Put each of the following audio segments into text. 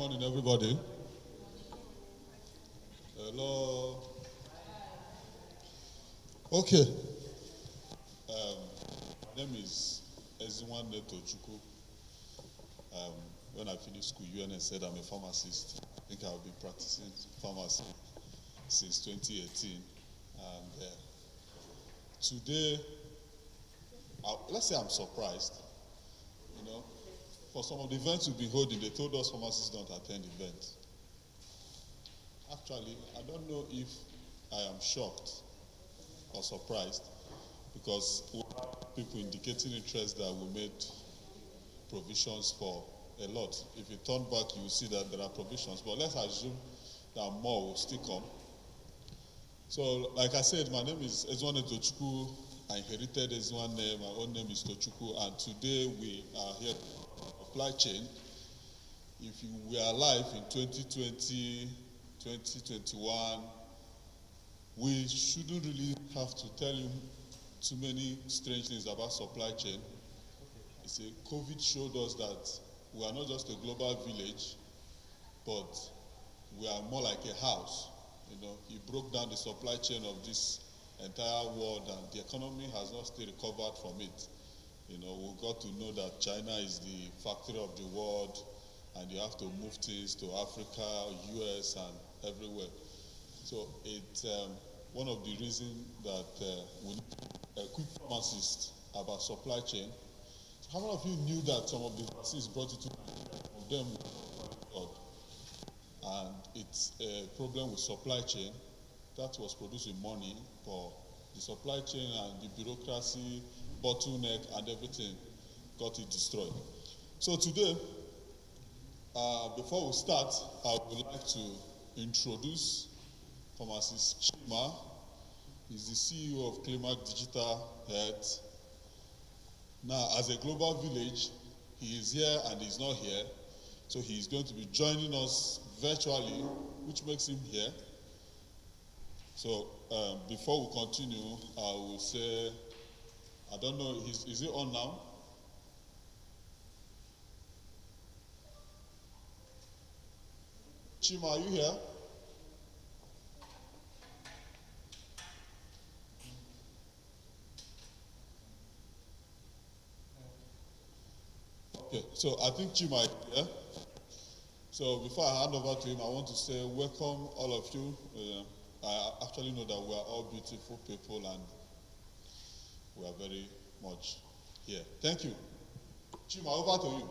morning, everybody. Hello. Okay. My name is Ezinwanne Tochukwu. When I finished school, UNS said I'm a pharmacist. I think I've been practicing pharmacy since 2018. And today, let's say I'm surprised. You know, for some of the events we've been holding, they told us pharmacists don't attend events. Actually, I don't know if I am shocked or surprised because we have people indicating interest that we made provisions for a lot. If you turn back, you will see that there are provisions, but let's assume that more will still come. So, like I said, my name is Ezinwanne Tochukwu. I inherited Ezinwanne. My own name is Tochukwu, and today we are here for supply chain. If you were alive in 2020, 2021, we shouldn't really have to tell you too many strange things about supply chain. It's COVID showed us that we are not just a global village, but we are more like a house. You know, he broke down the supply chain of this entire world, and the economy has not still recovered from it. You know, we got to know that China is the factory of the world, and you have to move things to Africa, US, and everywhere. So it's one of the reasons that we need to equip pharmacists about supply chain. So how many of you knew that some of the vaccines brought into Nigeria, some of them were and it's a problem with supply chain that was producing money for the supply chain, and the bureaucracy, bottleneck, and everything got it destroyed. So today, before we start, I would like to introduce pharmacist Chima. He's the CEO of Clemac Digitalhealth. Now, as a global village, he is here and he's not here. So he's going to be joining us virtually, which makes him here. So before we continue, I will say, I don't know, is it on now? Chima, are you here? Okay, so I think Chima is here. So before I hand over to him, I want to say welcome all of you. I actually know that we are all beautiful people and we are very much here. Thank you. Chima, over to you.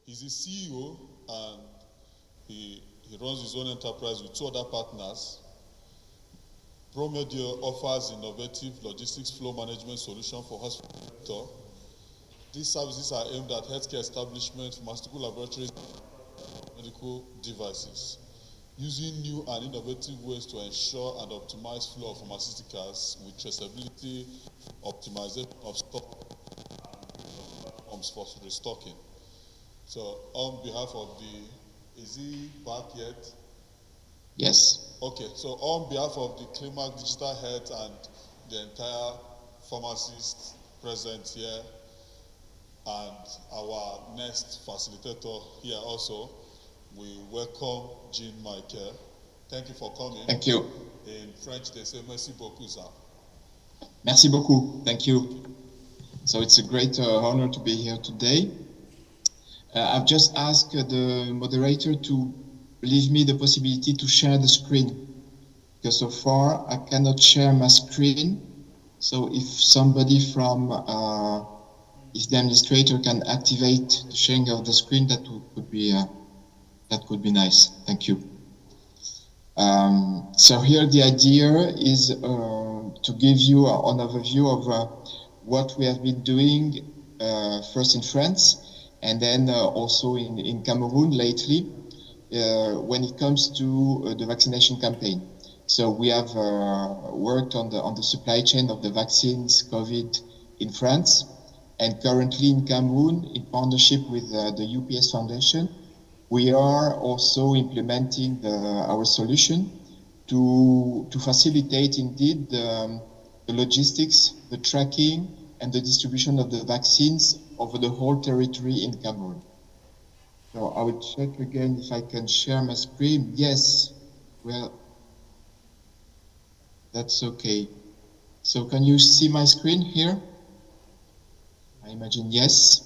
He's the CEO, and he runs his own enterprise with 2 other partners. ProMedio offers innovative logistics flow management solution for hospital sector. These services are aimed at healthcare establishments, pharmaceutical laboratories, and medical devices, using new and innovative ways to ensure and optimize flow of pharmaceuticals with traceability, optimization of stock, and for restocking. So on behalf of is he back yet? Yes. Okay, so on behalf of the Clemac Digitalhealth and the entire pharmacists present here, and our next facilitator here also, we welcome Jean-Michel. Thank you for coming. Thank you. In French, they say merci beaucoup, sir. Merci beaucoup. Thank you. So it's a great honor to be here today. I've just asked the moderator to leave me the possibility to share the screen, because so far I cannot share my screen. So if somebody from if the administrator can activate the sharing of the screen, that could be nice. Thank you. So here the idea is to give you an overview of what we have been doing first in France, and then also in Cameroon lately, when it comes to the vaccination campaign. So we have worked on the supply chain of the vaccines COVID in France, and currently in Cameroon, in partnership with the UPS Foundation, we are also implementing our solution to facilitate indeed the logistics, the tracking, and the distribution of the vaccines over the whole territory in Cameroon. So I will check again if I can share my screen. Yes, well, that's okay. So can you see my screen here? I imagine yes.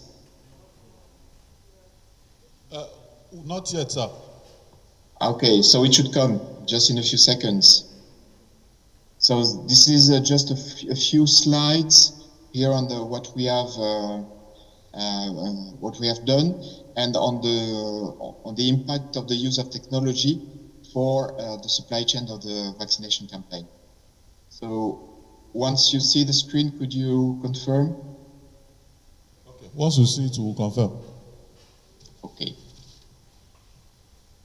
Not yet, sir. Okay, so it should come just in a few seconds. So this is just a few slides here on what we have done, and on the impact of the use of technology for the supply chain of the vaccination campaign. So once you see the screen, could you confirm? Okay. Once you see it, we'll confirm. Okay.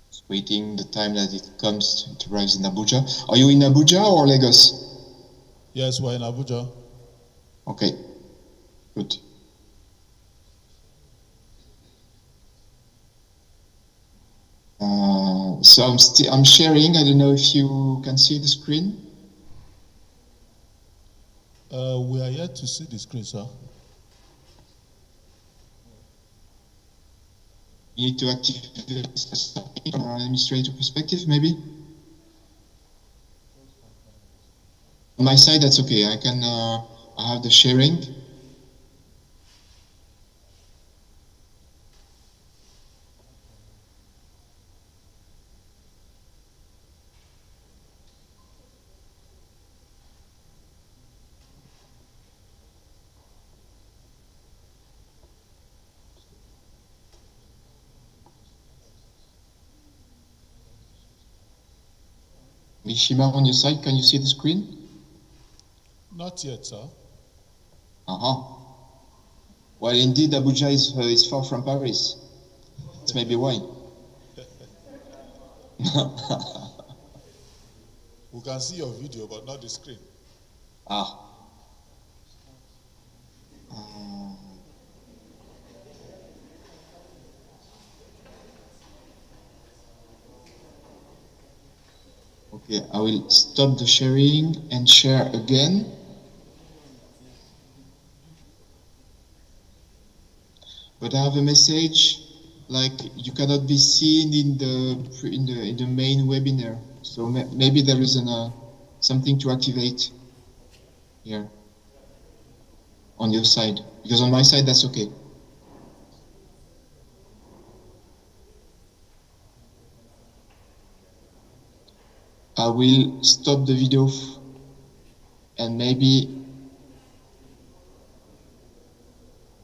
Just waiting the time that it comes to arrive in Abuja. Are you in Abuja or Lagos? Yes, we're in Abuja. Okay. Good. So I'm sharing. I don't know if you can see the screen. We are yet to see the screen, sir. You need to activate from an administrator perspective, maybe. On my side, that's okay. I can. I have the sharing. Mishima, on your side, can you see the screen? Not yet, sir. Well, indeed, Abuja is far from Paris. That's maybe why. We can see your video, but not the screen. Okay, I will stop the sharing and share again. But I have a message like you cannot be seen in the main webinar. So maybe there is something to activate here on your side, because on my side that's okay. I will stop the video and maybe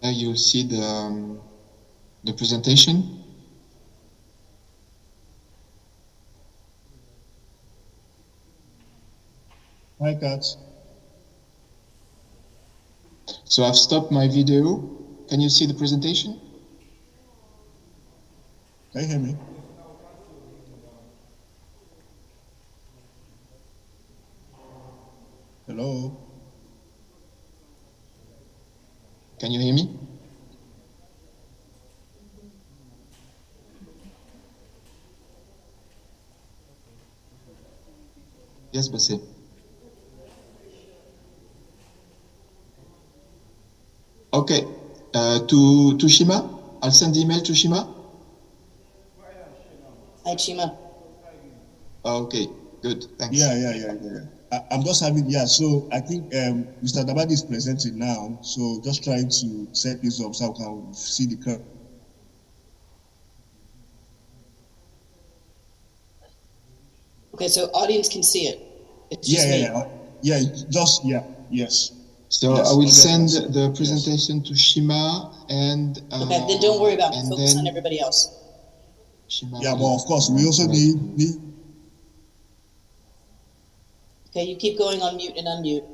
you'll see the the presentation. Hi, Kat. So I've stopped my video. Can you see the presentation? Can you hear me? Hello? Can you hear me? Yes, Bassé. Okay. To Shima? I'll send the email to Shima. Hi, Chima. Okay, good. Thanks. Yeah. I'm just having, so I think Mr. Dabadi is presenting now, so just trying to set this up so I can see the curve. Okay, so audience can see it. It's just me. Yes. So yes, I will send the presentation to Shima and... okay, then don't worry about me. Focus on everybody else. Shima but of course, we also need... Okay, you keep going on mute and unmute.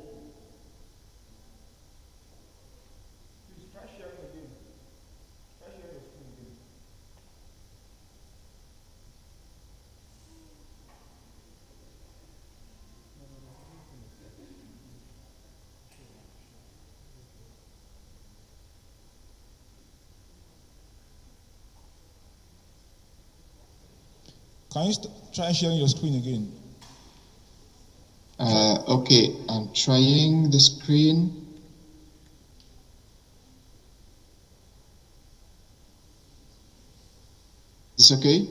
Can you try sharing your screen again? Okay, I'm trying the screen. Is this okay?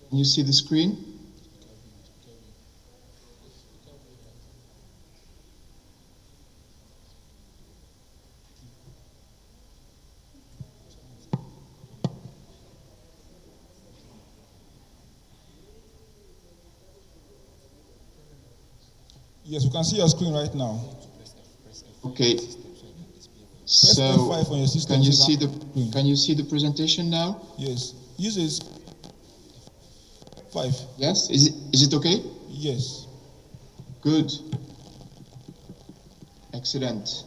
Can you see the screen? Yes, we can see your screen right now. Okay. Press F5 on your system. Can you see the presentation now? Yes. Use this 5. Yes. Is it okay? Yes. Good. Excellent.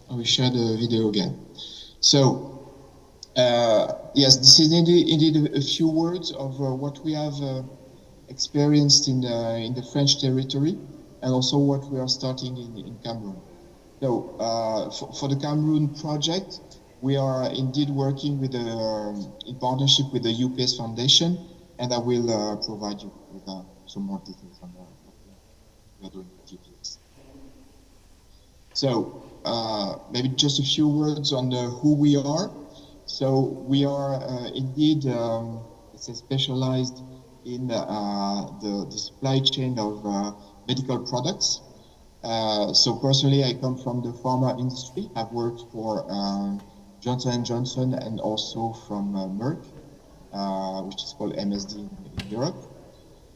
I will share the video again. So, yes, this is indeed a few words of what we have experienced in the French territory, and also what we are starting in Cameroon. So, for the Cameroon project, we are indeed working with in partnership with the UPS Foundation, and I will provide you with some more details on what we are doing with UPS. So, maybe just a few words on who we are. So we are indeed specialized in the supply chain of medical products. So personally, I come from the pharma industry. I've worked for Johnson & Johnson and also from Merck, which is called MSD in Europe.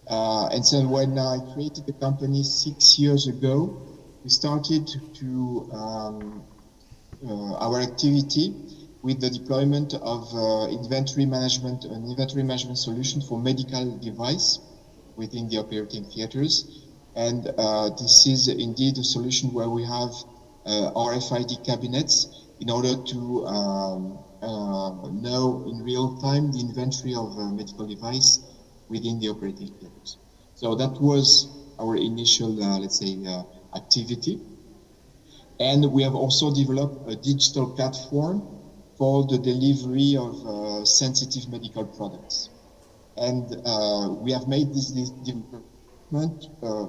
And so when I created the company 6 years ago, we started to our activity with the deployment of an inventory management solution for medical device within the operating theaters. And this is indeed a solution where we have RFID cabinets in order to know in real time the inventory of a medical device within the operating theaters. So that was our initial, let's say, activity. And we have also developed a digital platform for the delivery of sensitive medical products. And we have made this development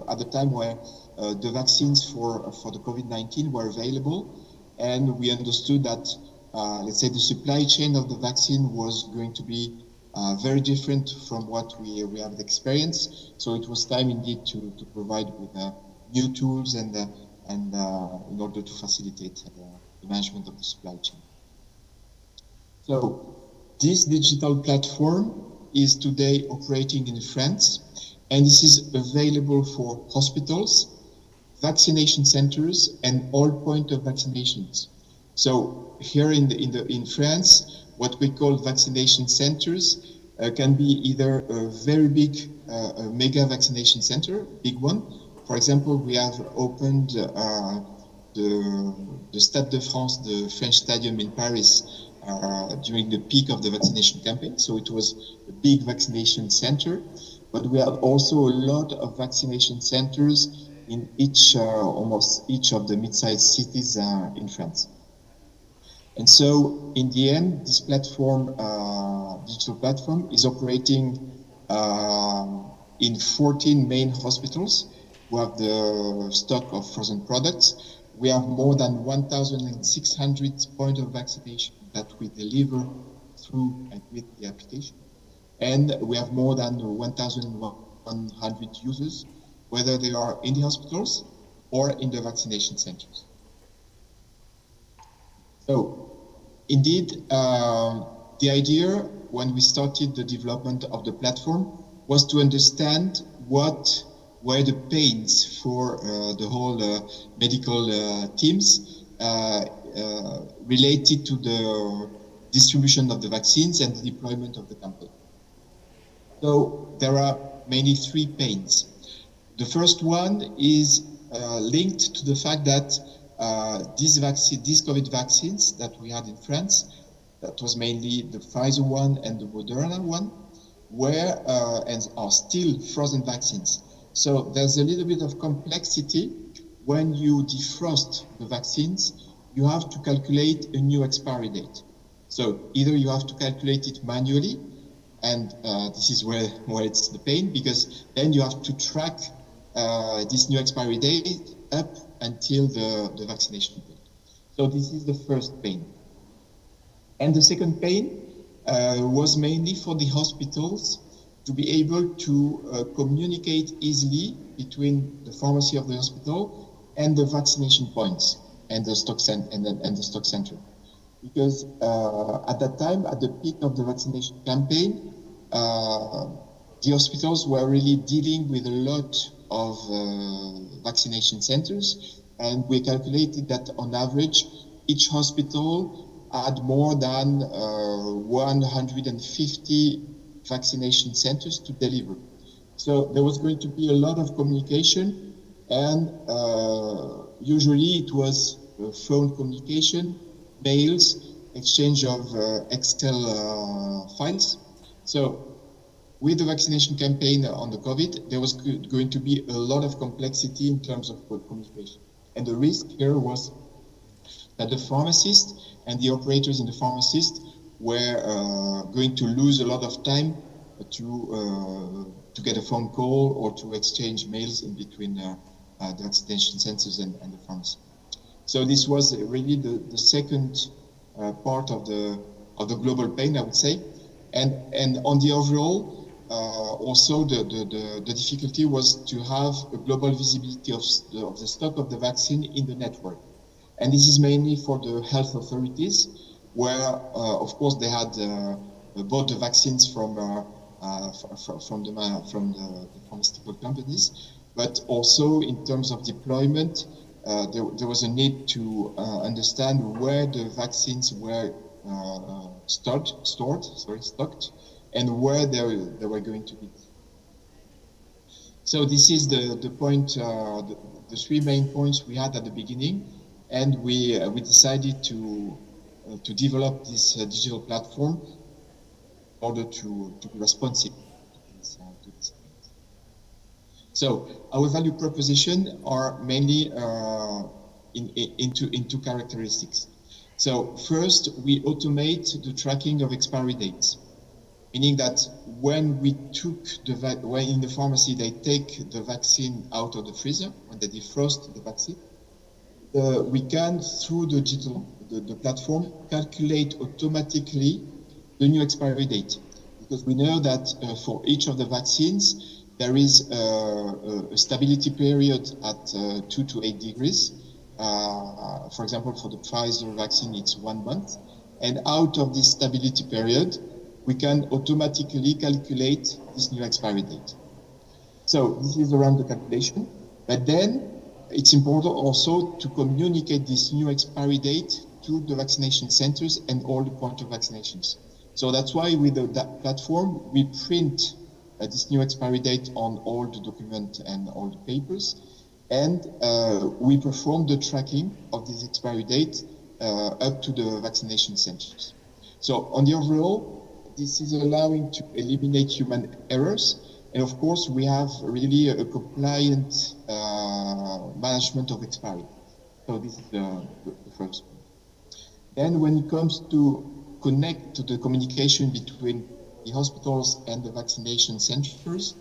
at the time where the vaccines for the COVID-19 were available. And we understood that, let's say, the supply chain of the vaccine was going to be very different from what we have experienced. So it was time indeed to provide with new tools and in order to facilitate the management of the supply chain. So this digital platform is today operating in France, and this is available for hospitals, vaccination centers, and all point of vaccinations. So here in France, what we call vaccination centers can be either a very big mega vaccination center, big one. For example, we have opened the Stade de France, the French stadium in Paris, during the peak of the vaccination campaign. So it was a big vaccination center, but we have also a lot of vaccination centers in almost each of the mid-sized cities in France. And so in the end, this platform, digital platform, is operating in 14 main hospitals who have the stock of frozen products. We have more than 1,600 points of vaccination that we deliver through and with the application. And we have more than 1,100 users, whether they are in the hospitals or in the vaccination centers. So, indeed, the idea when we started the development of the platform was to understand what were the pains for the whole medical teams related to the distribution of the vaccines and the deployment of the campaign. So there are mainly three pains. The first one is linked to the fact that these COVID vaccines that we had in France, that was mainly the Pfizer one and the Moderna one, were and are still frozen vaccines. So there's a little bit of complexity when you defrost the vaccines. You have to calculate a new expiry date. So either you have to calculate it manually, and this is where it's the pain, because then you have to track this new expiry date up until the vaccination date. So this is the first pain. And the second pain was mainly for the hospitals to be able to communicate easily between the pharmacy of the hospital and the vaccination points and the stock center. Because at that time, at the peak of the vaccination campaign, the hospitals were really dealing with a lot of vaccination centers, and we calculated that on average, each hospital had more than 150 vaccination centers to deliver. So there was going to be a lot of communication, and usually it was phone communication, mails, exchange of Excel files. So with the vaccination campaign on the COVID, there was going to be a lot of complexity in terms of communication. And the risk here was that the pharmacists and the operators in the pharmacists were going to lose a lot of time to get a phone call or to exchange mails in between the vaccination centers and the pharmacy. So this was really the second part of the global pain, I would say. And on the overall, also the difficulty was to have a global visibility of the stock of the vaccine in the network. And this is mainly for the health authorities, where, of course, they had bought the vaccines from the pharmaceutical companies, but also in terms of deployment, there was a need to understand where the vaccines were stocked, and where they were going to be. So this is the point, the three main points we had at the beginning, and we decided to develop this digital platform in order to be responsive to this. So our value proposition are mainly in two characteristics. So first, we automate the tracking of expiry dates, meaning that when we took when in the pharmacy they take the vaccine out of the freezer, when they defrost the vaccine, we can, through the platform, calculate automatically the new expiry date, because we know that for each of the vaccines there is a stability period at 2 to 8 degrees. For example, for the Pfizer vaccine, it's 1 month, and out of this stability period, we can automatically calculate this new expiry date. So this is around the calculation, but then it's important also to communicate this new expiry date to the vaccination centers and all the point of vaccinations. So that's why with that platform, we print this new expiry date on all the documents and all the papers, and we perform the tracking of this expiry date up to the vaccination centers. So on the overall, this is allowing to eliminate human errors. And of course, we have really a compliant management of expiry. So this is the first point. Then when it comes to connect to the communication between the hospitals and the vaccination centers,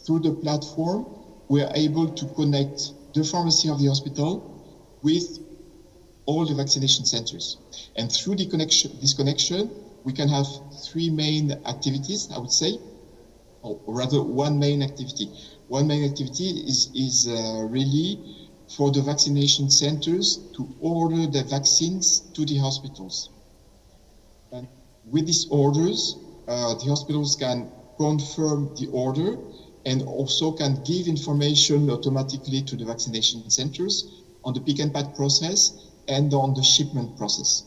through the platform, we are able to connect the pharmacy of the hospital with all the vaccination centers. And through this connection, we can have three main activities, I would say, or rather one main activity. One main activity is really for the vaccination centers to order the vaccines to the hospitals. And with these orders, the hospitals can confirm the order and also can give information automatically to the vaccination centers on the pick and pack process and on the shipment process.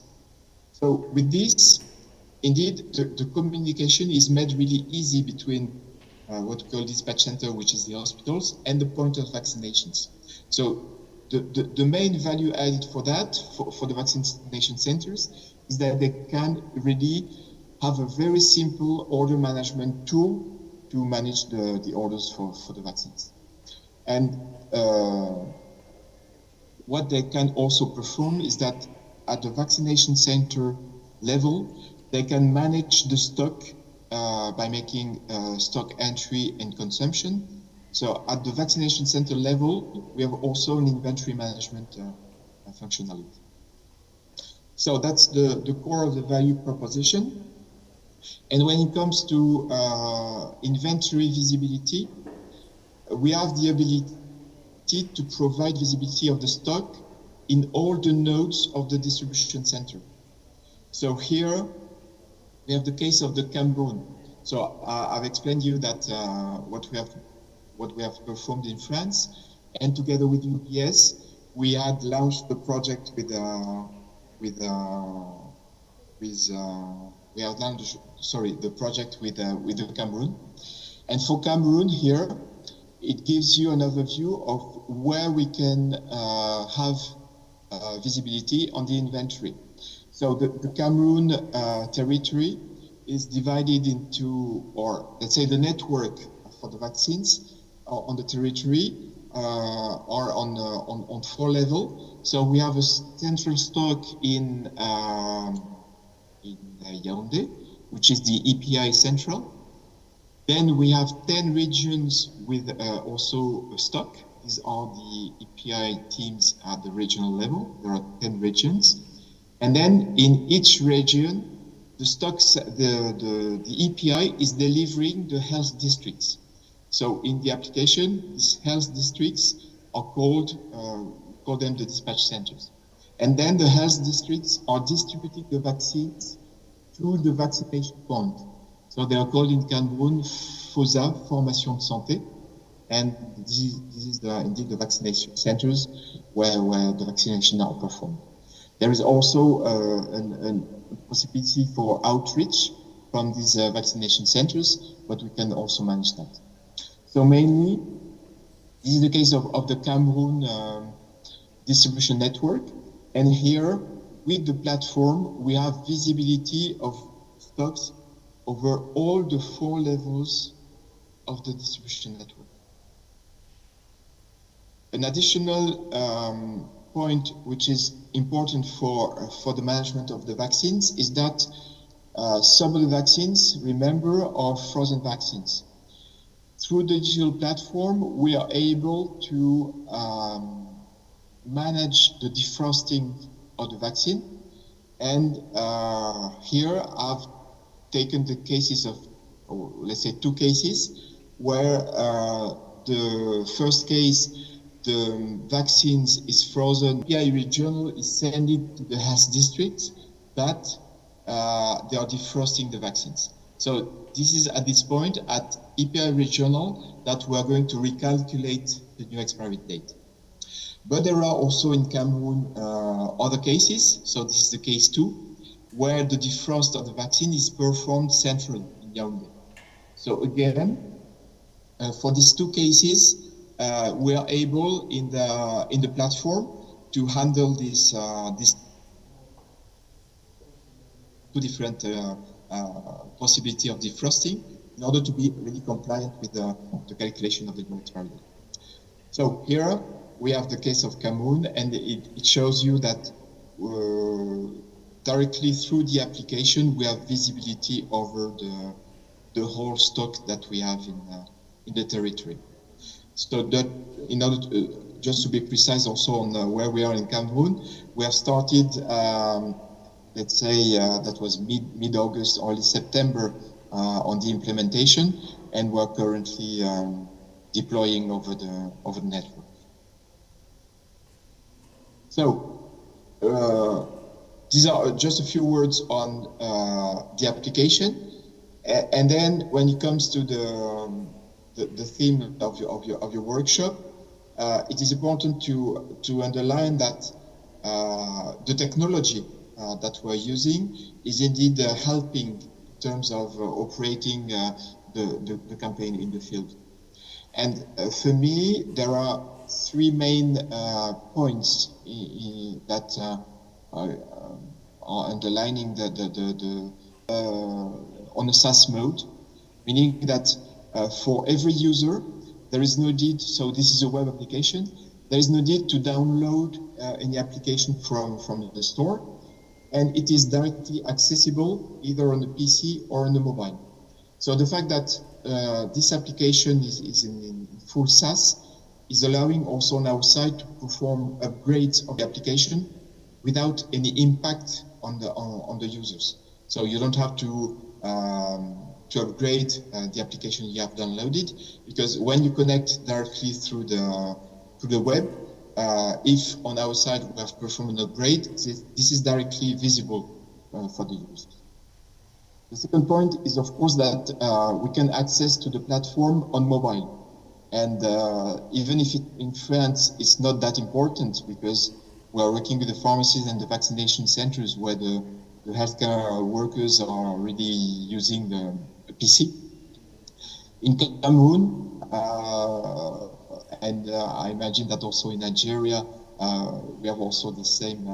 So with this, indeed, the communication is made really easy between what we call dispatch center, which is the hospitals, and the point of vaccinations. So the main value added for that, for the vaccination centers, is that they can really have a very simple order management tool to manage the orders for the vaccines. And what they can also perform is that at the vaccination center level, they can manage the stock by making stock entry and consumption. So at the vaccination center level, we have also an inventory management functionality. So that's the core of the value proposition. And when it comes to inventory visibility, we have the ability to provide visibility of the stock in all the nodes of the distribution center. So here we have the case of the Cameroon. So I've explained to you that what we have performed in France, and together with UPS, we had launched the project we have launched the project with the Cameroon. And for Cameroon here, it gives you an overview of where we can have visibility on the inventory. So the Cameroon territory is divided into, or let's say the network for the vaccines on the territory are on 4 levels. So we have a central stock in Yaoundé, which is the EPI central. Then we have 10 regions with also a stock. These are the EPI teams at the regional level. There are 10 regions. And then in each region, the stocks, the EPI is delivering the health districts. So in the application, these health districts are call them the dispatch centers. And then the health districts are distributing the vaccines to the vaccination point. So they are called in Cameroon FOSA, Formation de Santé, and this is indeed the vaccination centers where the vaccination are performed. There is also a possibility for outreach from these vaccination centers, but we can also manage that. So mainly, this is the case of the Cameroon distribution network, and here with the platform, we have visibility of stocks over all the 4 levels of the distribution network. An additional point which is important for the management of the vaccines is that some of the vaccines, remember, are frozen vaccines. Through the digital platform, we are able to manage the defrosting of the vaccine. And here I've taken the cases of, let's say 2 cases, where the first case, the vaccines is frozen. PI regional is sending to the health district that they are defrosting the vaccines. So this is at this point at EPI regional that we are going to recalculate the new expiry date. But there are also in Cameroon other cases. So this is the case 2, where the defrost of the vaccine is performed centrally in Yaoundé. So again, for these 2 cases, we are able in the platform to handle these 2 different possibility of defrosting in order to be really compliant with the calculation of the new expiry date. So here we have the case of Cameroon, and it shows you that directly through the application we have visibility over the whole stock that we have in the territory. So that, in order to, just to be precise also on where we are in Cameroon, we have started, let's say that was mid-August, early September on the implementation, and we're currently deploying over the network. So these are just a few words on the application, and then when it comes to the theme of your workshop, it is important to underline that the technology that we're using is indeed helping in terms of operating the campaign in the field. And for me, there are 3 main points that are underlining on a SaaS mode, meaning that for every user, there is no need, so this is a web application, there is no need to download any application from the store, and it is directly accessible either on the PC or on the mobile. So the fact that this application is in full SaaS is allowing also on our side to perform upgrades of the application without any impact on the users. So you don't have to upgrade the application you have downloaded, because when you connect directly through the web, if on our side we have performed an upgrade, this is directly visible for the users. The second point is, of course, that we can access to the platform on mobile. And even if in France it's not that important, because we are working with the pharmacies and the vaccination centers where the healthcare workers are really using the PC. In Cameroon, and I imagine that also in Nigeria, we have also the same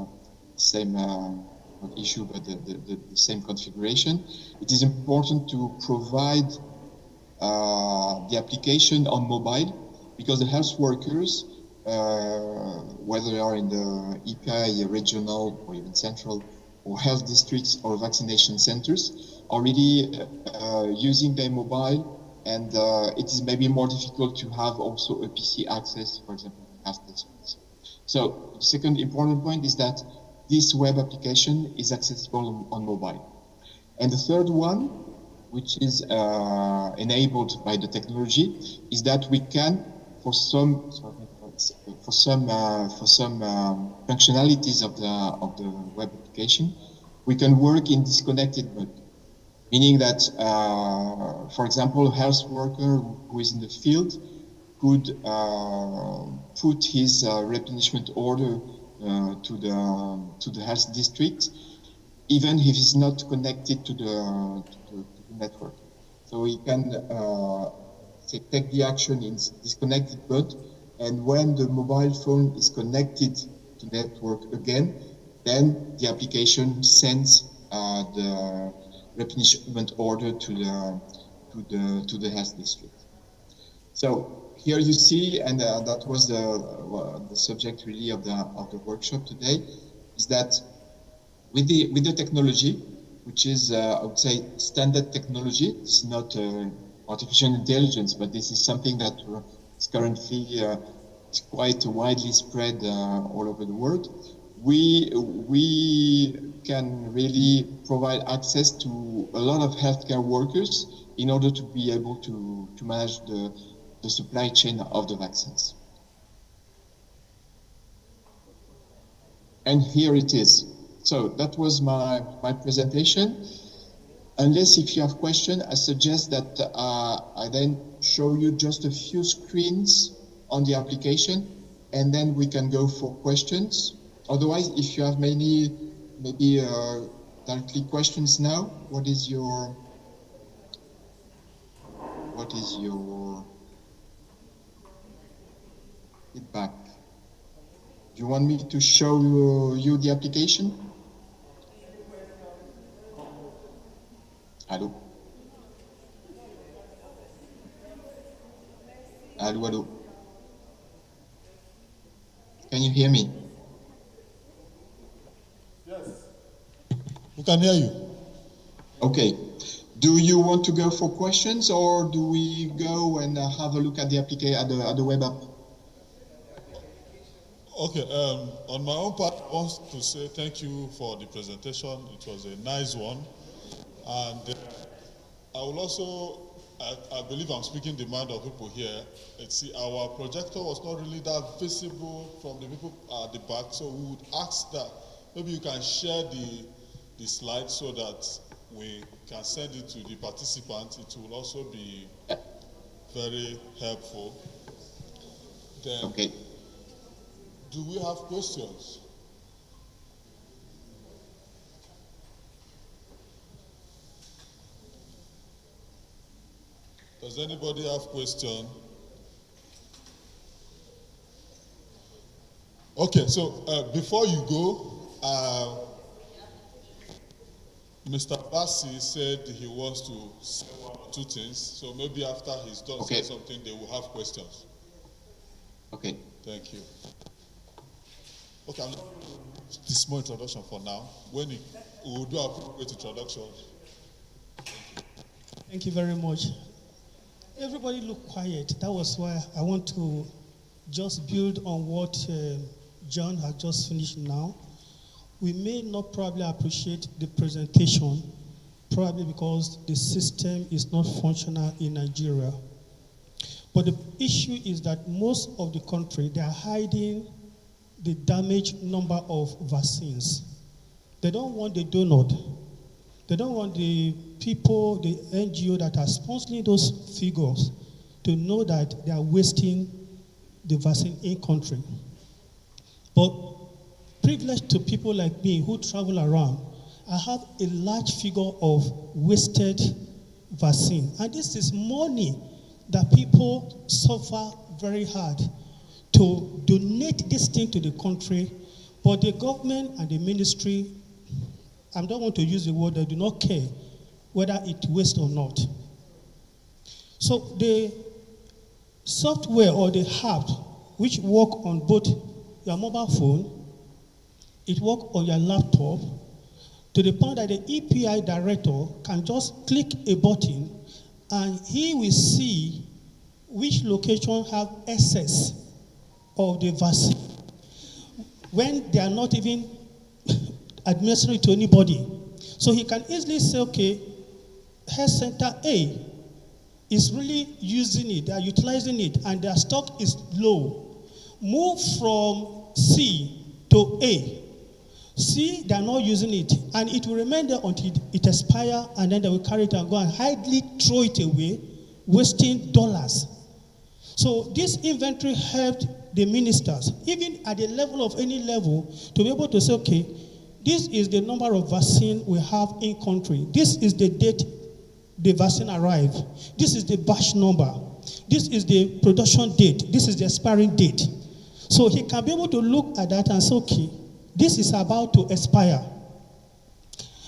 issue, but the same configuration. It is important to provide the application on mobile, because the health workers, whether they are in the EPI regional or even central or health districts or vaccination centers, are really using their mobile, and it is maybe more difficult to have also a PC access, for example, to health districts. So the second important point is that this web application is accessible on mobile. And the third one, which is enabled by the technology, is that we can, for some functionalities of the web application, we can work in disconnected mode, meaning that, for example, a health worker who is in the field could put his replenishment order to the health district, even if he's not connected to the network. So he can take the action in disconnected mode, and when the mobile phone is connected to the network again, then the application sends the replenishment order to the health district. So here you see, and that was the subject really of the workshop today, is that with the technology, which is I would say standard technology, it's not artificial intelligence, but this is something that is currently is quite widely spread all over the world. We can really provide access to a lot of healthcare workers in order to be able to manage the supply chain of the vaccines. And here it is. So that was my presentation. unless if you have questions, I suggest that I then show you just a few screens on the application, and then we can go for questions. Otherwise, if you have maybe directly questions now, what is your feedback? Do you want me to show you the application? Allô? Allô, allô? Can you hear me? Yes. We can hear you. Okay. Do you want to go for questions, or do we go and have a look at the application at the web app? Okay. On my own part, I want to say thank you for the presentation. It was a nice one, and I will also. I believe I'm speaking the mind of people here. See, our projector was not really that visible from the people at the back, so we would ask that maybe you can share the slides so that we can send it to the participants. It will also be very helpful. Then, okay. Do we have questions? Does anybody have question? Okay, so before you go, Mr. Bassi said he wants to say one or two things. So maybe after he's done saying something, they will have questions. Okay. Thank you. Okay, I'm not going to do this small introduction for now. When we will do our appropriate introduction. Thank you very much. Everybody look quiet. That was why I want to just build on what John has just finished now. We may not probably appreciate the presentation, probably because the system is not functional in Nigeria. But the issue is that most of the country, they are hiding the damaged number of vaccines. They don't want the donor. They don't want the people, the NGO that are sponsoring those figures to know that they are wasting the vaccine in country. But privileged to people like me who travel around, I have a large figure of wasted vaccine. And this is money that people suffer very hard to donate this thing to the country, but the government and the ministry, I don't want to use the word, they do not care whether it wastes or not. So the software or the app which work on both your mobile phone, it work on your laptop, to the point that the EPI director can just click a button and he will see which location have excess of the vaccine when they are not even administering to anybody. So he can easily say, okay, health center A is really using it, they are utilizing it, and their stock is low. Move from C to A. C, they are not using it, and it will remain there until it expires, and then they will carry it and go and hardly throw it away, wasting dollars. So this inventory helped the ministers, even at the level of any level, to be able to say, okay, this is the number of vaccine we have in country. This is the date the vaccine arrived. This is the batch number. This is the production date. This is the expiring date. So he can be able to look at that and say, okay, this is about to expire.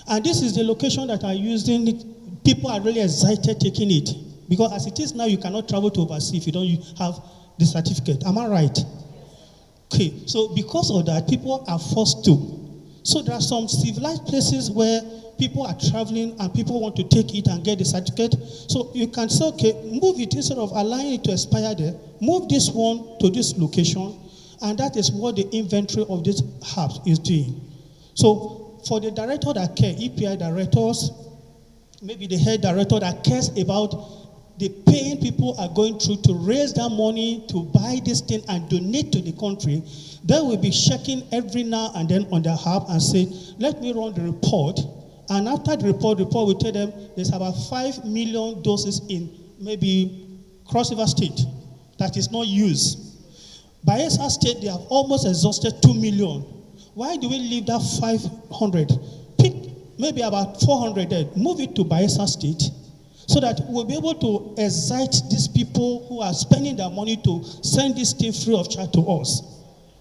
And this is the location that are using it. People are really excited taking it. Because as it is now, you cannot travel to overseas if you don't have the certificate. Am I right? Okay, so because of that, people are forced to. So there are some civilized places where people are traveling and people want to take it and get the certificate. So you can say, okay, move it instead of allowing it to expire there. Move this one to this location. And that is what the inventory of this apps is doing. So for the director that care, EPI directors, maybe the head director that cares about the pain people are going through to raise that money to buy this thing and donate to the country, they will be checking every now and then on their app and say, let me run the report And after the report will tell them there's about 5 million doses in maybe Cross River State that is not used. Bayelsa State, they have almost exhausted 2 million. Why do we leave that 500? Pick maybe about 400 there, move it to Bayelsa State, so that we'll be able to excite these people who are spending their money to send this thing free of charge to us.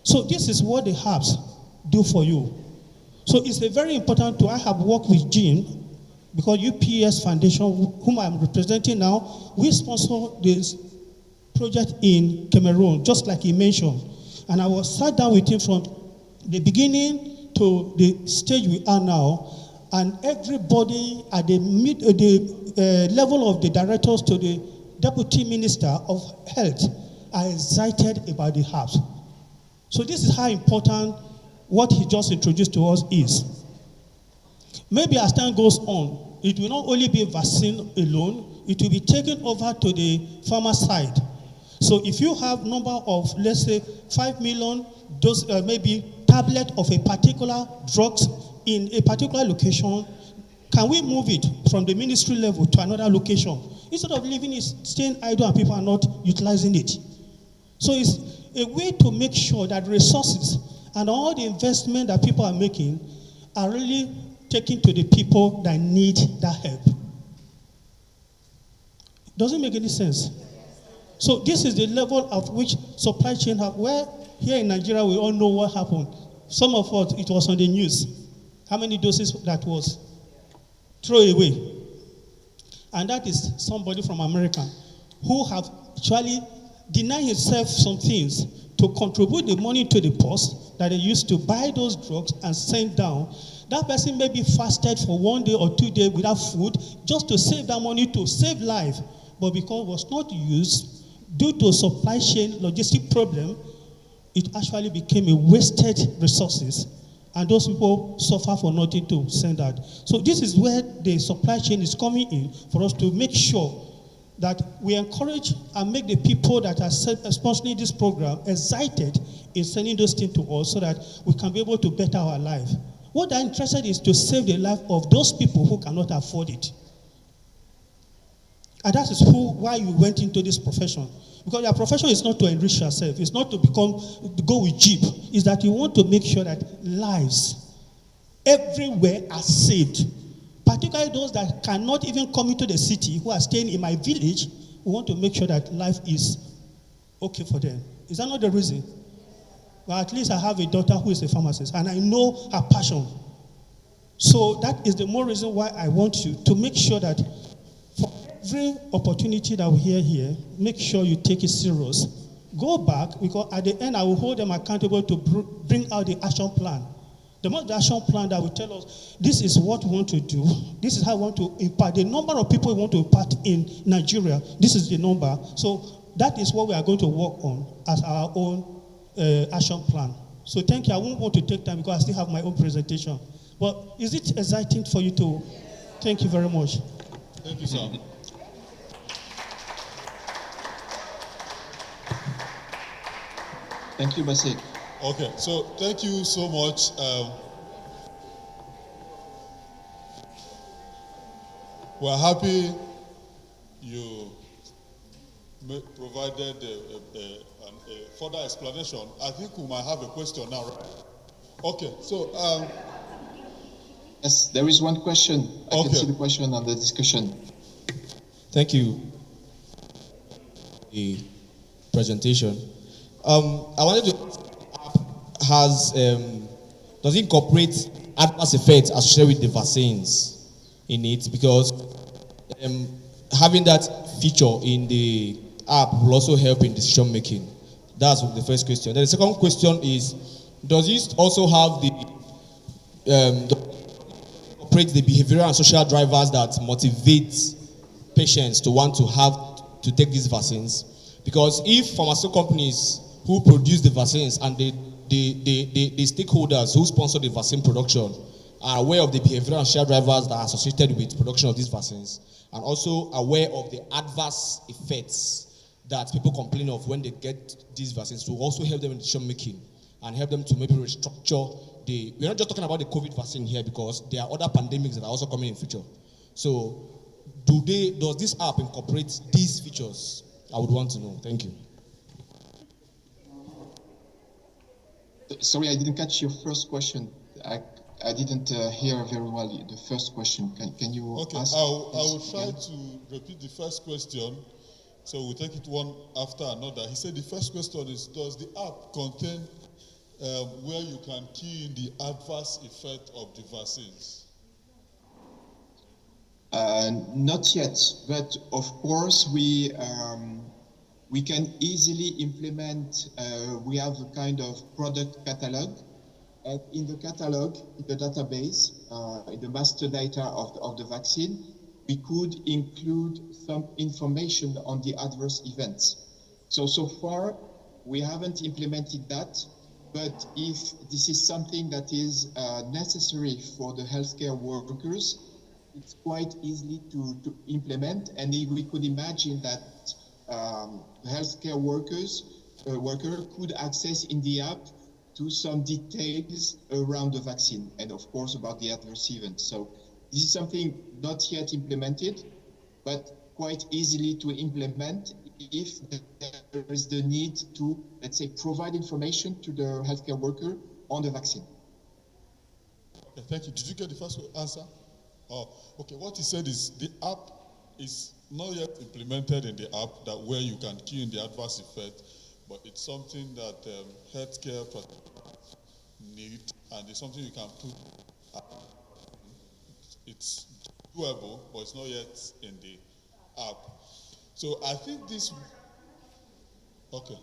So this is what the hubs do for you. So it's a very important I have worked with Jean, because UPS Foundation, whom I'm representing now, we sponsor this project in Cameroon, just like he mentioned. And I was sat down with him from the beginning to the stage we are now, and everybody at the level of the directors to the deputy minister of health are excited about the hubs. So this is how important what he just introduced to us is. Maybe as time goes on, it will not only be vaccine alone, it will be taken over to the pharma side. So if you have number of, let's say, 5 million dose, maybe tablet of a particular drugs in a particular location, can we move it from the ministry level to another location? Instead of leaving it staying idle and people are not utilizing it. So it's a way to make sure that resources and all the investment that people are making are really taken to the people that need that help. Doesn't make any sense. So this is the level of which supply chain have, where here in Nigeria we all know what happened. Some of us, it was on the news. How many doses that was thrown away? And that is somebody from America who have actually denied himself some things to contribute the money to the post that they used to buy those drugs and send down. That person may be fasted for 1 day or 2 days without food just to save that money to save life. But because it was not used due to supply chain logistic problem, it actually became a wasted resources. And those people suffer for nothing to send that. So this is where the supply chain is coming in for us to make sure that we encourage and make the people that are sponsoring this program excited in sending those things to us so that we can be able to better our life. What I'm interested in is to save the life of those people who cannot afford it. And that is why you went into this profession. Because your profession is not to enrich yourself. It's not to go with Jeep. It's that you want to make sure that lives everywhere are saved. Particularly those that cannot even come into the city, who are staying in my village, we want to make sure that life is okay for them. Is that not the reason? Well, at least I have a daughter who is a pharmacist, and I know her passion. So that is the more reason why I want you to make sure that for every opportunity that we hear here, make sure you take it serious. Go back, because at the end I will hold them accountable to bring out the action plan. The action plan that will tell us, this is what we want to do, this is how we want to impact, the number of people we want to impact in Nigeria, this is the number. So that is what we are going to work on as our own action plan. So thank you. I won't want to take time because I still have my own presentation. But is it exciting for you to? Thank you very much. Thank you, sir. Thank you, Basik. Okay, so thank you so much. We're happy you provided a further explanation. I think we might have a question now, right? Okay, so yes, there is one question. I can see the question on the discussion. Thank you. The presentation. I wanted to does it incorporate adverse effects associated with the vaccines in it? Because having that feature in the app will also help in decision making. That's the first question. Then the second question is, does it also have incorporate the behavioral and social drivers that motivate patients to want to take these vaccines? Because if pharmaceutical companies who produce the vaccines and the stakeholders who sponsor the vaccine production are aware of the behavioral and social drivers that are associated with production of these vaccines, and also aware of the adverse effects that people complain of when they get these vaccines, to also help them in decision making and help them to maybe restructure we're not just talking about the COVID vaccine here because there are other pandemics that are also coming in future. So does this app incorporate these features? I would want to know. Thank you. Sorry, I didn't catch your first question. I didn't hear very well the first question. Can you ask? I will try to repeat the first question, so we'll take it one after another. He said the first question is, does the app contain where you can key in the adverse effect of the vaccines? Not yet, but of course we can easily implement. We have a kind of product catalog, and in the catalog, in the database, in the master data of the vaccine, we could include some information on the adverse events. So far, we haven't implemented that, but if this is something that is necessary for the healthcare workers, it's quite easy to implement, and we could imagine that the healthcare worker could access in the app to some details around the vaccine and of course about the adverse events. So this is something not yet implemented, but quite easily to implement if there is the need to, let's say, provide information to the healthcare worker on the vaccine. Okay, thank you. Did you get the first answer? Oh, okay. What he said is the app is not yet implemented in the app that where you can key in the adverse effect, but it's something that healthcare practitioners need, and it's something you can put. It's doable, but it's not yet in the app. So I think this. Okay.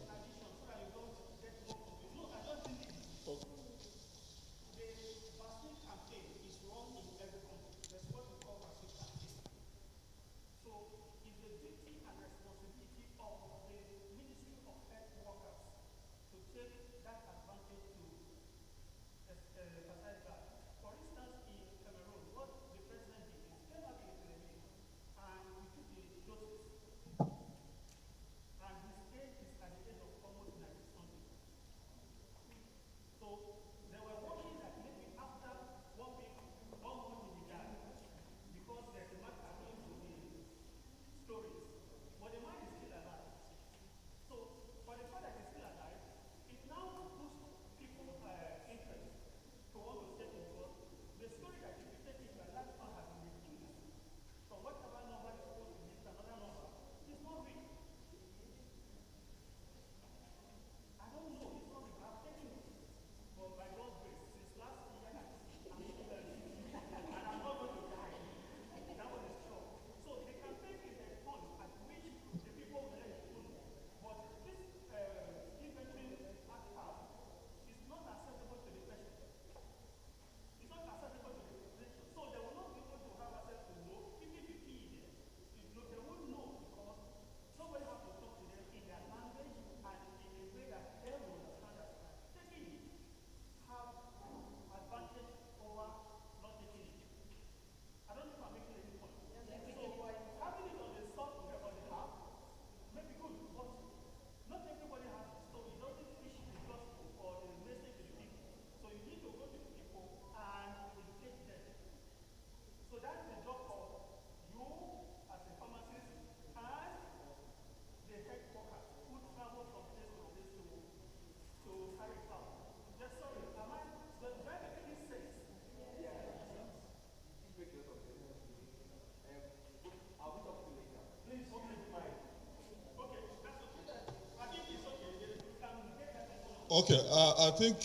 Okay, I think,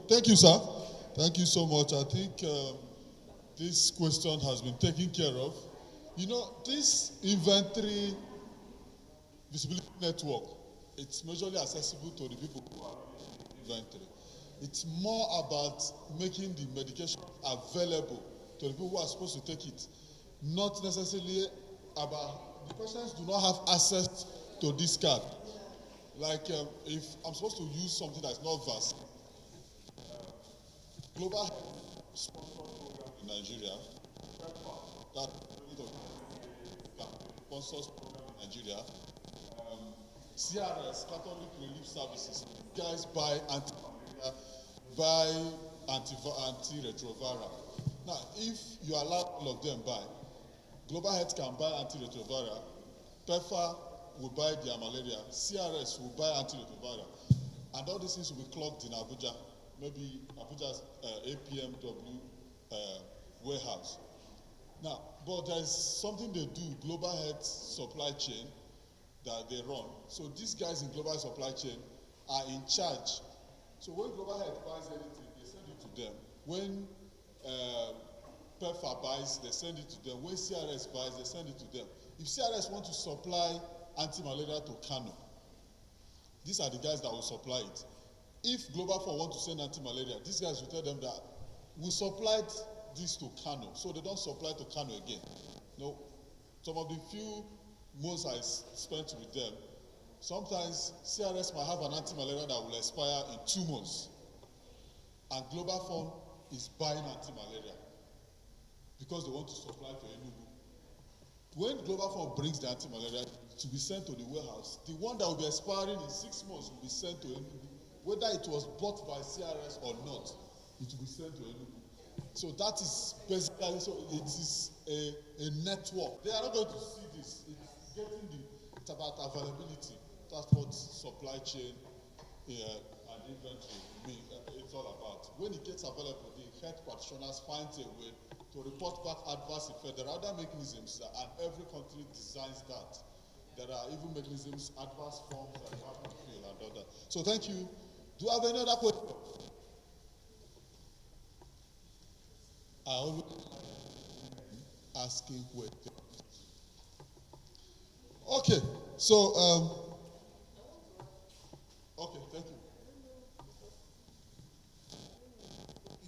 thank you, sir. Thank you so much. I think this question has been taken care of. You know, this inventory visibility network, it's majorly accessible to the people who are in inventory. It's more about making the medication available to the people who are supposed to take it, not necessarily about, the patients do not have access to this card. Like if I'm supposed to use something that's not vaccine, Global Health sponsor program in Nigeria, that sponsors program in Nigeria, CRS, Catholic Relief Services, guys buy anti-malaria, buy antiretroviral. Now, if you allow all of them buy, Global Health can buy antiretroviral, PEPFAR will buy their malaria, CRS will buy antiretroviral, and all these things will be clogged in Abuja, maybe Abuja's APMW warehouse. Now, but there's something they do, Global Health supply chain, that they run. So these guys in global supply chain are in charge. So when Global Health buys anything, they send it to them. When PEPFAR buys, they send it to them. When CRS buys, they send it to them. If CRS want to supply anti-malaria to Kano, these are the guys that will supply it. If Global Fund want to send anti-malaria, these guys will tell them that we supplied this to Kano, so they don't supply to Kano again. No, some of the few months I spent with them, sometimes CRS might have an anti-malaria that will expire in 2 months, and Global Fund is buying anti-malaria because they want to supply to Enugu. When Global Fund brings the anti-malaria to be sent to the warehouse, the one that will be expiring in 6 months will be sent to Enugu. Whether it was bought by CRS or not, it will be sent to Enugu. So that is basically, so it is a network. They are not going to see this. It's about availability. That's what supply chain and inventory mean. It's all about. When it gets available, the health practitioners find a way to report back adverse effects. There are other mechanisms, and every country designs that. There are even mechanisms, adverse forms that you have to fill and all that. So thank you. Do you have any other question? I always asking questions. Okay, so okay, thank you.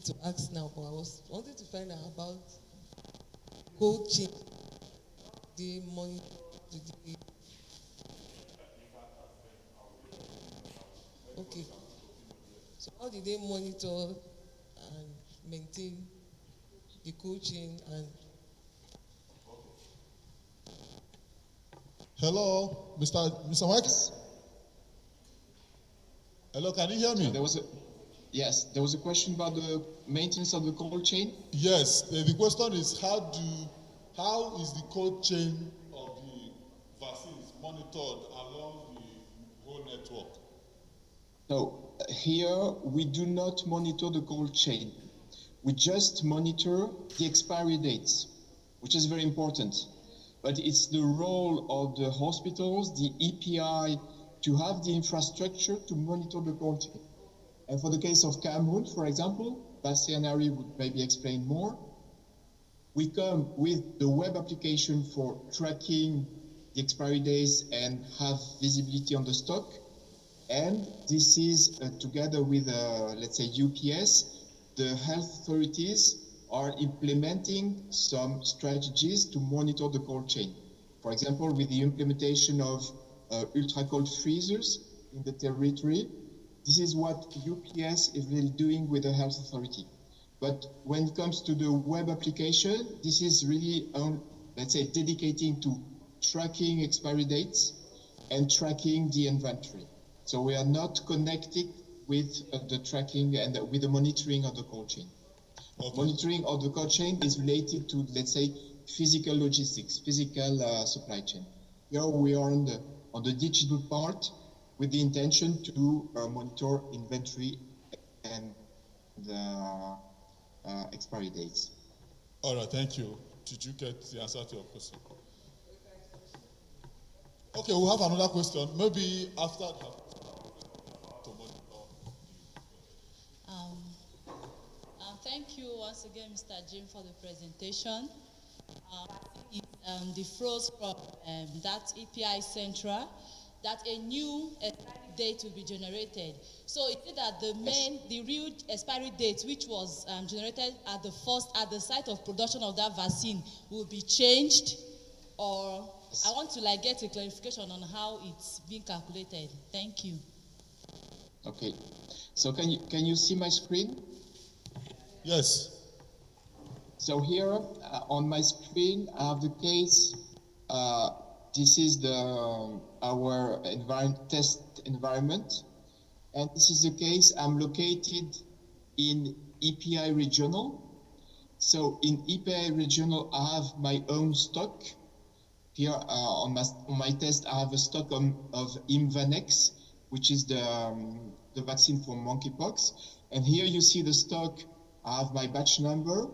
To ask now, but I was wanting to find out about cold chain, the money to the. Okay. So how did they monitor and maintain the cold chain and? Hello, Mr. White. Hello, can you hear me? There was a question about the maintenance of the cold chain. Yes, the question is how is the cold chain of the vaccines monitored along the whole network? So here we do not monitor the cold chain. We just monitor the expiry dates, which is very important. But it's the role of the hospitals, the EPI, to have the infrastructure to monitor the cold chain. And for the case of Cameroon, for example, Bastianari would maybe explain more. We come with the web application for tracking the expiry days and have visibility on the stock. And this is together with, let's say, UPS, the health authorities are implementing some strategies to monitor the cold chain. For example, with the implementation of ultra-cold freezers in the territory, this is what UPS is really doing with the health authority. But when it comes to the web application, this is really, let's say, dedicating to tracking expiry dates and tracking the inventory. So we are not connected with the tracking and with the monitoring of the cold chain. Okay. Monitoring of the cold chain is related to, let's say, physical logistics, physical supply chain. Here we are on the digital part with the intention to monitor inventory and the expiry dates. All right, thank you. Did you get the answer to your question? Okay, we'll have another question. Maybe after that. Thank you once again, Mr. Jim, for the presentation. The froze from that EPI Central, that a new expiry date will be generated. So is it that the real expiry date, which was generated at the site of production of that vaccine, will be changed? Or I want to get a clarification on how it's being calculated. Thank you. Okay. So can you see my screen? Yes. So here on my screen, I have the case. This is our test environment, and this is the case. I'm located in EPI regional. So in EPI regional, I have my own stock. Here on my test, I have a stock of Imvanex, which is the vaccine for monkeypox. And here you see the stock. I have my batch number,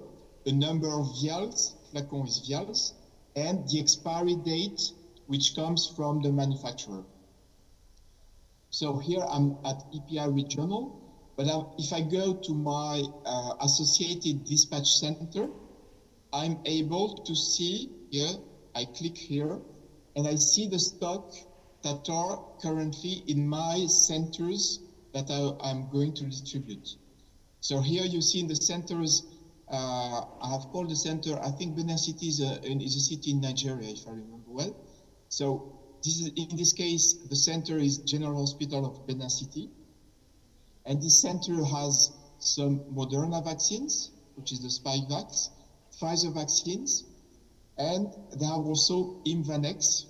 a number of vials, flacon is vials, and the expiry date, which comes from the manufacturer. So here I'm at EPI regional, but if I go to my associated dispatch center, I'm able to see here, I click here, and I see the stock that are currently in my centers that I'm going to distribute. So here you see in the centers, I have called the center, I think Benin City is a city in Nigeria, if I remember well. So in this case, the center is General Hospital of Benin City. And this center has some Moderna vaccines, which is the Spikevax, Pfizer vaccines, and they have also Imvanex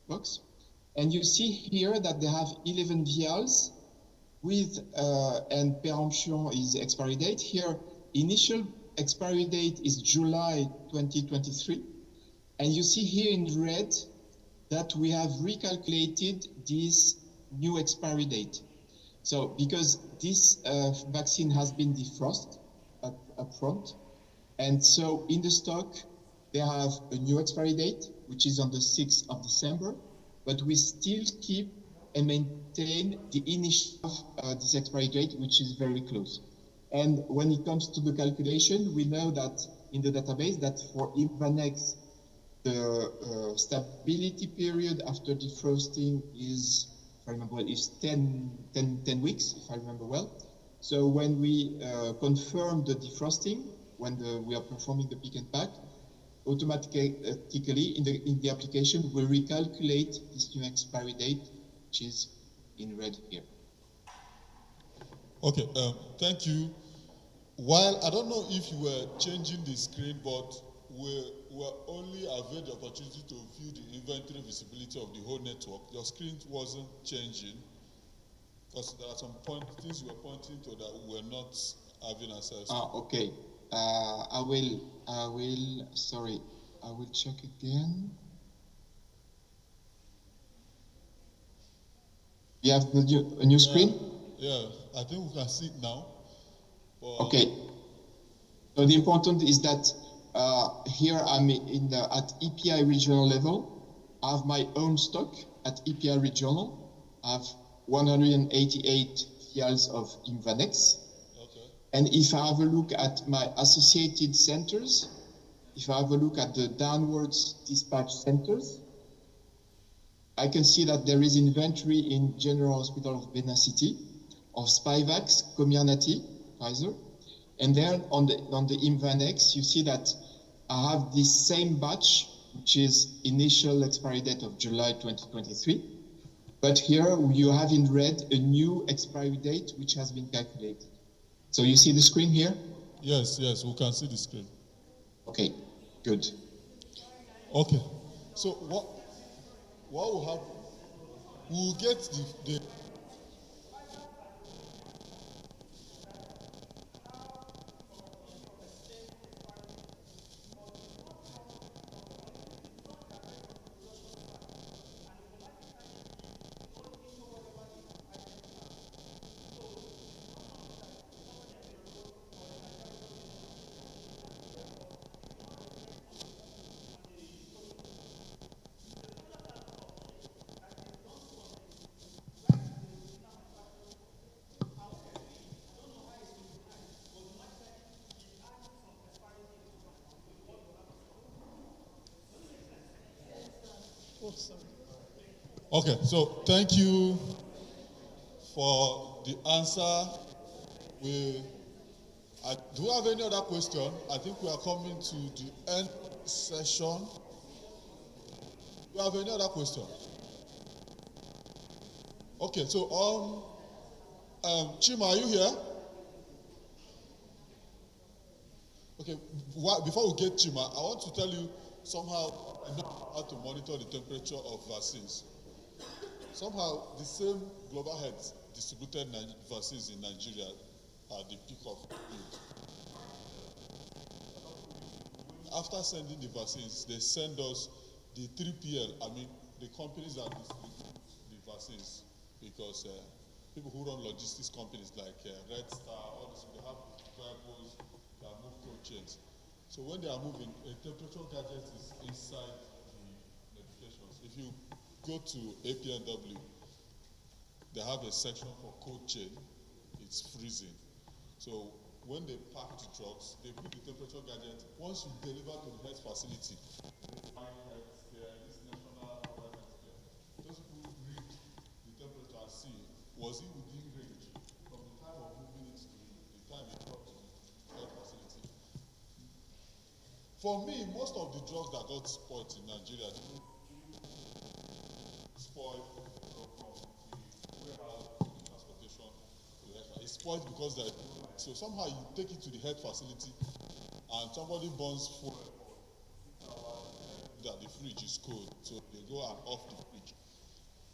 box. And you see here that they have 11 vials with, and péremption is expiry date. Here, initial expiry date is July 2023. And you see here in red that we have recalculated this new expiry date. So because this vaccine has been defrosted up front, and so in the stock, they have a new expiry date, which is on the 6th of December, but we still keep and maintain the initial this expiry date, which is very close. And when it comes to the calculation, we know that in the database that for Imvanex, the stability period after defrosting is, if I remember well, is 10 weeks, if I remember well. So when we confirm the defrosting, when we are performing the pick and pack, automatically in the application, we recalculate this new expiry date, which is in red here. Okay, thank you. While I don't know if you were changing the screen, but we were only availed the opportunity to view the inventory visibility of the whole network. Your screen wasn't changing because there are some things you were pointing to that we were not having access to. Okay. I will check again. You have a new screen? Yeah, I think we can see it now. Okay. So the important is that here I'm at EPI regional level. I have my own stock at EPI regional. I have 188 vials of Imvanex. And if I have a look at my associated centers, if I have a look at the downwards dispatch centers, I can see that there is inventory in General Hospital of Benin City of Spikevax, Comirnaty, Pfizer. And then on the Imvanex, you see that I have this same batch, which is initial expiry date of July 2023. But here you have in red a new expiry date, which has been calculated. So you see the screen here? Yes, we can see the screen. Okay, good. Okay, so what will happen? We'll get the Okay, so thank you for the answer. Do you have any other question? I think we are coming to the end session. Do you have any other question? Okay, so Chima, are you here? Okay, before we get Chima, I want to tell you somehow how to monitor the temperature of vaccines. Somehow, the same global health distributed vaccines in Nigeria at the peak of yield. after sending the vaccines, they send us the 3PL, I mean, the companies that distribute the vaccines, because people who run logistics companies like Red Star, all this, they have drivers that move cold chains. So when they are moving, a temperature gadget is inside the medications. If you go to APNW, they have a section for cold chain. It's freezing. So when they pack the drugs, they put the temperature gadget. Once you deliver to the health facility, those people read the temperature and see, was it within range from the time of moving it to the time it got to the health facility. For me, most of the drugs that got spoiled in Nigeria spoiled from the warehouse to the transportation to the health. It's spoiled because so somehow you take it to the health facility and somebody burns fuel that the fridge is cold, so they go and off the fridge.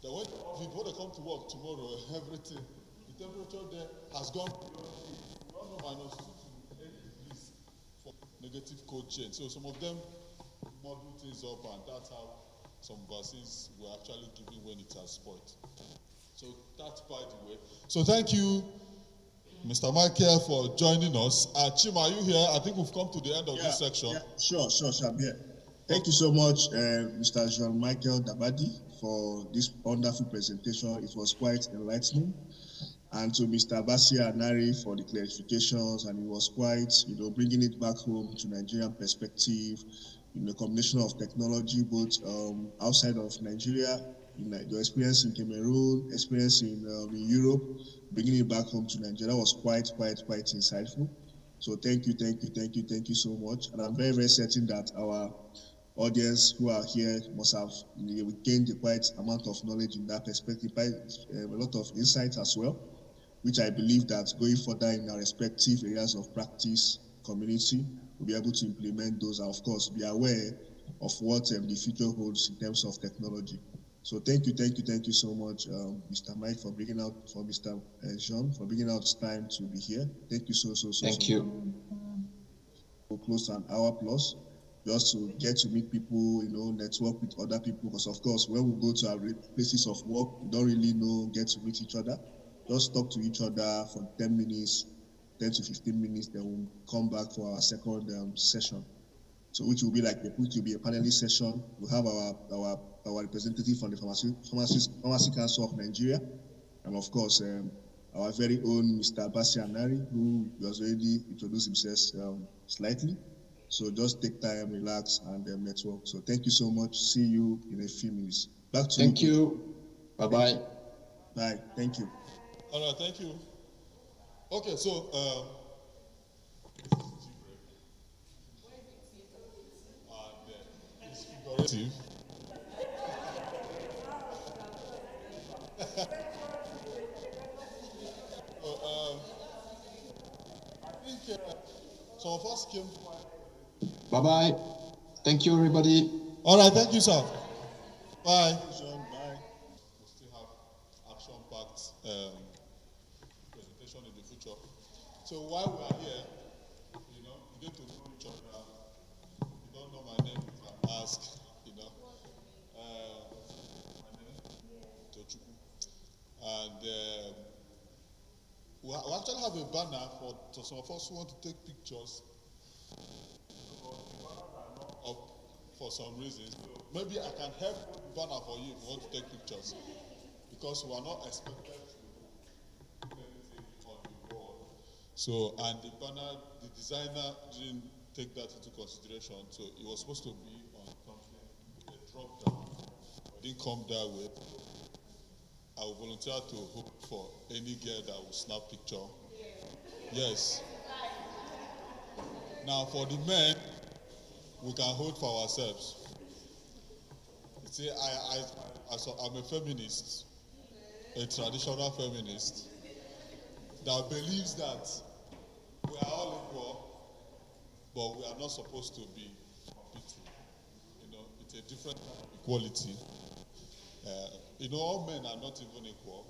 Then when they come to work tomorrow, everything, the temperature there has gone beyond minus 2 to 8 degrees for negative cold chain. So some of them model things up, and that's how some vaccines were actually given when it has spoiled. So that's by the way. So thank you, Mr. Michael, for joining us. Chima, are you here? I think we've come to the end of this section. Yeah, sure, I'm here. Thank you so much, Mr. Jean-Michael Dabadi, for this wonderful presentation. It was quite enlightening. And to Mr. Basia Anari for the clarifications, and it was quite, bringing it back home to Nigerian perspective, a combination of technology, both outside of Nigeria, your experience in Cameroon, experience in Europe, bringing it back home to Nigeria was quite insightful. So thank you so much. And I'm very, very certain that our audience who are here must have gained a quite amount of knowledge in that perspective, a lot of insight as well, which I believe that going further in our respective areas of practice, community, we'll be able to implement those and of course be aware of what the future holds in terms of technology. So thank you so much, Mr. Mike, for bringing out, for Mr. Jean, for bringing out time to be here. Thank you so much. Thank you. Close to an hour plus, just to get to meet people, network with other people, because of course, when we go to our places of work, we don't really get to meet each other. Just talk to each other for 10 minutes, 10 to 15 minutes, then we'll come back for our second session. So which will be a panelist session. We'll have our representative from the Pharmacy Council of Nigeria, and of course, our very own Mr. Basi Anari, who has already introduced himself slightly. So just take time, relax, and network. So thank you so much. See you in a few minutes. Back to you. Thank you. Bye-bye. Bye. Thank you. All right, thank you. Okay, so it's figurative. I think some of us came. Bye-bye. Thank you, everybody. All right, thank you, sir. Bye. Bye. We still have action-packed presentation in the future. So while we are here, you get to know each other. If you don't know my name, you can ask, my name, Tochukwu. And we actually have a banner for some of us who want to take pictures. Up for some reasons. So maybe I can help the banner for you if you want to take pictures. Because we are not expected to do anything on the wall. So, and the banner, the designer didn't take that into consideration. So it was supposed to be on something, a drop down. It didn't come that way. I will volunteer to hope for any girl that will snap picture. Yes. Now for the men, we can hold for ourselves. You see, I'm a feminist, a traditional feminist, that believes that we are all equal, but we are not supposed to be competing. It's a different kind of equality. All men are not even equal.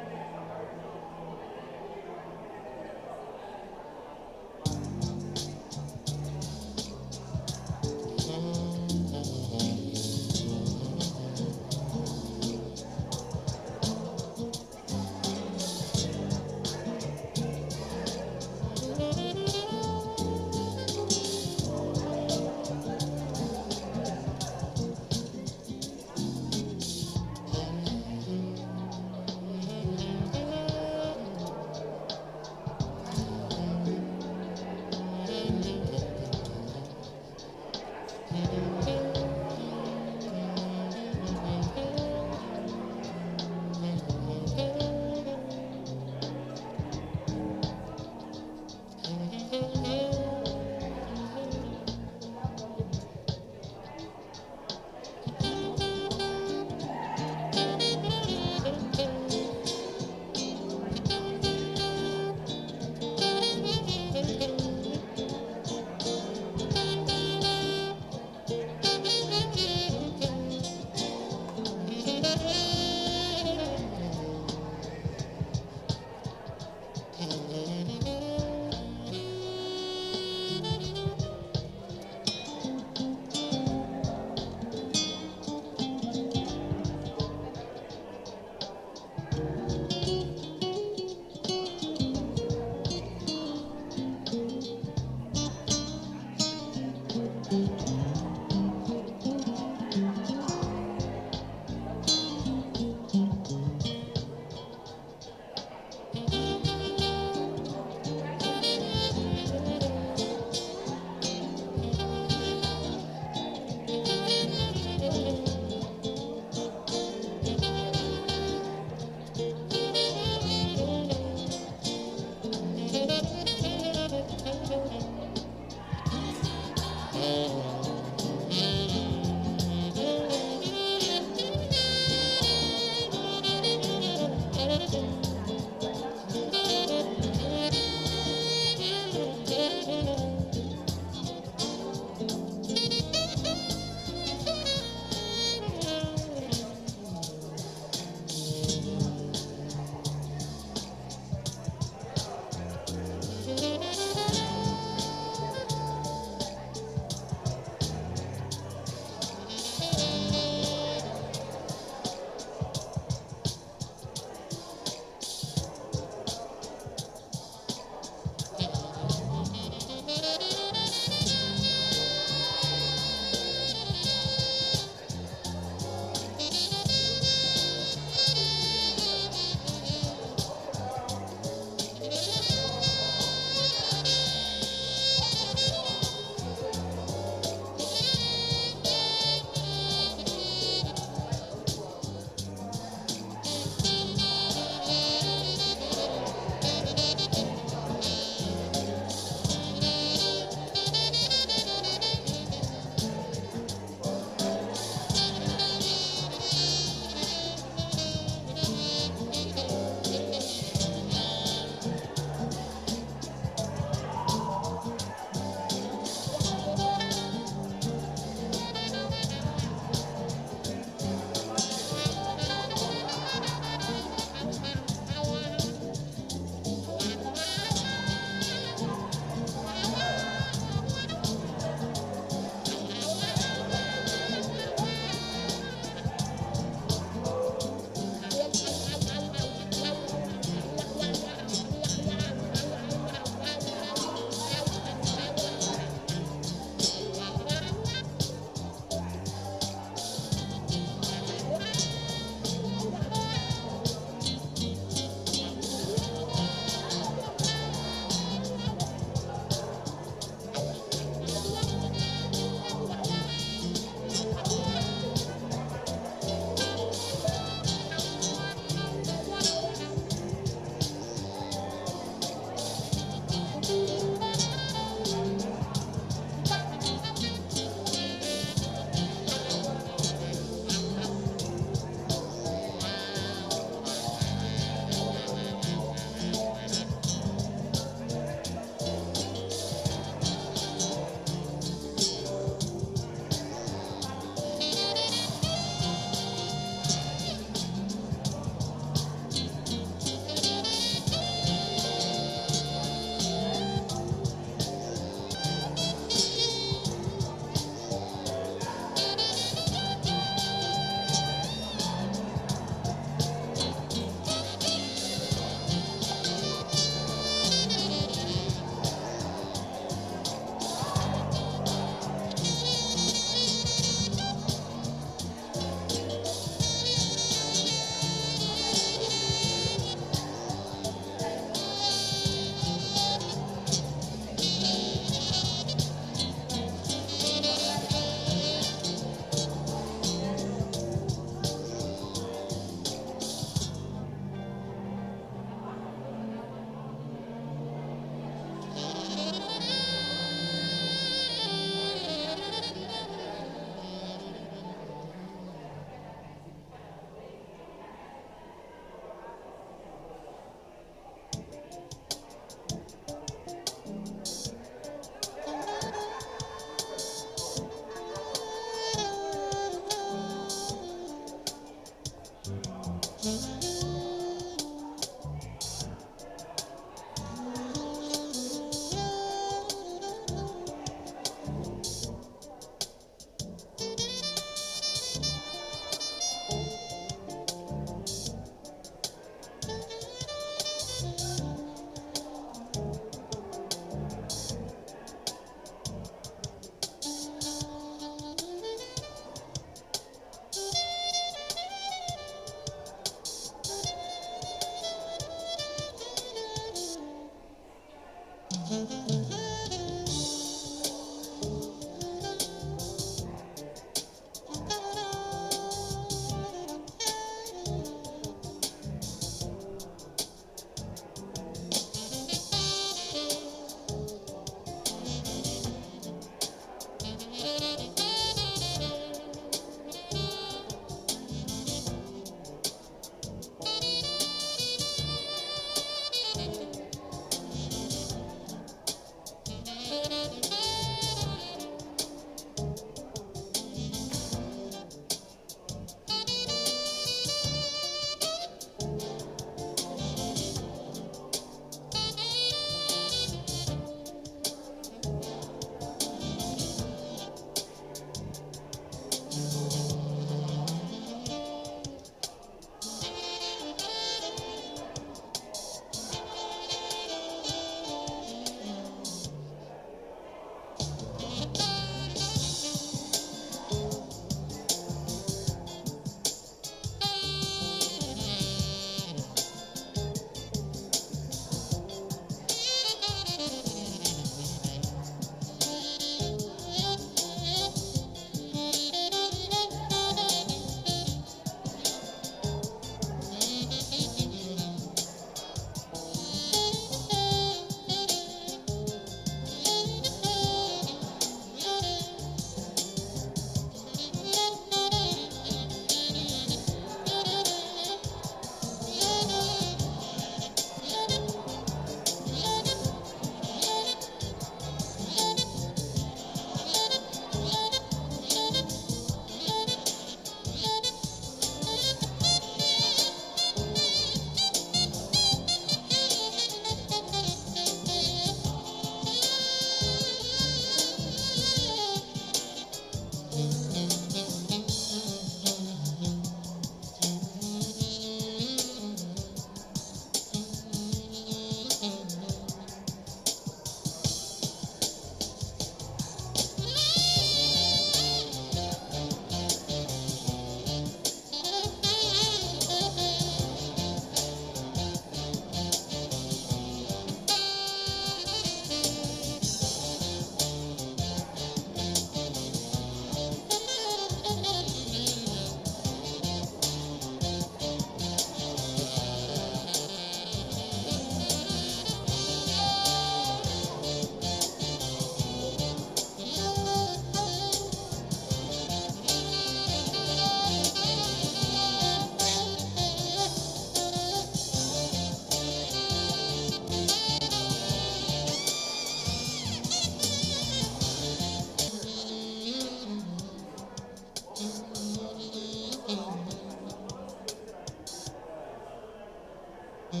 Hello,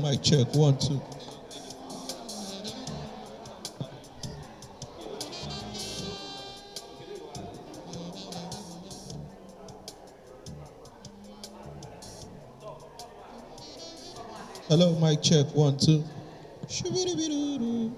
mic check. 1, 2. Hello, mic check. 1, 2. Shoo-be-doo-be-doo-doo.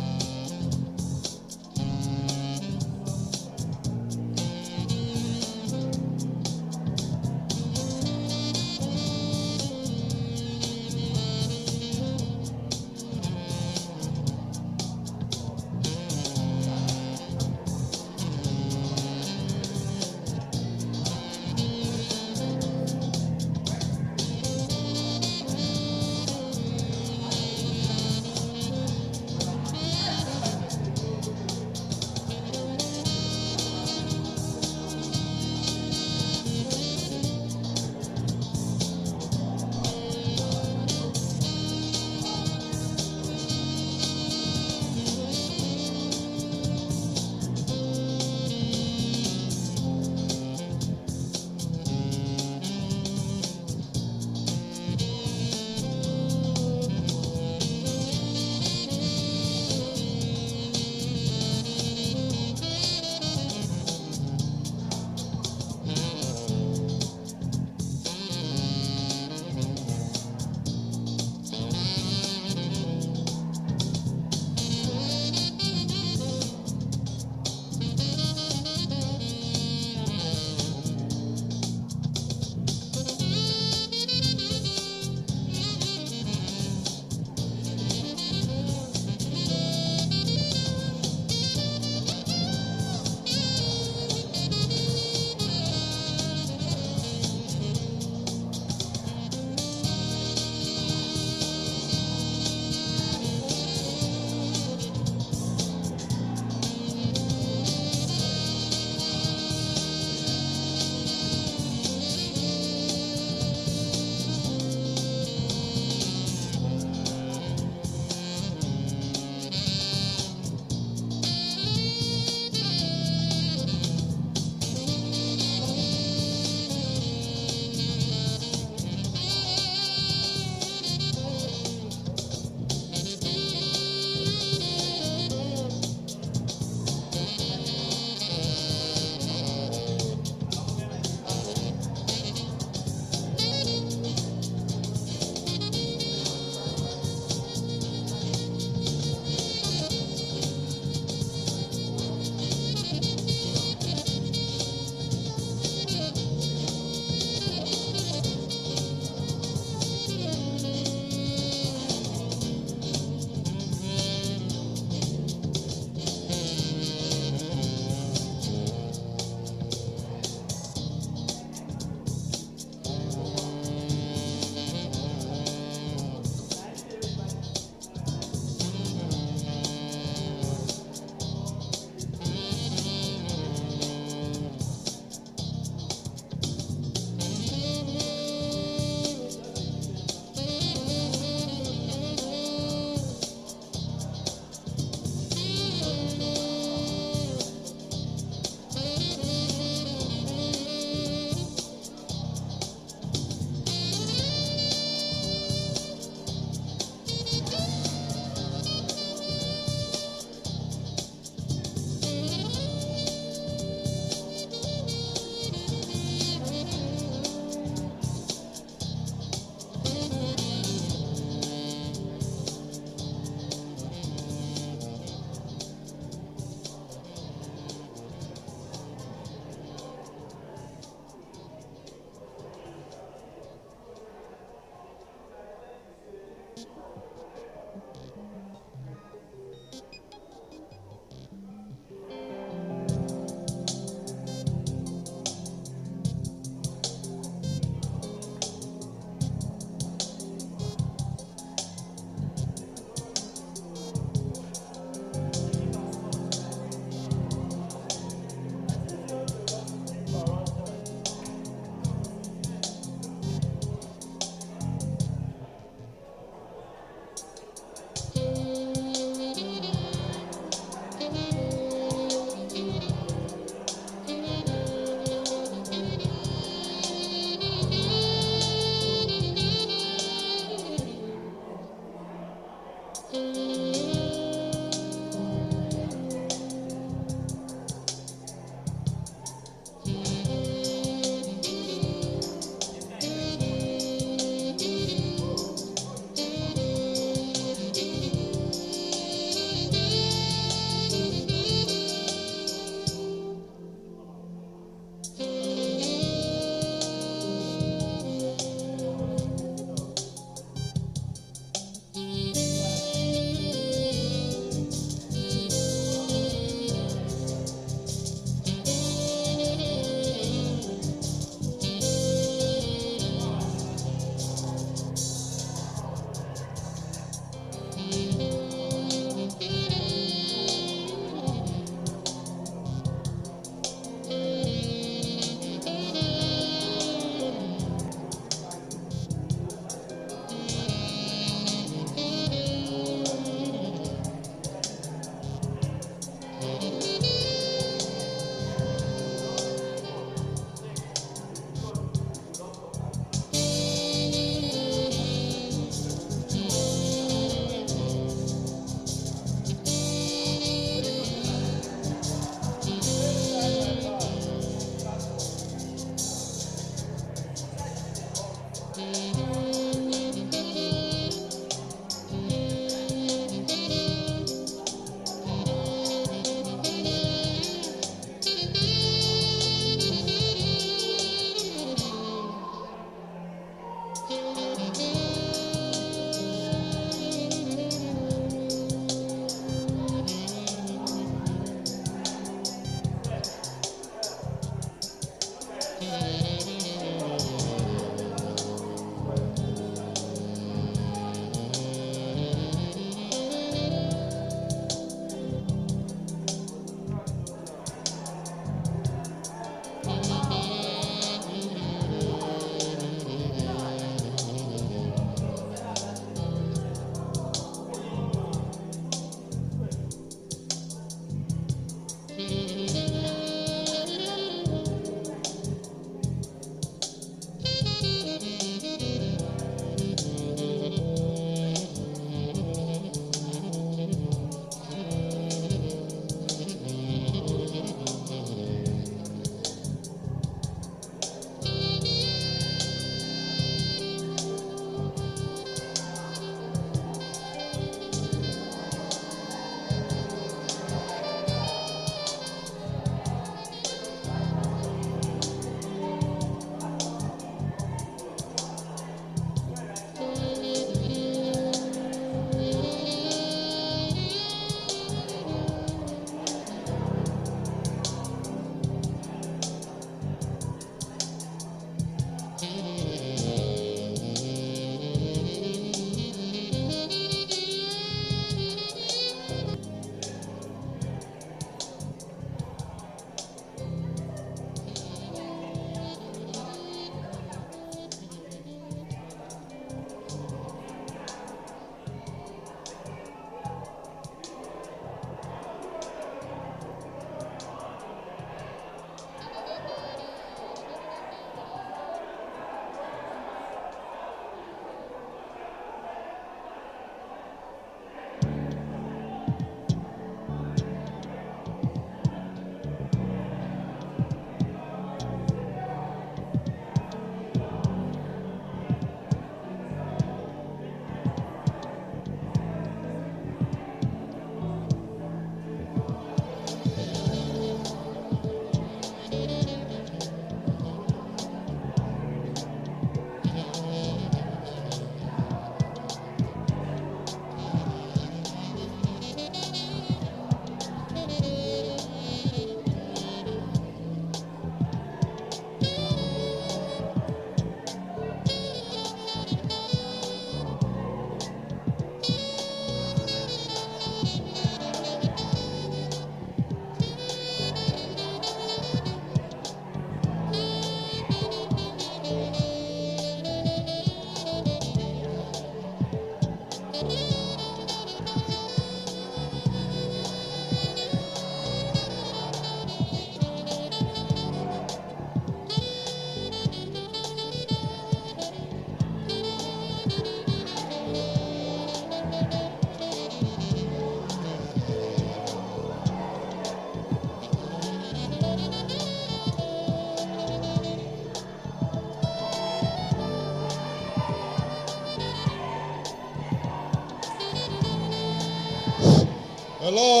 Hello?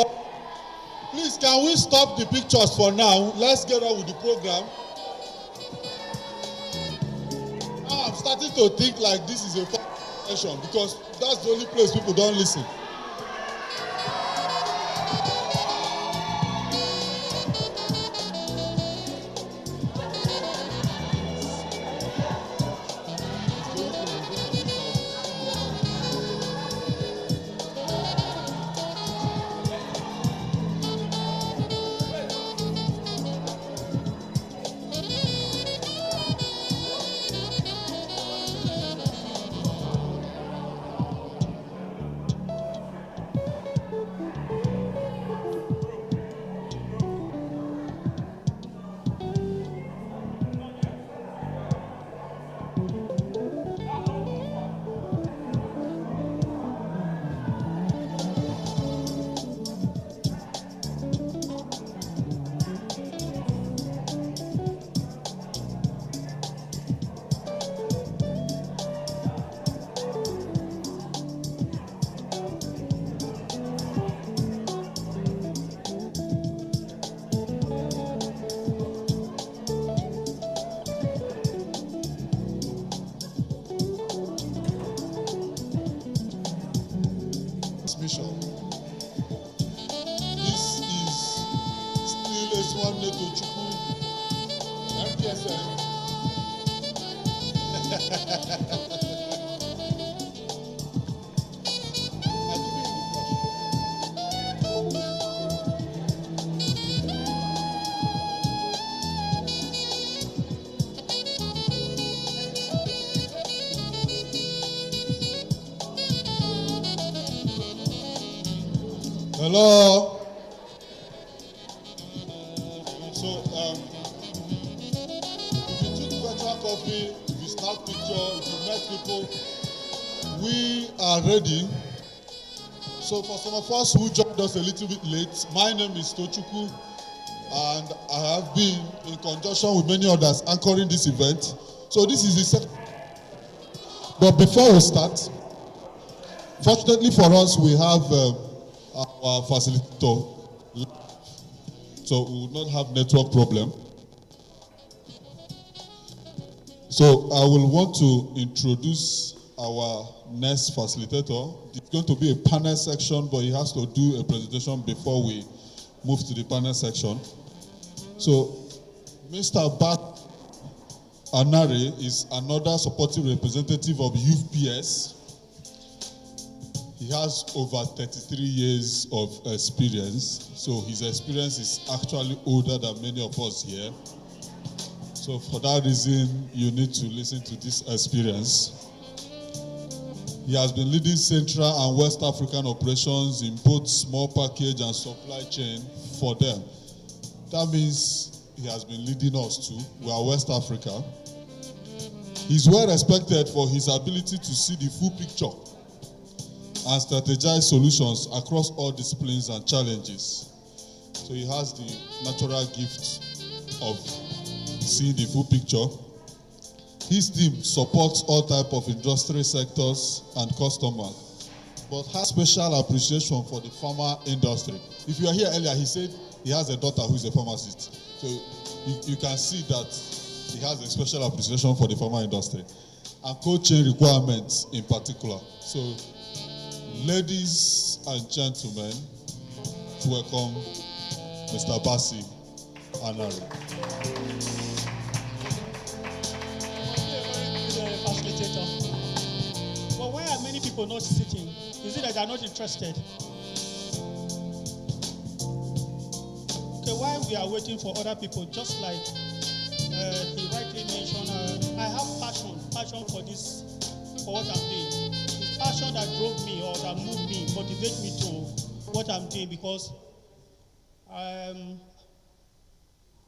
Please, can we stop the pictures for now? Let's get on with the program. Now I'm starting to think like this is a session because that's the only place people don't listen. Mission. This is still Eswanne Tochukwu, MPSN. Hello. So, if you took virtual coffee, if you snap picture, if you met people, we are ready. So, for some of us who joined us a little bit late, my name is Tochukwu, and I have been in conjunction with many others anchoring this event. So, this is the second. But before we start, fortunately for us, we have our facilitator, so we will not have network problem. So I will want to introduce our next facilitator. It's going to be a panel section, but he has to do a presentation before we move to the panel section. So Mr. Bat Anare is another supportive representative of UPS. He has over 33 years of experience, so his experience is actually older than many of us here. So for that reason, you need to listen to this experience. He has been leading Central and West African operations in both small package and supply chain for them. That means he has been leading us too. We are West Africa. He's well respected for his ability to see the full picture and strategize solutions across all disciplines and challenges. So he has the natural gift of seeing the full picture. His team supports all types of industry sectors and customers, but has special appreciation for the pharma industry. If you are here earlier, he said he has a daughter who is a pharmacist. So you can see that he has a special appreciation for the pharma industry and cold chain requirements in particular. So ladies and gentlemen, welcome Mr. Basi Anari. Facilitator. But why are many people not sitting? Is it that they are not interested? Okay, while we are waiting for other people, just like he rightly mentioned, I have passion for this, for what I'm doing. It's passion that drove me or that moved me, motivated me to what I'm doing, because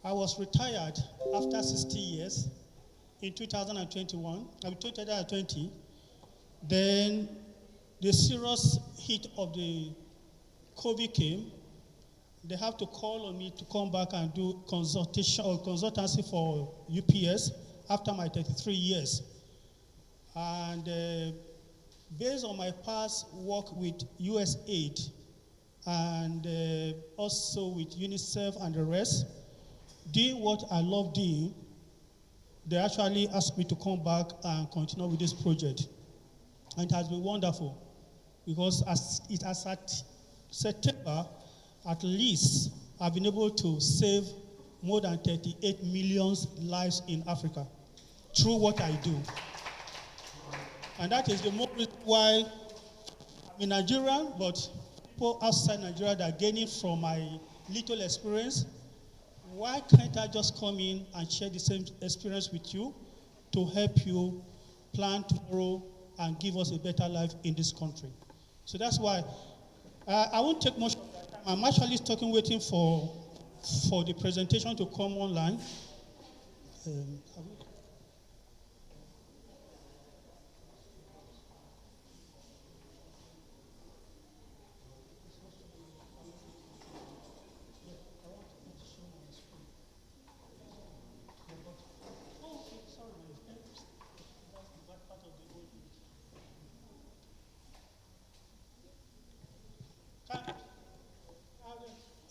I was retired after 60 years in 2020. Then the serious hit of the COVID came. They have to call on me to come back and do consultation or consultancy for UPS after my 33 years. And based on my past work with USAID, and also with UNICEF and the rest, doing what I love doing. They actually asked me to come back and continue with this project. And it has been wonderful because as it has at September, at least I've been able to save more than 38 million lives in Africa through what I do. And that is the more reason why I'm in Nigeria, but people outside Nigeria that are gaining from my little experience. Why can't I just come in and share the same experience with you to help you plan tomorrow and give us a better life in this country? So that's why I won't take much of that time. I'm actually waiting for the presentation to come online.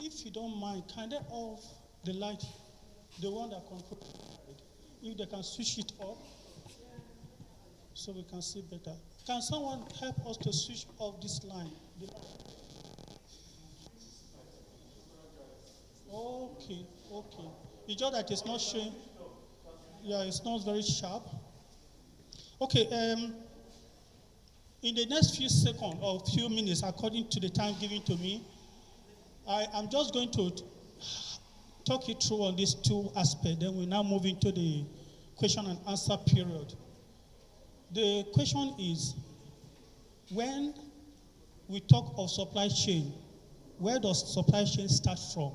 If you don't mind, can they off the light, the one that controls the light? If they can switch it off, so we can see better. Can someone help us to switch off this line? The light? Okay. It's just that it's not showing. Yeah, it's not very sharp. Okay, in the next few seconds or few minutes, according to the time given to me, I'm just going to talk you through on these two aspects. Then we now move into the question and answer period. The question is, when we talk of supply chain, where does supply chain start from?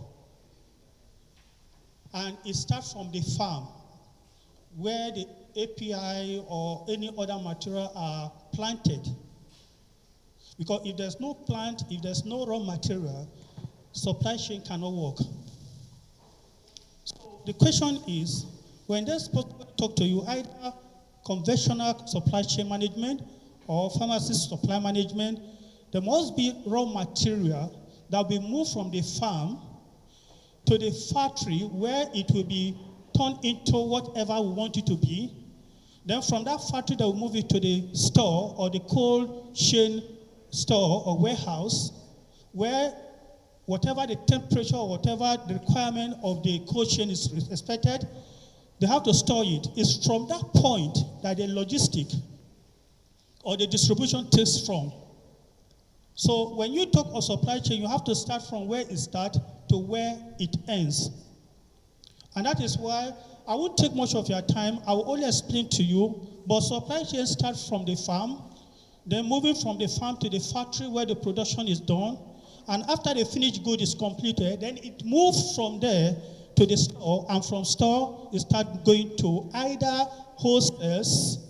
And it starts from the farm, where the API or any other material are planted. Because if there's no plant, if there's no raw material, supply chain cannot work. So the question is, when they're supposed to talk to you, either conventional supply chain management or pharmacist supply management, there must be raw material that will be moved from the farm to the factory where it will be turned into whatever we want it to be. Then from that factory, they will move it to the store or the cold chain store or warehouse where whatever the temperature or whatever the requirement of the cold chain is expected, they have to store it. It's from that point that the logistic or the distribution takes from. So when you talk of supply chain, you have to start from where it starts to where it ends. And that is why I won't take much of your time. I will only explain to you, but supply chain starts from the farm, then moving from the farm to the factory where the production is done. And after the finished good is completed, then it moves from there to the store, and from store, it starts going to either wholesalers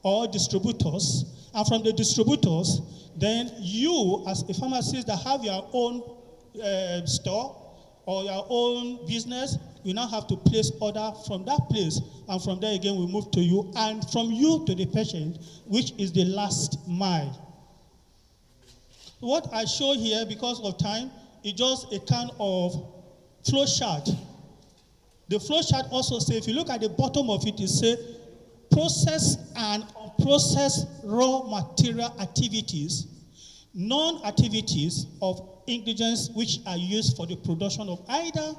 or distributors. And from the distributors, then you, as a pharmacist that have your own store or your own business, you now have to place order from that place. And from there again, we move to you. And from you to the patient, which is the last mile. What I show here, because of time, is just a kind of flow chart. The flow chart also says, if you look at the bottom of it, it says processed and unprocessed raw material activities, non-activities of ingredients which are used for the production of either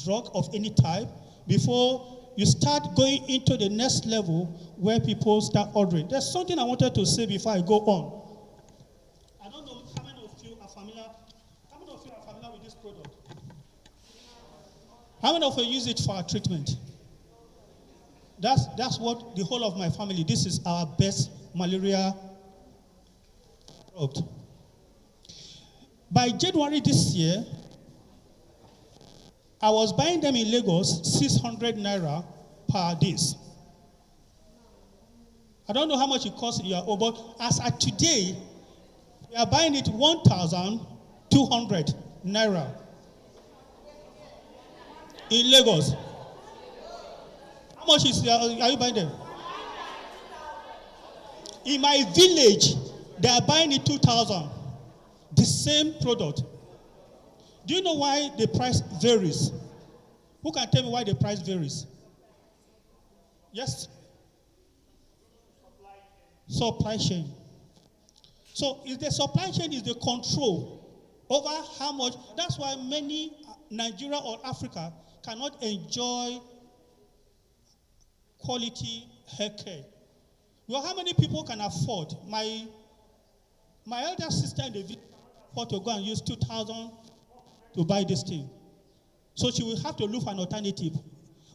drug of any type, before you start going into the next level where people start ordering. There's something I wanted to say before I go on. I don't know how many of you are familiar with this product. How many of you use it for our treatment? That's what the whole of my family, this is our best malaria product. By January this year, I was buying them in Lagos, 600 naira per days. I don't know how much it costs in your own, but as at today, we are buying it 1,200 naira in Lagos. How much are you buying them? In my village, they are buying it 2,000. the same product. Do you know why the price varies? Who can tell me why the price varies? Yes? Supply chain. So if the supply chain is the control over how much, that's why many Nigeria or Africa cannot enjoy quality healthcare. Well, how many people can afford? My elder sister in the village afford to go and use 2,000 to buy this thing. So she will have to look for an alternative.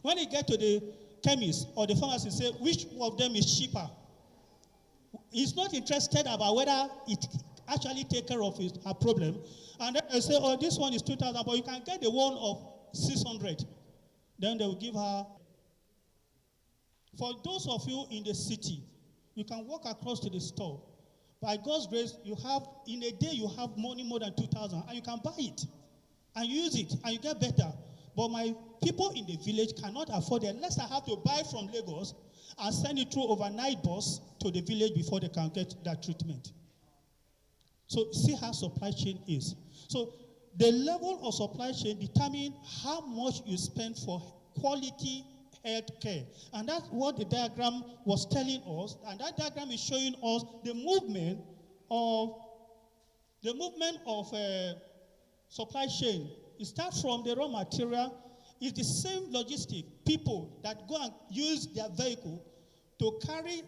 When you get to the chemist or the pharmacist, say which of them is cheaper. He's not interested about whether it actually take care of her problem. And then they say, oh, this one is 2,000, but you can get the one of 600. Then they will give her. For those of you in the city, you can walk across to the store. By God's grace, you have, in a day, you have money more than 2,000, and you can buy it and use it, and you get better. But my people in the village cannot afford it unless I have to buy from Lagos and send it through overnight bus to the village before they can get that treatment. So see how supply chain is. So the level of supply chain determines how much you spend for quality health care. And that's what the diagram was telling us. And that diagram is showing us the movement of supply chain. It starts from the raw material. It's the same logistic. People that go and use their vehicle to carry,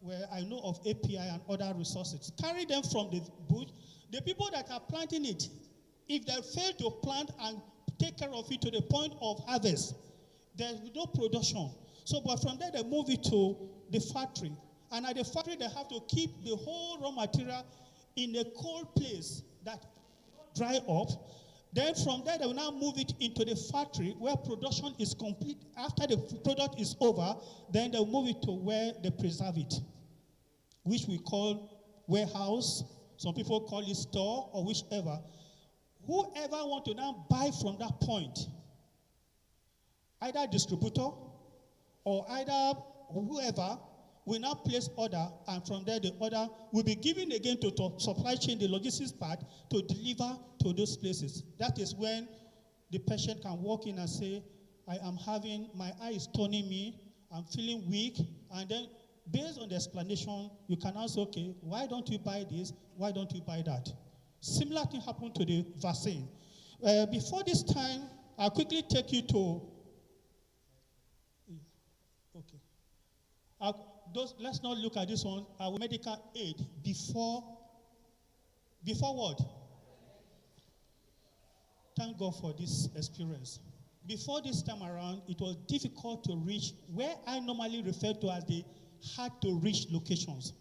where I know of API and other resources, carry them from the bush. The people that are planting it, if they fail to plant and take care of it to the point of harvest, there's no production. So, but from there, they move it to the factory. And at the factory, they have to keep the whole raw material in a cold place that dry up. Then from there, they will now move it into the factory where production is complete. After the product is over, then they'll move it to where they preserve it, which we call warehouse. Some people call it store or whichever. Whoever want to now buy from that point, either distributor or either whoever, will now place order, and from there the order will be given again to supply chain, the logistics part, to deliver to those places. That is when the patient can walk in and say, my eye is turning me, I'm feeling weak, and then based on the explanation, you can ask, okay, why don't you buy this? Why don't you buy that? Similar thing happened to the vaccine. Before this time, I'll quickly take you to, okay. Let's not look at this one. Our medical aid before what? Thank God for this experience. Before this time around, it was difficult to reach where I normally refer to as the hard-to-reach locations.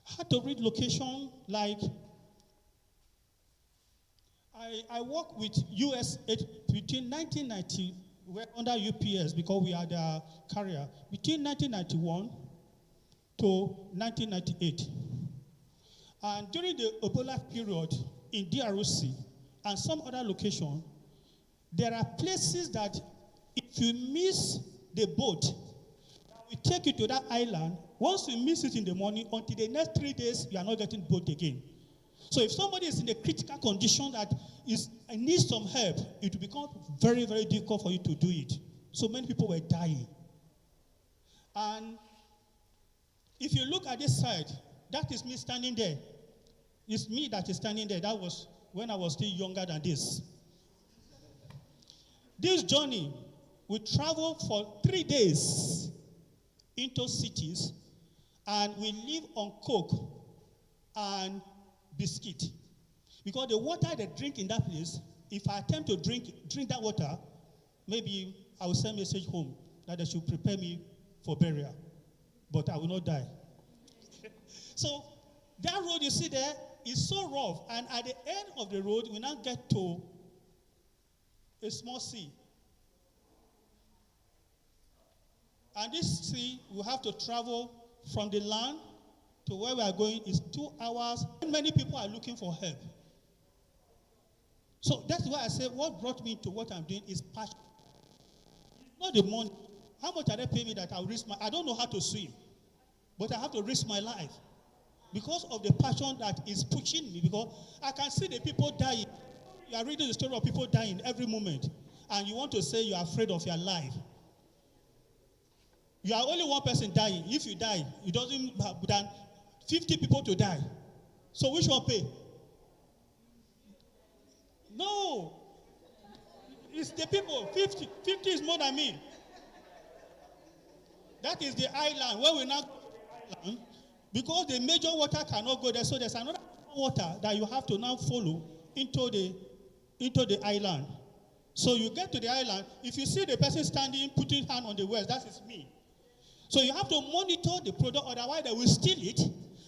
Hard-to-reach location, like I worked with US between 1990. We're under UPS because we are the carrier. Between 1991 to 1998. And during the Ebola period in DRC and some other location, there are places that if you miss the boat, we take you to that island. Once you miss it in the morning, until the next 3 days, you are not getting boat again. So if somebody is in a critical condition that needs some help, it will become very, very difficult for you to do it. So many people were dying. And if you look at this side, that is me standing there. It's me that is standing there. That was when I was still younger than this. This journey, we traveled for 3 days into cities, and we live on coke and biscuit. Because the water they drink in that place, if I attempt to drink that water, maybe I will send a message home that they should prepare me for burial. But I will not die. So that road you see there is so rough, and at the end of the road, we now get to a small sea. And this sea, we have to travel from the land to where we are going is 2 hours. Many people are looking for help. So that's why I say what brought me to what I'm doing is passion. It's not the money. How much are they paying me that I'll risk I don't know how to swim, but I have to risk my life because of the passion that is pushing me, because I can see the people dying. You are reading the story of people dying every moment, and you want to say you are afraid of your life. You are only one person dying. If you die, it doesn't have than 50 people to die. So which one pay? No. It's the people. 50 is more than me. That is the island. Where we now go to the island, because the major water cannot go there, so there's another water that you have to now follow into the island. So you get to the island. If you see the person standing, putting hand on the wells, that is me. So you have to monitor the product, otherwise they will steal it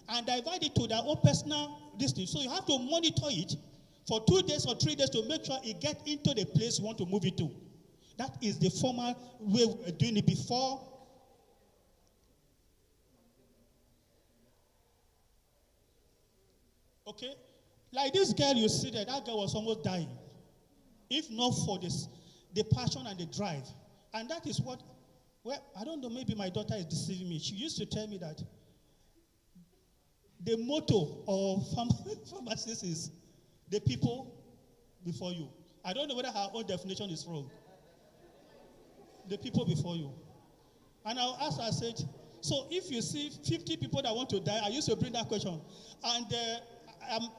and divide it to their own personal distance. So you have to monitor it for 2 days or 3 days to make sure it gets into the place you want to move it to. That is the formal way we were doing it before. Okay? Like this girl you see there, that girl was almost dying. If not for this, the passion and the drive. And that is what, well, I don't know, maybe my daughter is deceiving me. She used to tell me that the motto of pharmacists is the people before you. I don't know whether her own definition is wrong. The people before you. And I asked her, I said, so if you see 50 people that want to die, I used to bring that question. And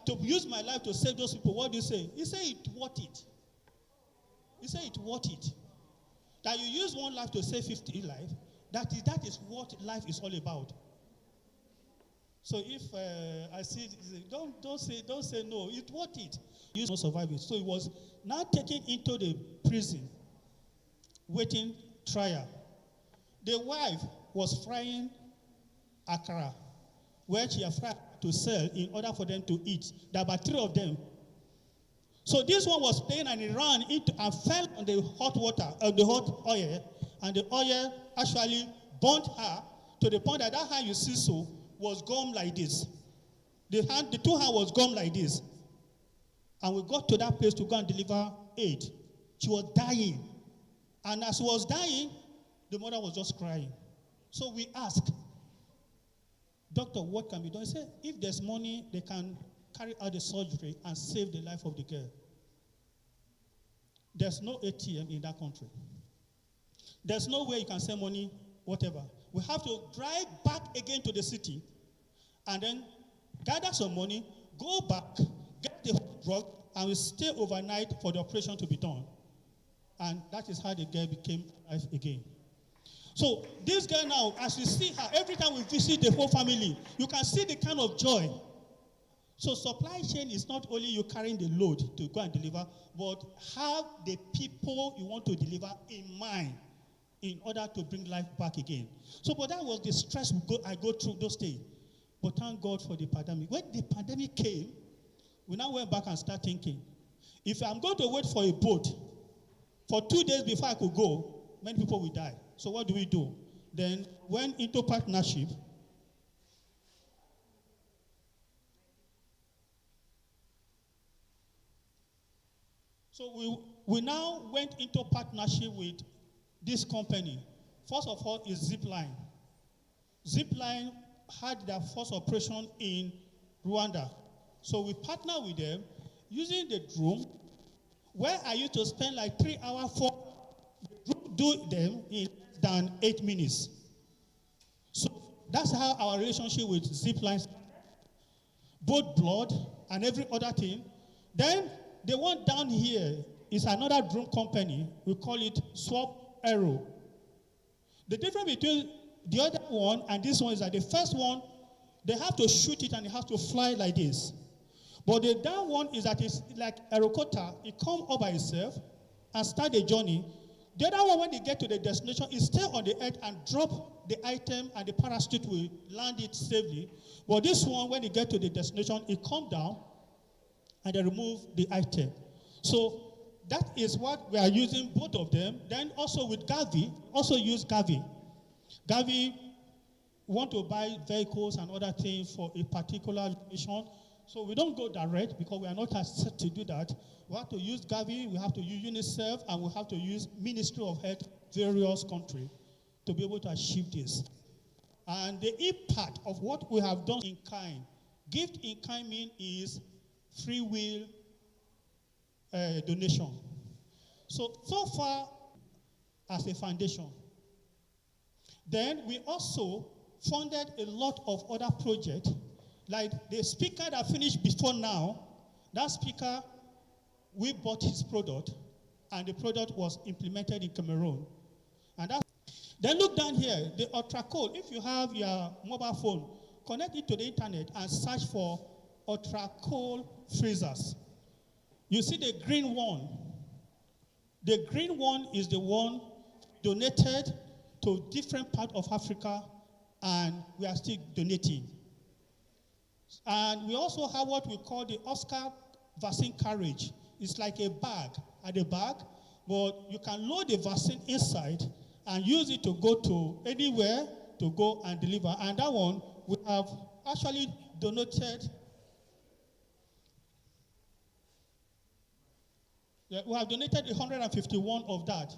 to use my life to save those people, what do you say? He said it's worth it. He said it's worth it. That you use one life to save 50 lives, that is what life is all about. So if I see, don't say no, it's worth it. You not survive it. So it was now taken into the prison, waiting trial. The wife was frying akara, where she had fried to sell in order for them to eat. There were 3 of them. So this one was playing and he ran into and fell on the hot water, the hot oil, and the oil actually burnt her to the point that hand you see so was gum like this. The 2 hands was gum like this. And we got to that place to go and deliver aid. She was dying. And as she was dying, the mother was just crying. So we asked, doctor, what can be done? He said, if there's money, they can carry out the surgery and save the life of the girl. There's no ATM in that country. There's no way you can send money, whatever. We have to drive back again to the city and then gather some money, go back, get the drug, and we stay overnight for the operation to be done. And that is how the girl became alive again. So this girl now, as you see her, every time we visit the whole family, you can see the kind of joy. So supply chain is not only you carrying the load to go and deliver, but have the people you want to deliver in mind in order to bring life back again. So, but that was the stress I go through those days. But thank God for the pandemic. When the pandemic came, we now went back and started thinking, if I'm going to wait for a boat for 2 days before I could go, many people will die. So what do? Then went into partnership. So we now went into partnership with this company. First of all is Zipline. Zipline had their first operation in Rwanda. So we partnered with them using the drone, where I used to spend like 3 hours for the drone do them in less than 8 minutes. So that's how our relationship with Zipline started. Both blood and every other thing. Then the one down here is another drone company. We call it Swap Aero. The difference between the other one and this one is that the first one, they have to shoot it and it has to fly like this. But the down one is that it's like a aerocopter. It comes up by itself and start the journey. The other one, when they get to the destination, it stay on the earth and drop the item and the parachute will land it safely. But this one, when they get to the destination, it comes down and they remove the item. So that is what we are using, both of them. Then also with Gavi, also use Gavi. Gavi want to buy vehicles and other things for a particular location. So we don't go direct because we are not set to do that. We have to use Gavi, we have to use UNICEF, and we have to use Ministry of Health, various countries, to be able to achieve this. And the impact of what we have done in kind Gift in kind mean is free will donation. So far as a foundation. Then we also funded a lot of other projects, like the speaker that finished before now. That speaker, we bought his product, and the product was implemented in Cameroon. And that. Then look down here, the Ultra Cold. If you have your mobile phone, connect it to the internet and search for Ultra Cold freezers. You see the green one. The green one is the one donated to different parts of Africa, and we are still donating. And we also have what we call the Oscar vaccine carriage. It's like a bag at the back, but you can load the vaccine inside and use it to go to anywhere to go and deliver. And that one, we have actually donated. Yeah, we have donated 151 of that.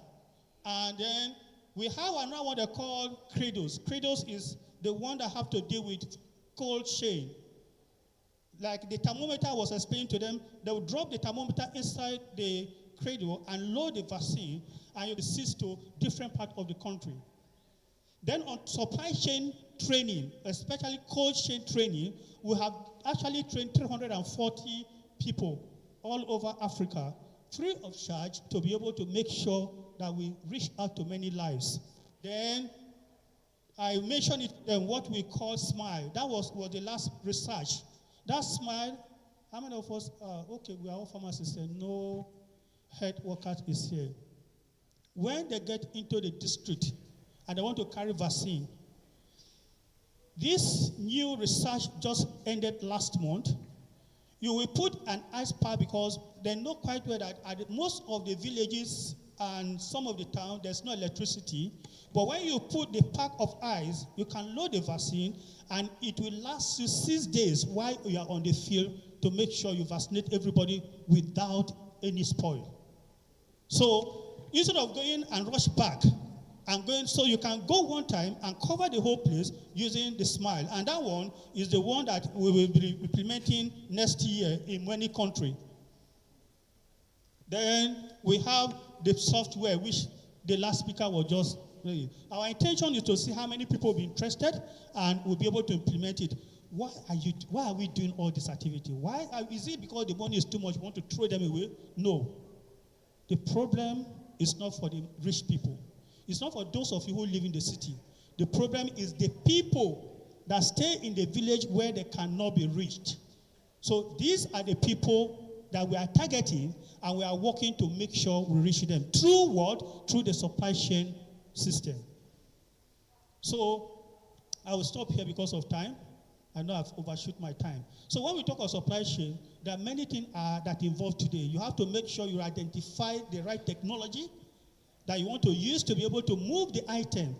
And then we have another one they call cradles. Cradles is the one that have to deal with cold chain. Like the thermometer I was explaining to them, they will drop the thermometer inside the cradle and load the vaccine, and you receive to different parts of the country. Then on supply chain training, especially cold chain training, we have actually trained 340 people all over Africa, free of charge, to be able to make sure that we reach out to many lives. Then I mentioned it, what we call SMILE. That was the last research. That SMILE, how many of us, okay, we are all pharmacists, and no health workers is here. When they get into the district and they want to carry vaccine, this new research just ended last month. You will put an ice pack, because they know quite well that at most of the villages and some of the town, there's no electricity. But when you put the pack of ice, you can load the vaccine, and it will last you 6 days while you are on the field to make sure you vaccinate everybody without any spoil. So instead of going and rush back and going, so you can go one time and cover the whole place using the SMILE. And that one is the one that we will be implementing next year in many countries. Then we have the software, which the last speaker was just really. Our intention is to see how many people will be interested, and we'll be able to implement it. Why are we doing all this activity? Is it because the money is too much, we want to throw them away? No. The problem is not for the rich people. It's not for those of you who live in the city. The problem is the people that stay in the village where they cannot be reached. So these are the people that we are targeting, and we are working to make sure we reach them. Through what? Through the supply chain system. So I will stop here because of time. I know I've overshoot my time. So when we talk of supply chain, there are many things that involve today. You have to make sure you identify the right technology that you want to use to be able to move the item.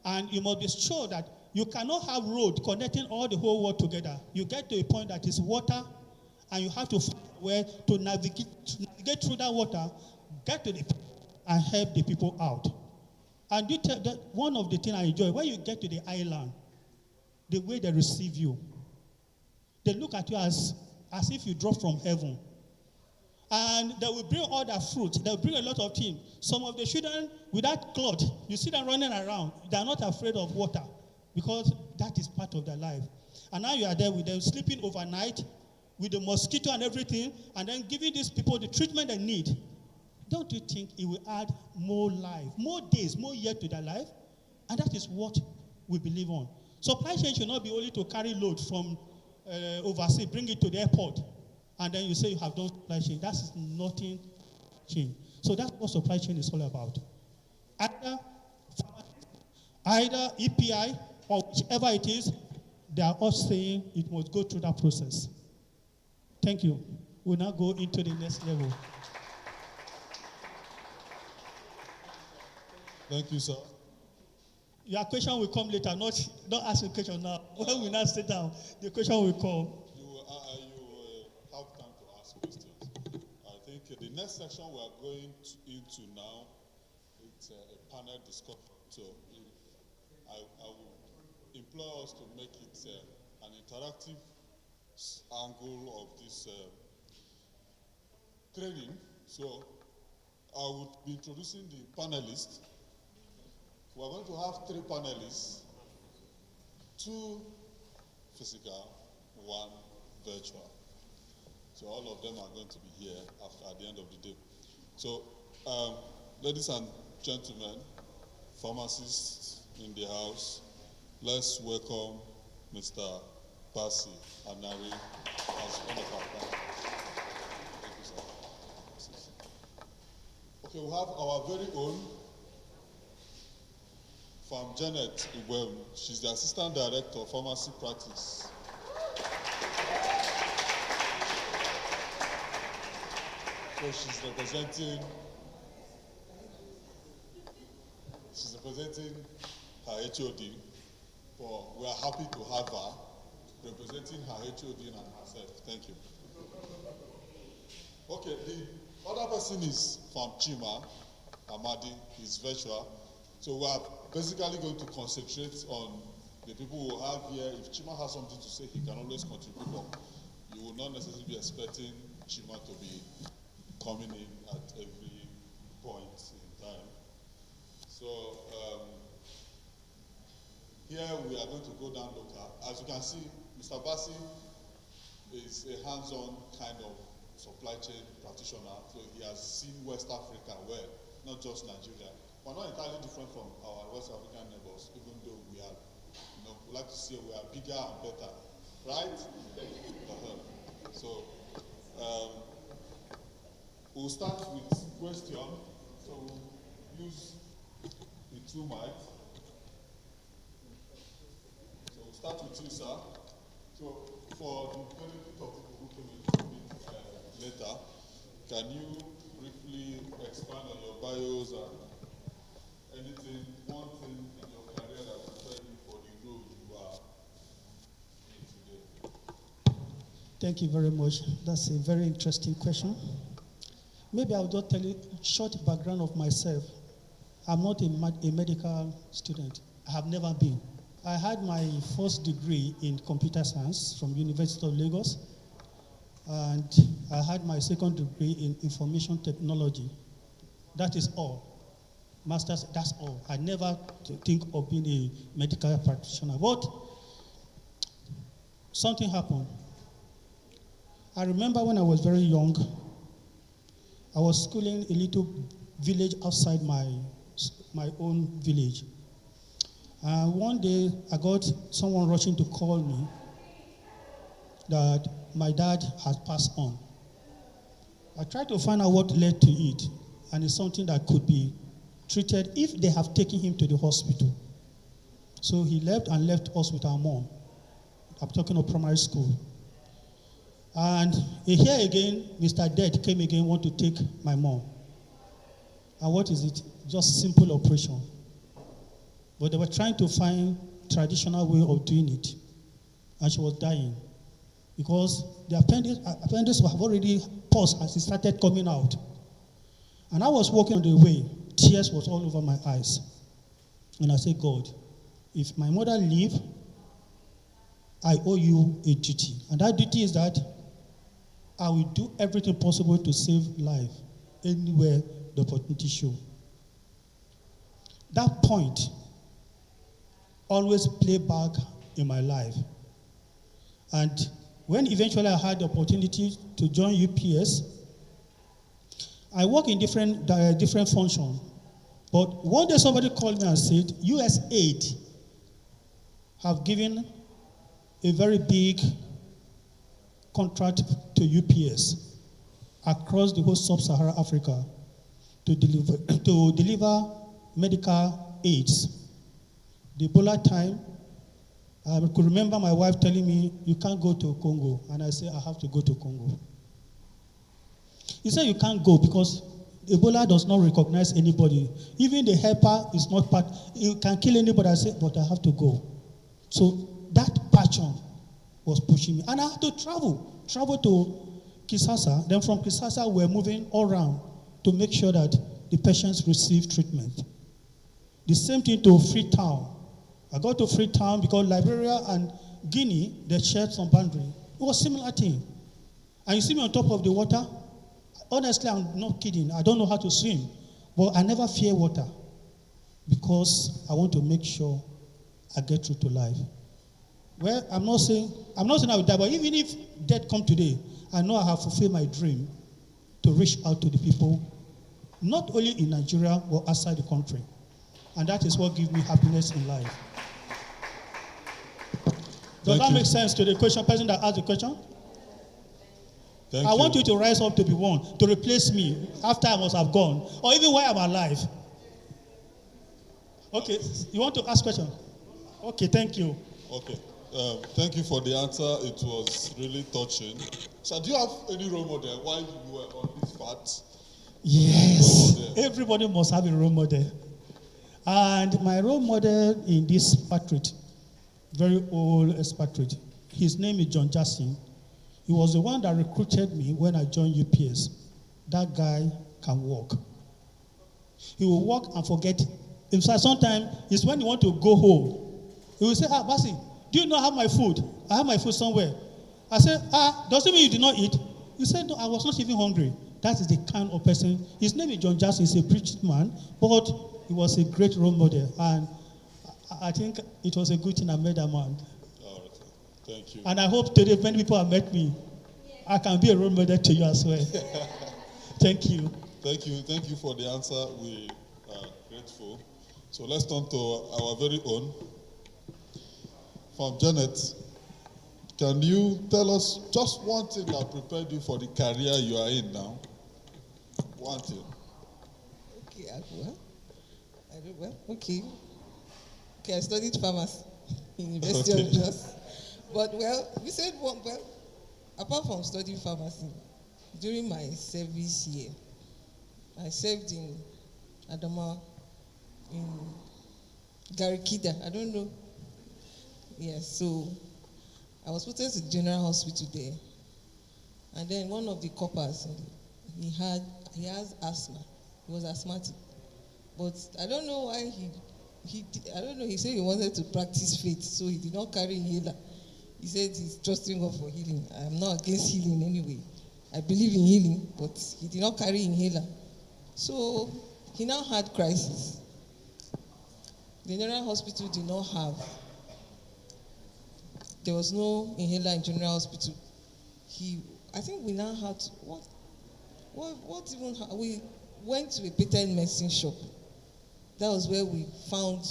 And you must be sure that you cannot have road connecting all the whole world together. You get to a point that is water, and you have to find a way to navigate through that water, get to the people, and help the people out. And you tell that one of the things I enjoy, when you get to the island, the way they receive you, they look at you as if you drop from heaven. And they will bring all their fruit. They will bring a lot of things. Some of the children with that cloth, you see them running around. They are not afraid of water, because that is part of their life. And now you are there with them, sleeping overnight with the mosquito and everything, and then giving these people the treatment they need. Don't you think it will add more life, more days, more years to their life? And that is what we believe on. Supply chain should not be only to carry load from overseas, bring it to the airport, and then you say you have done supply chain. That is nothing change. So that's what supply chain is all about. Either EPI or whichever it is, they are all saying it must go through that process. Thank you. We'll now go into the next level. Thank you, sir. Your question will come later. Don't ask the question now. When we now sit down, the question will come. You will have time to ask questions. I think the next section we are going into now, it's a panel discussion. So I will implore us to make it an interactive angle of this training. So I would be introducing the panelists. We're going to have 3 panelists, 2 physical, 1 virtual. So all of them are going to be here at the end of the day. So, ladies and gentlemen, pharmacists in the house, let's welcome Mr. Basi Anari as one of our panelists. Thank you, sir. Okay, we have our very own Farm Janet Iwem. She's the Assistant Director of Pharmacy Practice. So she's representing her HOD, but we are happy to have her representing her HOD and herself. Thank you. Okay, the other person is from Chima Amadi. He's virtual. So we are basically going to concentrate on the people who have here. If Chima has something to say, he can always contribute, but you will not necessarily be expecting Chima to be coming in at every point in time. So here we are going to go down local. As you can see, Mr. Basi is a hands-on kind of supply chain practitioner. So he has seen West Africa well, not just Nigeria. We're not entirely different from our West African neighbors, even though we are, we like to say we are bigger and better, right? So we'll start with question. So we'll use the 2 mics. So we'll start with you, sir. So for the benefit of people who came in later, can you briefly expand on your bios and anything, one thing in your career that prepared you for the role you are in today? Thank you very much. That's a very interesting question. Maybe I'll just tell you a short background of myself. I'm not a medical student. I have never been. I had my first degree in computer science from University of Lagos, and I had my second degree in information technology. That is all. Master's, that's all. I never think of being a medical practitioner. But something happened. I remember when I was very young, I was schooling a little village outside my own village. One day, I got someone rushing to call me that my dad had passed on. I tried to find out what led to it, and it's something that could be treated if they have taken him to the hospital. So he left us with our mom. I'm talking of primary school. And here again, Mr. Dead came again, want to take my mom. And what is it? Just simple operation. But they were trying to find traditional way of doing it. And she was dying. Because the appendix have already paused as it started coming out. And I was walking on the way. Tears was all over my eyes. And I said, God, if my mother leave, I owe you a duty. And that duty is that I will do everything possible to save life anywhere the opportunity show. That point always play back in my life. And when eventually I had the opportunity to join UPS, I work in different functions. But one day somebody called me and said, USAID have given a very big contract to UPS across the whole sub-Saharan Africa to deliver medical aids. The Ebola time, I could remember my wife telling me, you can't go to Congo. And I said, I have to go to Congo. He said, you can't go because Ebola does not recognize anybody. Even the helper is not part. You can kill anybody. I said, but I have to go. So that passion was pushing me. And I had to travel to Kisasa. Then from Kisasa, we're moving all around to make sure that the patients receive treatment. The same thing to Freetown. I got to Freetown because Liberia and Guinea, they shared some boundary. It was similar thing. And you see me on top of the water. Honestly, I'm not kidding. I don't know how to swim, but I never fear water because I want to make sure I get through to life. Well, I'm not saying I will die, but even if death come today, I know I have fulfilled my dream to reach out to the people, not only in Nigeria, but outside the country. And that is what gives me happiness in life. Does that make sense to the person that asked the question? I want you to rise up to be one, to replace me after I must have gone, or even while I'm alive. Okay, you want to ask question? Okay, thank you. Okay, thank you for the answer. It was really touching. So, do you have any role model while you were on this path? Yes, everybody must have a role model. And my role model in this expatriate, very old expatriate, his name is John Jackson. He was the one that recruited me when I joined UPS. That guy can walk. He will walk and forget. In fact, sometimes it's when you want to go home. He will say, Basi, do you not have my food? I have my food somewhere. I said, doesn't mean you did not eat? He said, no, I was not even hungry. That is the kind of person. His name is John Jackson. He's a preached man, but he was a great role model. And I think it was a good thing I met that man. All right. Thank you. And I hope today many people have met me. I can be a role model to you as well. Thank you. Thank you. Thank you for the answer. We are grateful. So let's turn to our very own. From Janet, can you tell us just one thing that prepared you for the career you are in now? One thing. Okay, Okay. Okay, I studied pharmacy in University of Jos. But we said apart from studying pharmacy, during my service year, I served in Adama, in Garikida. I don't know. Yes, so I was put to the general hospital there. And then one of the coppers, he has asthma. He was asthmatic. But I don't know why he said he wanted to practice faith, so he did not carry inhaler. He said he's trusting God for healing. I'm not against healing anyway. I believe in healing, but he did not carry inhaler. So he now had crisis. The general hospital did not have. There was no inhaler in general hospital. I think we now had we went to a patent medicine shop. That was where we found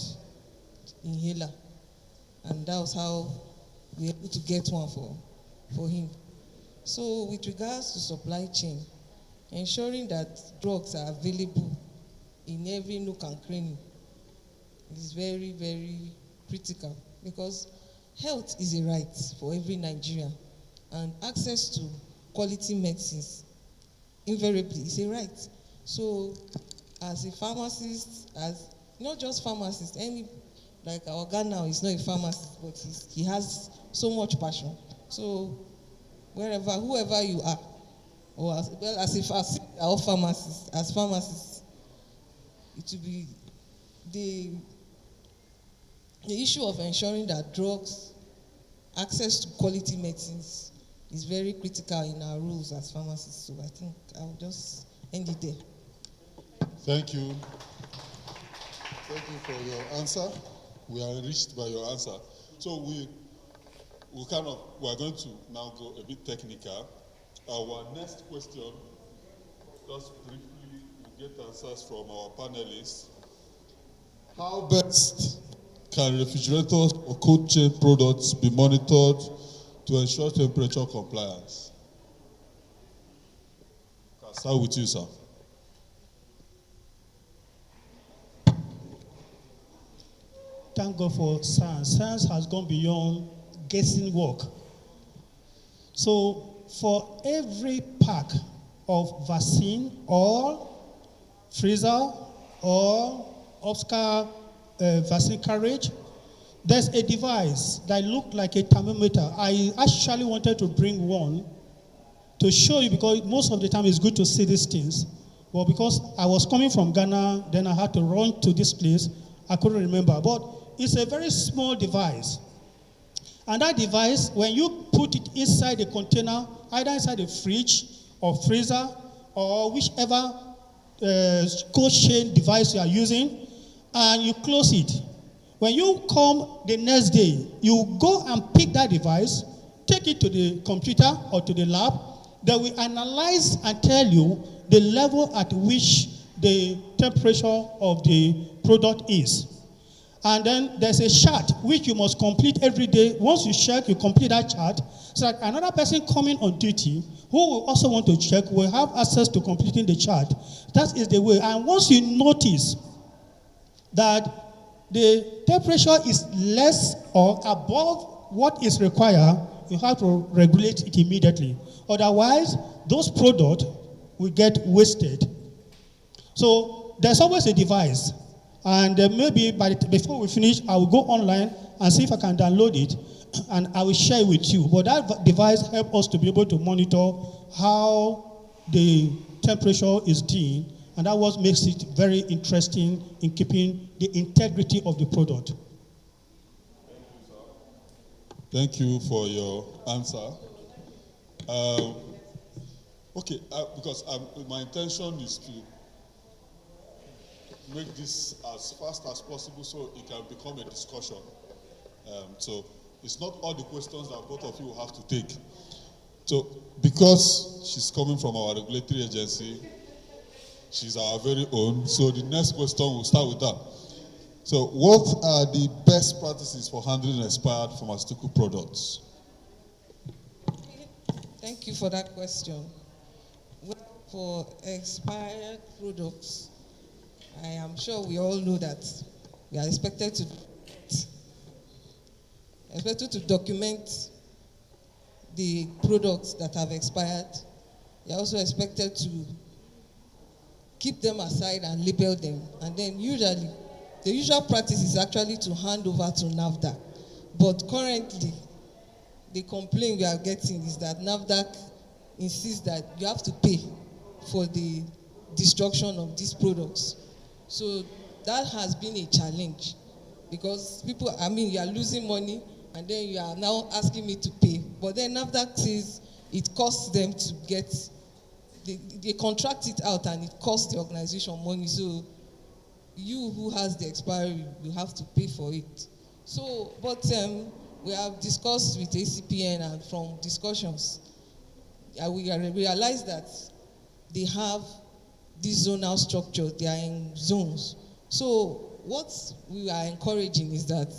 inhaler, and that was how we were able to get one for him. So with regards to supply chain, ensuring that drugs are available in every nook and cranny is very, very critical, because health is a right for every Nigerian, and access to quality medicines invariably is a right. So as a pharmacist, as not just pharmacist, like our guy now is not a pharmacist, but he has so much passion. So whoever you are, or as pharmacists, it will be the issue of ensuring that drugs, access to quality medicines is very critical in our roles as pharmacists. So I think I'll just end it there. Thank you. Thank you for your answer. We are enriched by your answer. So we are going to now go a bit technical. Our next question, just briefly, we'll get answers from our panelists. How best can refrigerators or cold chain products be monitored to ensure temperature compliance? I'll start with you, sir. Thank God for science. Science has gone beyond guessing work. So for every pack of vaccine or freezer or Oscar vaccine carriage, there's a device that looked like a thermometer. I actually wanted to bring one to show you, because most of the time it's good to see these things. Well, because I was coming from Ghana, then I had to run to this place. I couldn't remember. But it's a very small device. And that device, when you put it inside a container, either inside a fridge or freezer or whichever cold chain device you are using, and you close it. When you come the next day, you go and pick that device, take it to the computer or to the lab. They will analyze and tell you the level at which the temperature of the product is. And then there's a chart which you must complete every day. Once you check, you complete that chart, so that another person coming on duty who will also want to check will have access to completing the chart. That is the way. And once you notice that the temperature is less or above what is required, you have to regulate it immediately. Otherwise, those products will get wasted. So there's always a device. And maybe before we finish, I will go online and see if I can download it, and I will share it with you. But that device helps us to be able to monitor how the temperature is doing, and that what makes it very interesting in keeping the integrity of the product. Thank you for your answer. Okay, because my intention is to make this as fast as possible so it can become a discussion. So it's not all the questions that both of you will have to take. So because she's coming from our regulatory agency, she's our very own, so the next question will start with her. So what are the best practices for handling expired pharmaceutical products? Thank you for that question. Well, for expired products, I am sure we all know that we are expected to document the products that have expired. We are also expected to keep them aside and label them. And then usually, the usual practice is actually to hand over to NAFDAC. But currently, the complaint we are getting is that NAFDAC insists that you have to pay for the destruction of these products. So that has been a challenge, because people, you are losing money and then you are now asking me to pay. But then NAFDAC says it costs them to get, they contract it out and it costs the organization money. So you who has the expiry, you have to pay for it. So, but we have discussed with ACPN, and from discussions, we realized that they have this zonal structure, they are in zones. So what we are encouraging is that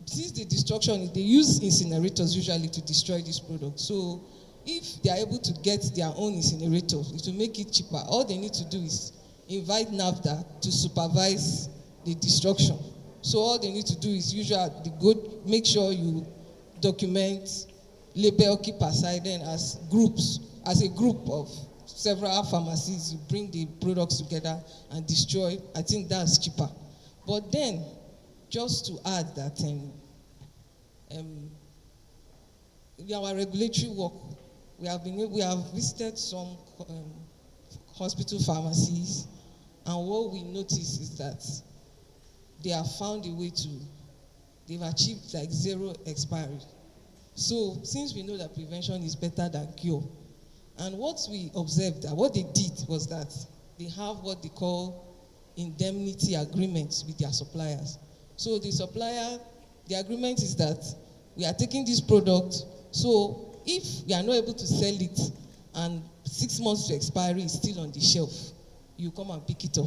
since the destruction, they use incinerators usually to destroy this product. So if they are able to get their own incinerator, it will make it cheaper. All they need to do is invite NAFDAC to supervise the destruction. So all they need to do is usually make sure you document, label, keep aside, then as a group of several pharmacies, you bring the products together and destroy. I think that's cheaper. But then, just to add that in our regulatory work, we have visited some hospital pharmacies, and what we notice is that they have found a way they've achieved like zero expiry. So since we know that prevention is better than cure, and what we observed, what they did was that they have what they call indemnity agreements with their suppliers. So the agreement is that we are taking this product, so if we are not able to sell it and 6 months to expiry is still on the shelf, you come and pick it up.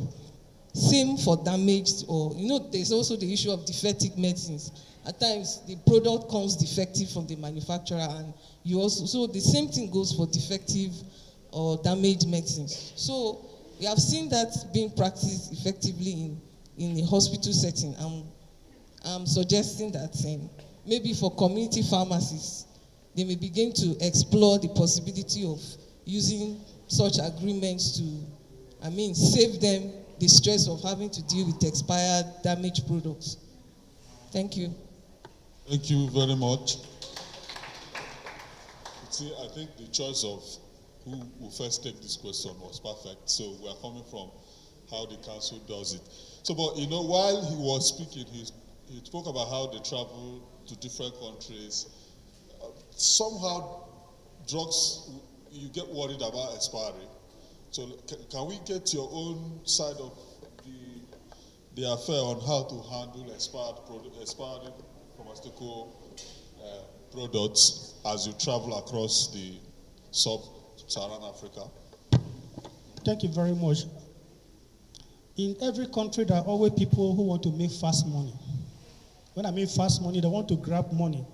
Same for damaged, or there's also the issue of defective medicines. At times, the product comes defective from the manufacturer, and so the same thing goes for defective or damaged medicines. So we have seen that being practiced effectively in a hospital setting. I'm suggesting that maybe for community pharmacies, they may begin to explore the possibility of using such agreements to, save them the stress of having to deal with expired, damaged products. Thank you. Thank you very much. See, I think the choice of who will first take this question was perfect. So we are coming from how the council does it. So, but while he was speaking, he you spoke about how they travel to different countries. Somehow, drugs, you get worried about expiry. So can we get your own side of the affair on how to handle expired pharmaceutical products as you travel across the sub-Saharan Africa? Thank you very much. In every country, there are always people who want to make fast money. When I mean fast money, they want to grab money.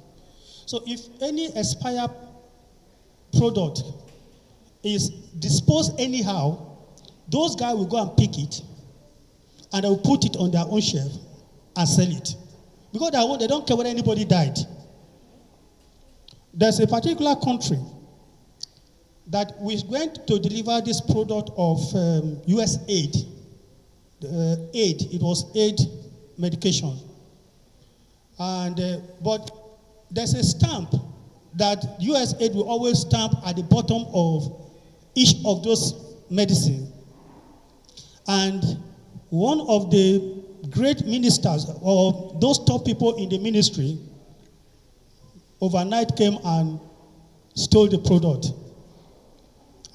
So if any expired product is disposed anyhow, those guys will go and pick it and they will put it on their own shelf and sell it. Because they don't care whether anybody died. There's a particular country that we went to deliver this product of US aid. It was aid medication. And but there's a stamp that US aid will always stamp at the bottom of each of those medicine. And one of the great ministers or those top people in the ministry overnight came and stole the product.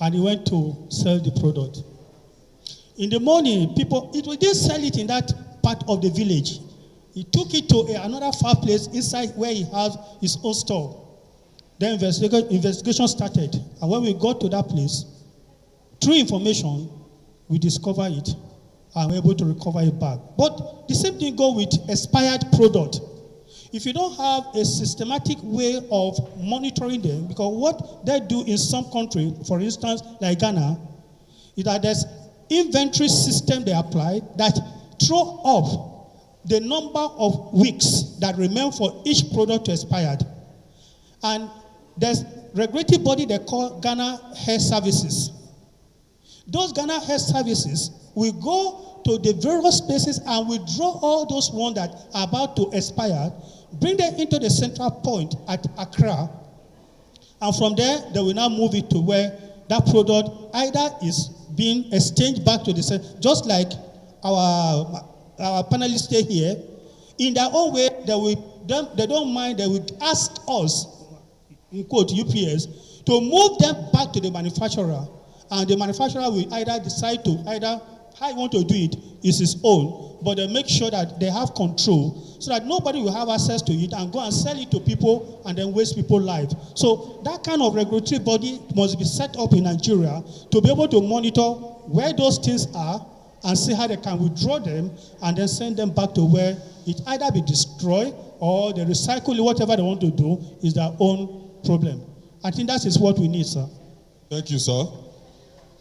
And he went to sell the product. In the morning, we didn't sell it in that part of the village. He took it to another far place inside where he has his own store. Then investigation started. And when we got to that place, through information, we discovered it and were able to recover it back. But the same thing goes with expired product. If you don't have a systematic way of monitoring them, because what they do in some countries, for instance, like Ghana, is that there's inventory system they apply that throw up the number of weeks that remain for each product to expired. And there's regulatory body they call Ghana Health Services. Those Ghana Health Services will go to the various places and withdraw all those ones that are about to expire, bring them into the central point at Accra, and from there, they will now move it to where that product either is being exchanged back to the center, just like our panelists stay here. In their own way, they don't mind, they will ask us, in quote, UPS, to move them back to the manufacturer, and the manufacturer will either decide to how you want to do it is his own, but they make sure that they have control so that nobody will have access to it and go and sell it to people and then waste people's lives. So that kind of regulatory body must be set up in Nigeria to be able to monitor where those things are and see how they can withdraw them and then send them back to where it either be destroyed or they recycle it, whatever they want to do is their own problem. I think that is what we need, sir. Thank you, sir.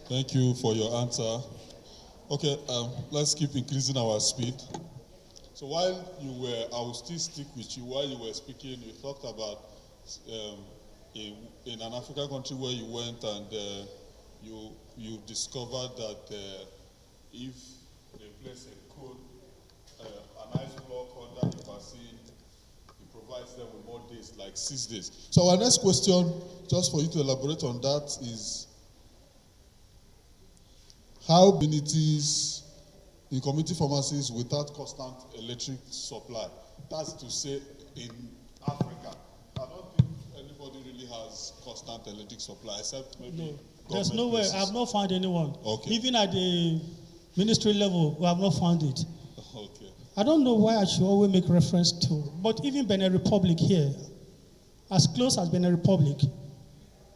Thank you for your answer. Okay, let's keep increasing our speed. So while you were, I will still stick with you. While you were speaking, you talked about in an African country where you went and you discovered that if they place a code, an ice block under the vaccine, it provides them with more days, like 6 days. So our next question, just for you to elaborate on that, is how communities in community pharmacies without constant electric supply. That's to say, in Africa, I don't think anybody really has constant electric supply, except maybe no. There's nowhere. I have not found anyone. Okay. Even at the ministry level, we have not found it. Okay. I don't know why I should always make reference to, but even Benin Republic here, as close as Benin Republic,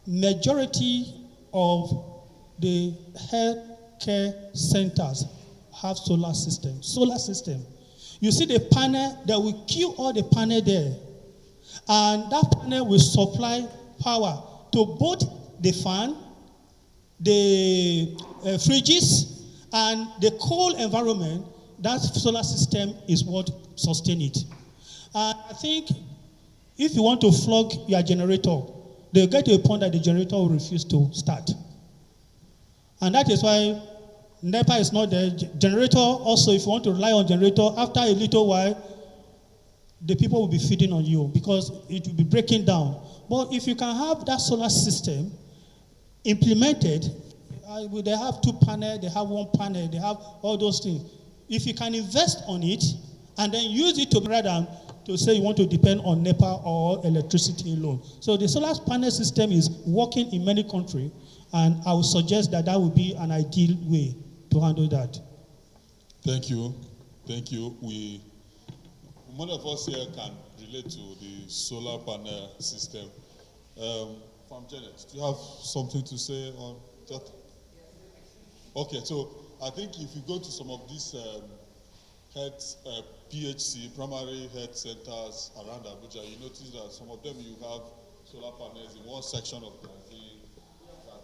majority of the health care centers have solar system. Solar system. You see the panel, they will queue all the panel there. And that panel will supply power to both the fan, the fridges, and the cold environment. That solar system is what sustain it. I think if you want to flog your generator, they'll get to a point that the generator will refuse to start. And that is why NEPA is not there. Generator also, if you want to rely on generator, after a little while, the people will be feeding on you because it will be breaking down. But if you can have that solar system implemented, they have 2 panels, they have 1 panel, they have all those things. If you can invest on it and then use it to rather than to say you want to depend on NEPA or electricity alone. So the solar panel system is working in many countries, and I would suggest that that would be an ideal way to handle that. Thank you. Thank you. Many of us here can relate to the solar panel system. From Janet, do you have something to say on that? Okay, so I think if you go to some of these health PHC, primary health centers around Abuja, you notice that some of them you have solar panels in one section of the building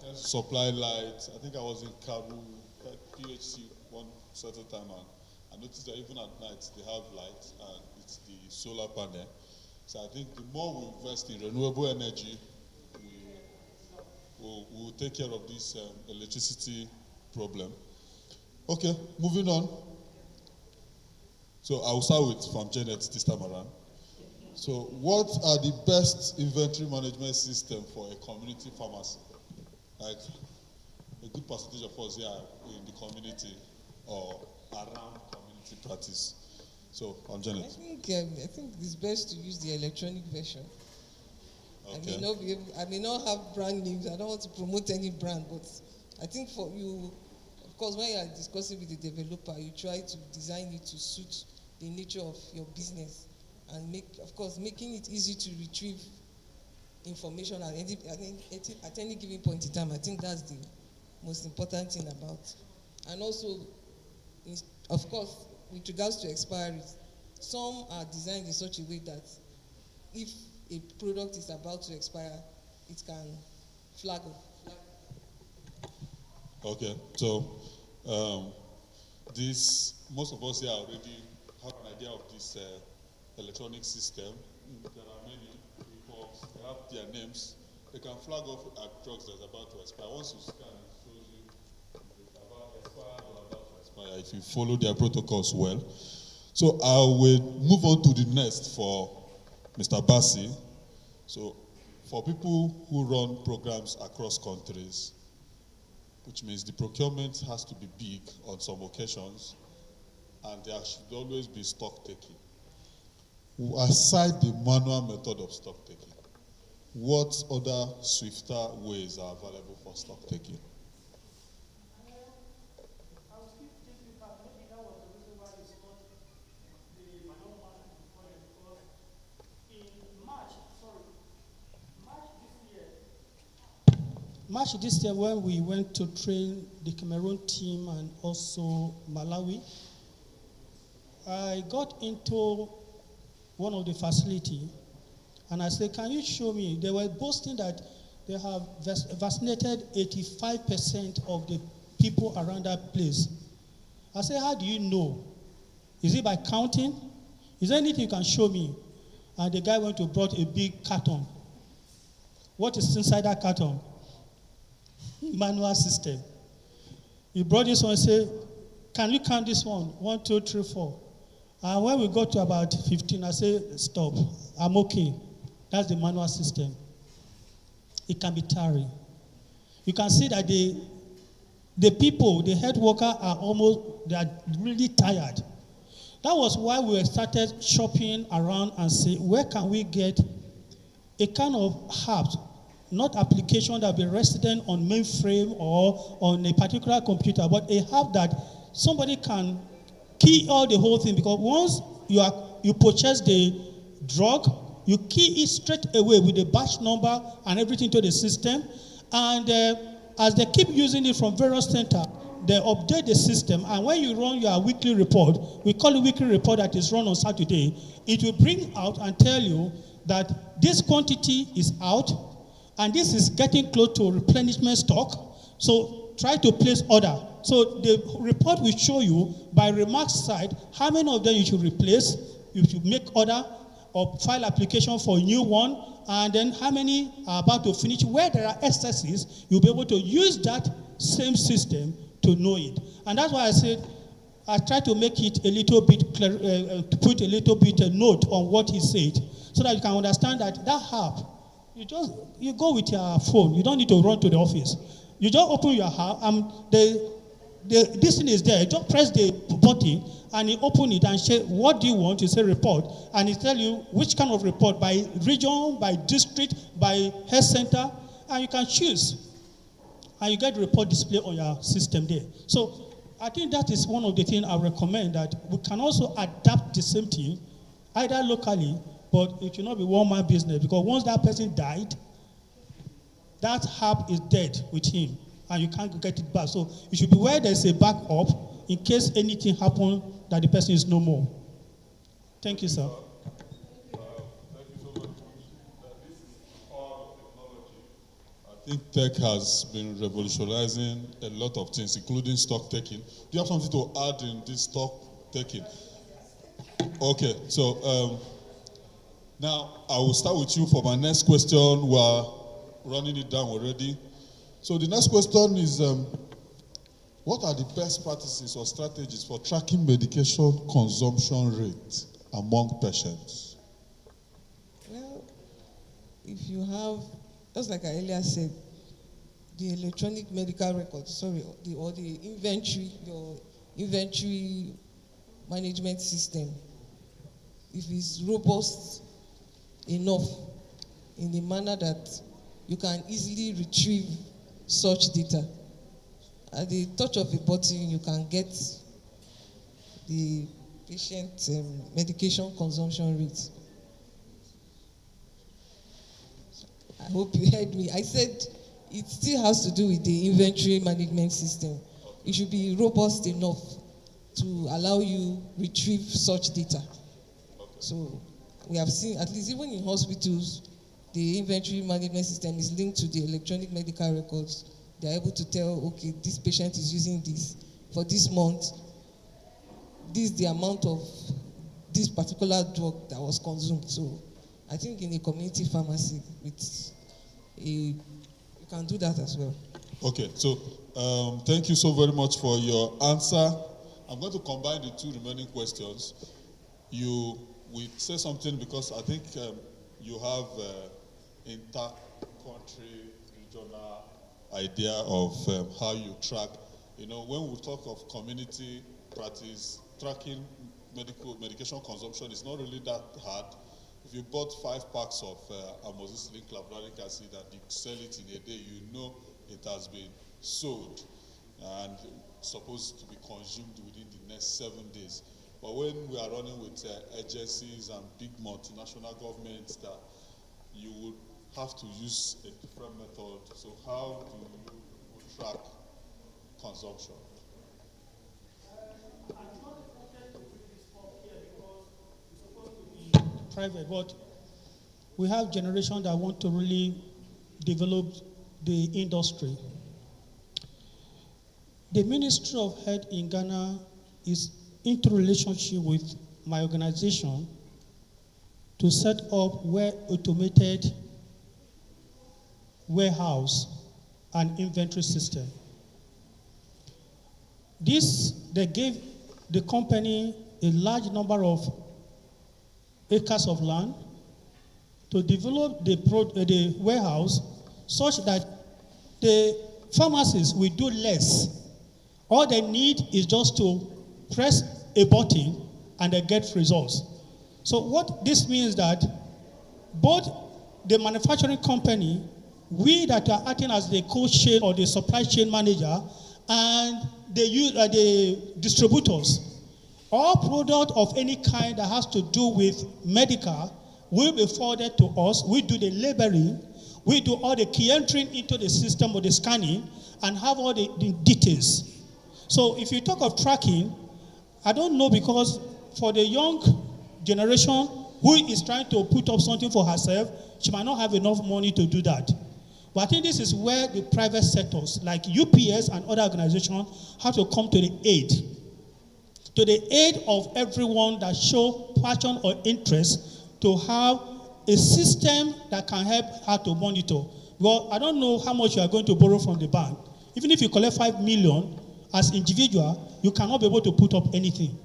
that supply light. I think I was in Kabu PHC one certain time, and I noticed that even at night they have light, and it's the solar panel. So I think the more we invest in renewable energy, we'll take care of this electricity problem. Okay, moving on. So I'll start with from Janet this time around. So what are the best inventory management system for a community pharmacy? Like a good percentage of us here in the community or around community practice. So from Janet. I think it's best to use the electronic version. Okay. I may not have brand names. I don't want to promote any brand, but I think for you, of course, when you are discussing with the developer, you try to design it to suit the nature of your business, and making it easy to retrieve information at any given point in time. I think that's the most important thing about. And also, of course, with regards to expiry, some are designed in such a way that if a product is about to expire, it can flag up. Okay, so most of us here already have an idea of this electronic system. There are many people, they have their names. They can flag off drugs that's about to expire. Once you scan, it shows you it's about expired or about to expire if you follow their protocols well. So I will move on to the next for Mr. Bassi. So for people who run programs across countries, which means the procurement has to be big on some occasions, and there should always be stock taking. Aside the manual method of stock taking, what other swifter ways are available for stock taking? March this year, when we went to train the Cameroon team and also Malawi, I got into one of the facility and I said, can you show me? They were boasting that they have vaccinated 85% of the people around that place. I said, how do you know? Is it by counting? Is there anything you can show me? And the guy went to brought a big carton. What is inside that carton? Manual system. He brought this one and said, can you count this one? 1, 2, 3, 4. And when we got to about 15, I said, stop. I'm okay. That's the manual system. It can be tiring. You can see that the people, the health worker they are really tired. That was why we started shopping around and say, where can we get a kind of herbs, not application that will be resident on mainframe or on a particular computer, but a herb that somebody can key all the whole thing, because once you purchase the drug, you key it straight away with the batch number and everything to the system, and as they keep using it from various centers, they update the system, and when you run your weekly report, we call it weekly report that is run on Saturday, it will bring out and tell you that this quantity is out, and this is getting close to replenishment stock, so try to place order. So the report will show you by remarks side how many of them you should replace, you should make order or file application for a new one, and then how many are about to finish. Where there are excesses, you'll be able to use that same system to know it. And that's why I said, I try to make it a little bit clear, to put a little bit a note on what he said, so that you can understand that herb, you go with your phone, you don't need to run to the office. You just open your herb, this thing is there. You just press the reporting, and he open it and say, what do you want? You say report, and he tell you which kind of report, by region, by district, by health center, and you can choose. And you get the report display on your system there. So I think that is one of the things I recommend, that we can also adapt the same thing, either locally, but it will not be one-man business, because once that person died, that app is dead with him, and you can't get it back. So it should be where there's a backup in case anything happens that the person is no more. Thank you, sir. I think tech has been revolutionizing a lot of things, including stock taking. Do you have something to add in this stock taking? Okay, so now I will start with you for my next question. We are running it down already. So the next question is, what are the best practices or strategies for tracking medication consumption rate among patients? Well, if you have, just like I earlier said, the electronic medical records, or the inventory, your inventory management system, if it's robust enough in the manner that you can easily retrieve such data, at the touch of a button, you can get the patient medication consumption rate. I hope you heard me. I said it still has to do with the inventory management system. It should be robust enough to allow you retrieve such data. So we have seen, at least even in hospitals, the inventory management system is linked to the electronic medical records. They're able to tell, okay, this patient is using this for this month. This is the amount of this particular drug that was consumed. So I think in a community pharmacy, you can do that as well. Okay, so thank you so very much for your answer. I'm going to combine the two remaining questions. You will say something, because I think you have inter-country, regional idea of how you track. You know, when we talk of community practice, tracking medication consumption is not really that hard. If you bought 5 packs of amoxicillin clavulanic acid and you sell it in a day, you know it has been sold and supposed to be consumed within the next 7 days. But when we are running with agencies and big multinational governments, that you would have to use a different method. So how do you track consumption? Private, but we have generation that want to really develop the industry. The Ministry of Health in Ghana is into relationship with my organization to set up automated warehouse and inventory system. They gave the company a large number of acres of land to develop the warehouse such that the pharmacists will do less. All they need is just to press a button and they get results. So what this means that both the manufacturing company, we that are acting as the cold chain or the supply chain manager, and the distributors, all product of any kind that has to do with medical will be forwarded to us. We do the labeling, we do all the key entering into the system or the scanning, and have all the details. So if you talk of tracking, I don't know, because for the young generation who is trying to put up something for herself, she might not have enough money to do that. But I think this is where the private sectors like UPS and other organizations have to come to the aid of everyone that show passion or interest to have a system that can help her to monitor. Well, I don't know how much you are going to borrow from the bank. Even if you collect 5 million as individual, you cannot be able to put up anything.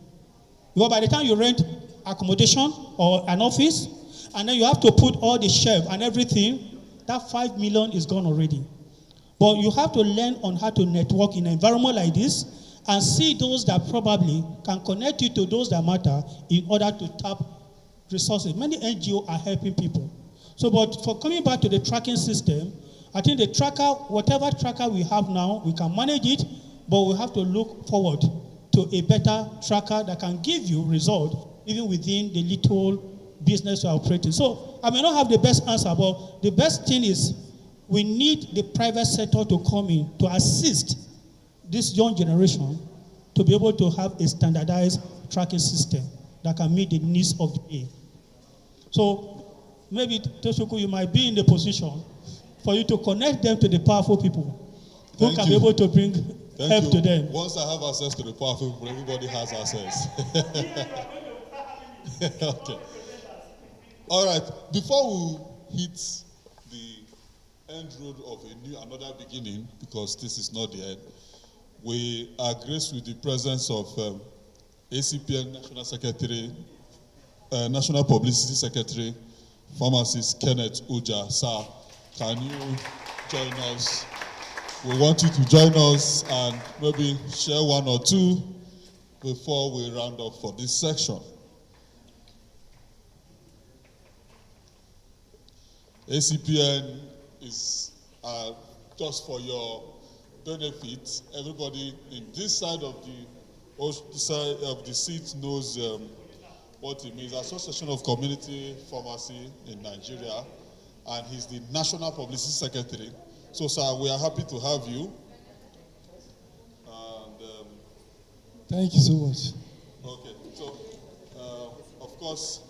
Because by the time you rent accommodation or an office, and then you have to put all the shelf and everything, that 5 million is gone already. But you have to learn on how to network in an environment like this, and see those that probably can connect you to those that matter in order to tap resources. Many NGOs are helping people. So, but for coming back to the tracking system, I think the tracker, whatever tracker we have now, we can manage it, but we have to look forward to a better tracker that can give you results even within the little business you're operating. So I may not have the best answer, but the best thing is we need the private sector to come in to assist this young generation to be able to have a standardized tracking system that can meet the needs of the day. So maybe, Toshoku, you might be in the position for you to connect them to the powerful people who can be able to bring help to them. Once I have access to the powerful people, everybody has access. Okay. All right. Before we hit the end road of another beginning, because this is not the end, we are graced with the presence of ACPN National Secretary, National Publicity Secretary, Pharmacist Kenneth Uja. Sir, can you join us? We want you to join us and maybe share one or two before we round up for this section. ACPN is just for your benefit. Everybody in this side of the seat knows what it means. Association of Community Pharmacy in Nigeria, and he's the National Publicity Secretary. So, sir, we are happy to have you. And, thank you so much. Okay, so, of course,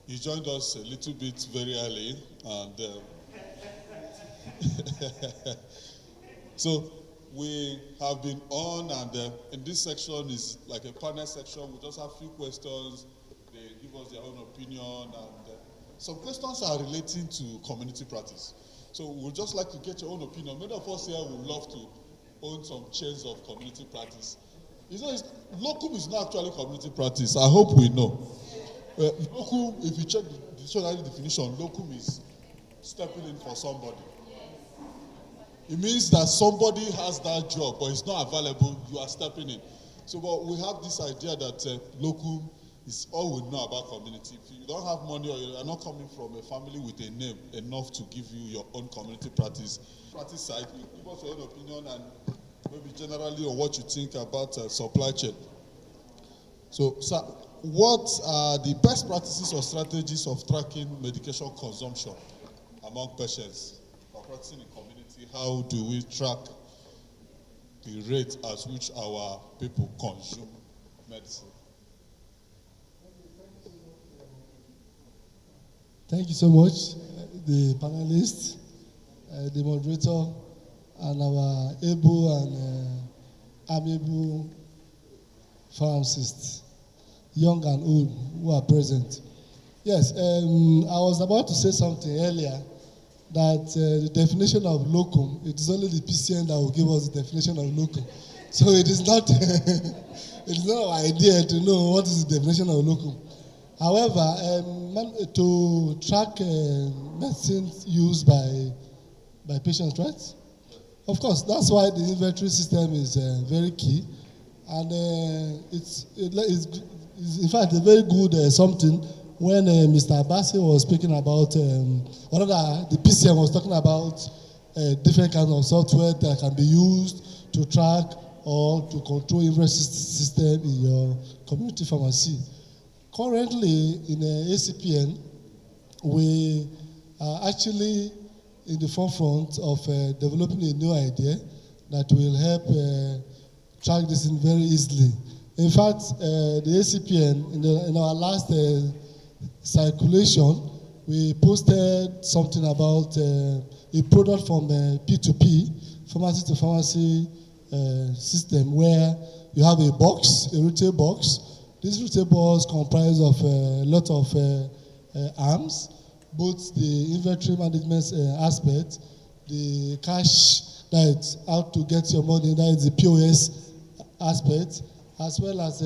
you joined us a little bit very early, and so we have been on, and in this section is like a panel section. We just have a few questions. They give us their own opinion, and some questions are relating to community practice. So we'd just like to get your own opinion. Many of us here would love to own some chains of community practice. You know, locum is not actually community practice. I hope we know. Locum, if you check the dictionary definition, locum is stepping in for somebody. It means that somebody has that job, but it's not available, you are stepping in. So, but we have this idea that locum is all we know about community. If you don't have money or you are not coming from a family with a name enough to give you your own community practice side, you give us your own opinion and maybe generally on what you think about supply chain. So, sir, what are the best practices or strategies of tracking medication consumption among patients or practicing in community? How do we track the rate at which our people consume medicine? Thank you so much, the panelists, the moderator, and our able and amiable pharmacists, young and old, who are present. Yes, I was about to say something earlier that the definition of locum, it is only the PCN that will give us the definition of locum. So it is not, it is not our idea to know what is the definition of locum. However, to track medicines used by patients, right? Of course, that's why the inventory system is very key, and it's in fact a very good something. When Mr. Abasi was speaking about, the PCM was talking about different kinds of software that can be used to track or to control inventory system in your community pharmacy. Currently, in ACPN, we are actually in the forefront of developing a new idea that will help track this in very easily. In fact, the ACPN, in our last circulation, we posted something about a product from P2P, pharmacy to pharmacy system, where you have a box, a retail box. This retail box comprises of a lot of arms, both the inventory management aspect, the cash, that's how to get your money, that is the POS aspect, as well as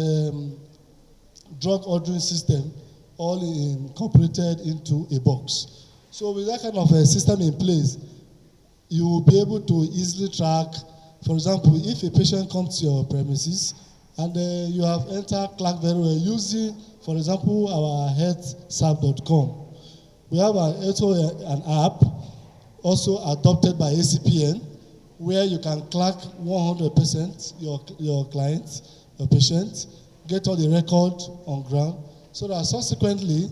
drug ordering system, all incorporated into a box. So with that kind of a system in place, you will be able to easily track For example, if a patient comes to your premises and you have entered Clemac very well using, for example, our healthsap.com, we have also an app also adopted by ACPN where you can clock 100% your clients, your patients, get all the record on ground, so that subsequently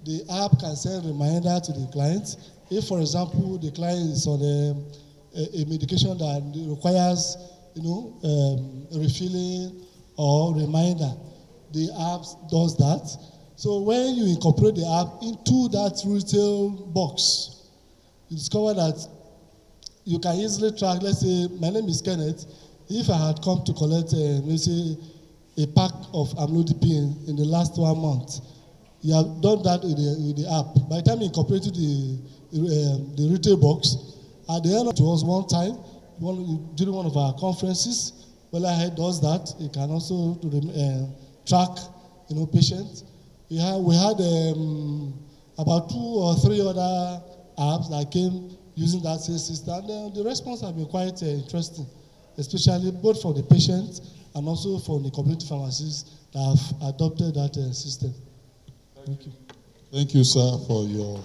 the app can send reminder to the client. If, for example, the client is on a medication that requires, refilling or reminder, the app does that. So when you incorporate the app into that retail box, you discover that you can easily track. Let's say my name is Kenneth. If I had come to collect, let's say, a pack of amlodipine in the last 1 month, you have done that with the app. By the time you incorporated the retail box, at the end of it was one time, during one of our conferences, Wellhead does that. It can also track, patients. We had about 2 or 3 other apps that came using that same system, and the response has been quite interesting, especially both for the patients and also for the community pharmacies that have adopted that system. Thank you. Thank you, sir, for your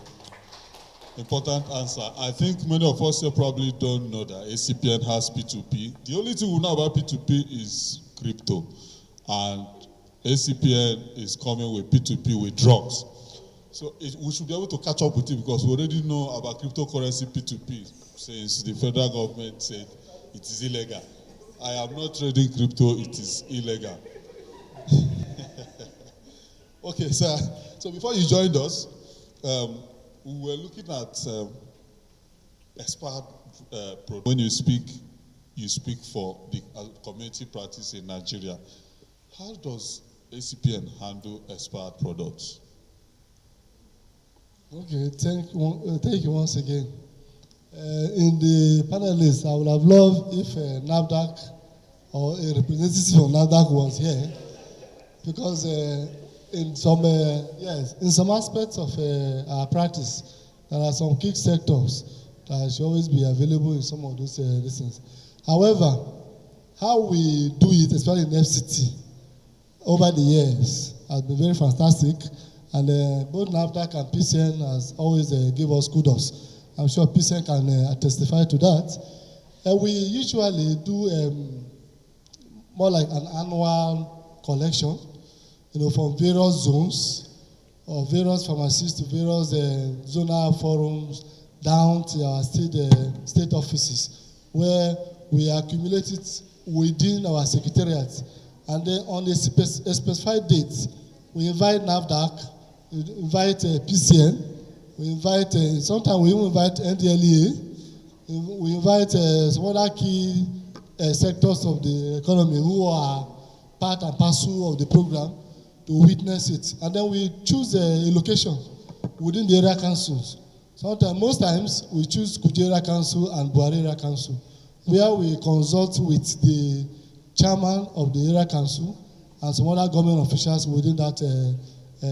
important answer. I think many of us here probably don't know that ACPN has P2P. The only thing we know about P2P is crypto, and ACPN is coming with P2P with drugs. So we should be able to catch up with it, because we already know about cryptocurrency P2P since the federal government said it is illegal. I am not trading crypto, it is illegal. Okay, sir. So before you joined us, we were looking at expired products. When you speak for the community practice in Nigeria. How does ACPN handle expired products? Okay, thank you once again. In the panelists, I would have loved if NAFDAC or a representative of NAFDAC was here, because in some aspects of our practice, there are some key sectors that should always be available in some of those things. However, how we do it, especially in FCT, over the years, has been very fantastic. And both NAFDAC and PCN has always give us kudos. I'm sure PCN can testify to that. We usually do more like an annual collection, from various zones or various pharmacies to various zonal forums down to our state offices, where we accumulate it within our secretariat. And then on a specified date, we invite NAFDAC, we invite PCN, we invite, sometimes we even invite NDLEA, we invite some other key sectors of the economy who are part and parcel of the program to witness it. And then we choose a location within the area councils. Most times, we choose Kuje Area Council and Buhari Area Council, where we consult with the chairman of the area council and some other government officials within that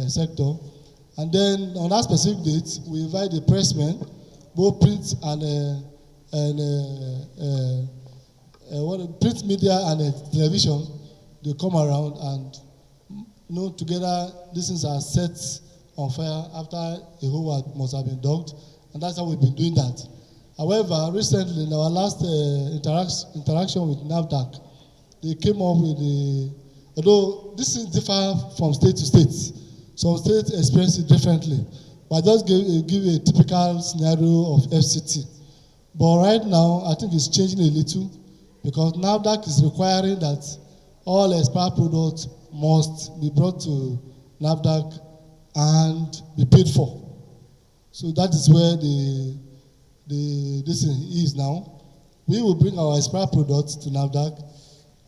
sector. And then on that specific date, we invite the pressmen, both print and print media and television. They come around and, together these things are set on fire after a whole lot must have been dug, and that's how we've been doing that. However, recently in our last interaction with NAFDAC, they came up with although this is different from state to state. Some states experience it differently. But I just give a typical scenario of FCT. But right now, I think it's changing a little, because NAFDAC is requiring that all expired products must be brought to NAFDAC and be paid for. So that is where this is now. We will bring our expired products to NAFDAC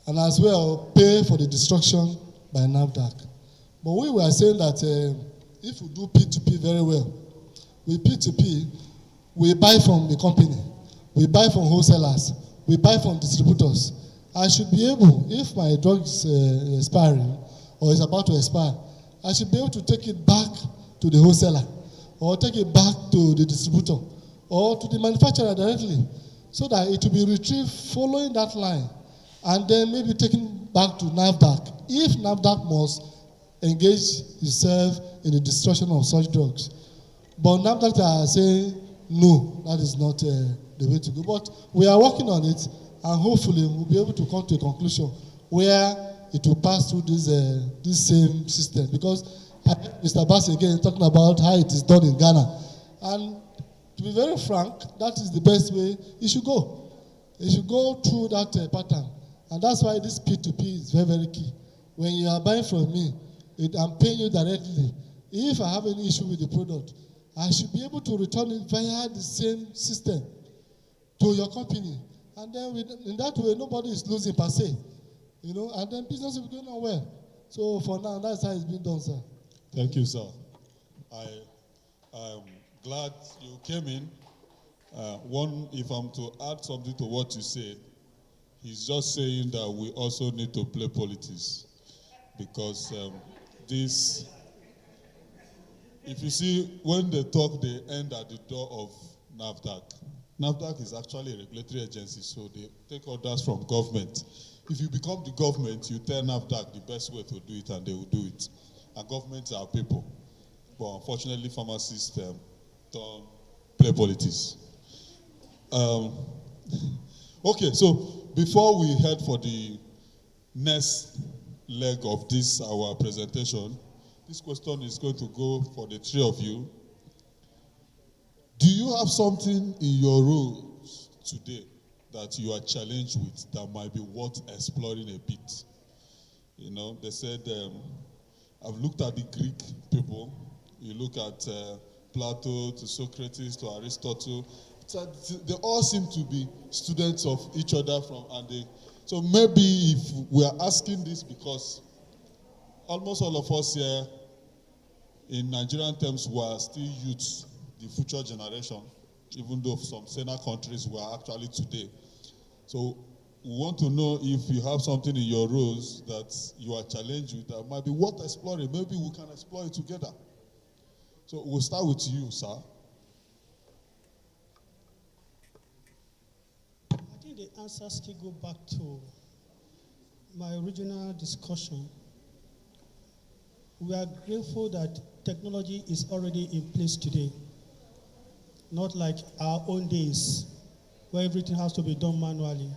and as well pay for the destruction by NAFDAC. But we were saying that if we do P2P very well, with P2P, we buy from the company, we buy from wholesalers, we buy from distributors. I should be able, if my drug is expiring or is about to expire, I should be able to take it back to the wholesaler or take it back to the distributor or to the manufacturer directly so that it will be retrieved following that line and then maybe taken back to NAFDAC if NAFDAC must engage itself in the destruction of such drugs. But NAFDAC are saying, no, that is not the way to go. But we are working on it, and hopefully we'll be able to come to a conclusion where it will pass through this same system. Because I heard Mr. Bass again talking about how it is done in Ghana. And to be very frank, that is the best way it should go. It should go through that pattern. And that's why this P2P is very, very key. When you are buying from me, I'm paying you directly. If I have any issue with the product, I should be able to return it via the same system to your company. And then in that way, nobody is losing per se. And then business will be going on well. So for now, that's how it's been done, sir. Thank you, sir. I'm glad you came in. If I'm to add something to what you said, he's just saying that we also need to play politics. Because if you see, when they talk, they end at the door of NAFDAC. NAFDAC is actually a regulatory agency, so they take orders from government. If you become the government, you tell NAFDAC the best way to do it, and they will do it. And governments are people. But unfortunately, pharmacists don't play politics. Okay, so before we head for the next leg of our presentation, this question is going to go for the three of you. Do you have something in your roles today that you are challenged with that might be worth exploring a bit? They said, I've looked at the Greek people. You look at Plato to Socrates to Aristotle. They all seem to be students of each other so maybe if we are asking this because almost all of us here in Nigerian terms were still youths, the future generation, even though some senior countries were actually today. So we want to know if you have something in your roles that you are challenged with that might be worth exploring. Maybe we can explore it together. So we'll start with you, sir. I think the answer still go back to my original discussion. We are grateful that technology is already in place today, not like our own days where everything has to be done manually.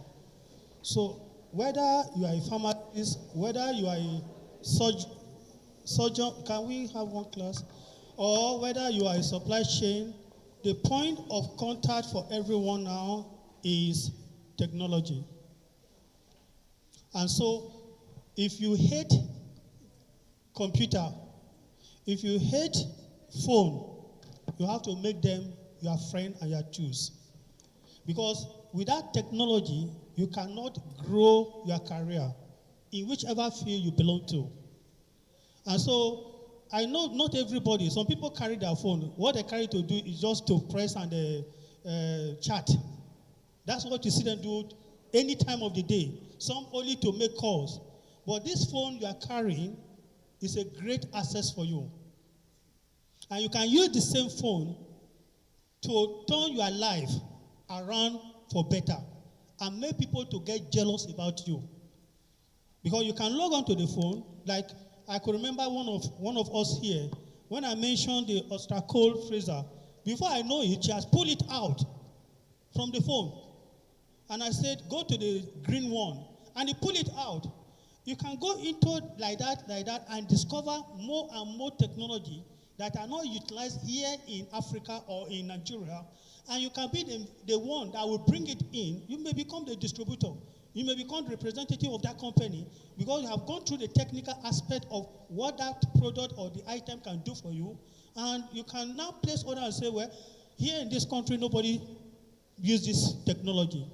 So whether you are a pharmacist, whether you are a surgeon, can we have one class? Or whether you are a supply chain, the point of contact for everyone now is technology. And so if you hate computer, if you hate phone, you have to make them your friend and your choose. Because without technology, you cannot grow your career in whichever field you belong to. And so I know not everybody, some people carry their phone. What they carry to do is just to press and chat. That's what you see them do any time of the day. Some only to make calls. But this phone you are carrying is a great access for you. And you can use the same phone to turn your life around for better and make people to get jealous about you. Because you can log on to the phone, like I could remember one of us here, when I mentioned the Ultra Cold freezer, before I know it, she has pulled it out from the phone. And I said, go to the green one. And he pulled it out. You can go into like that, and discover more and more technology that are not utilized here in Africa or in Nigeria. And you can be the one that will bring it in. You may become the distributor. You may become the representative of that company because you have gone through the technical aspect of what that product or the item can do for you. And you can now place order and say, well, here in this country, nobody uses this technology.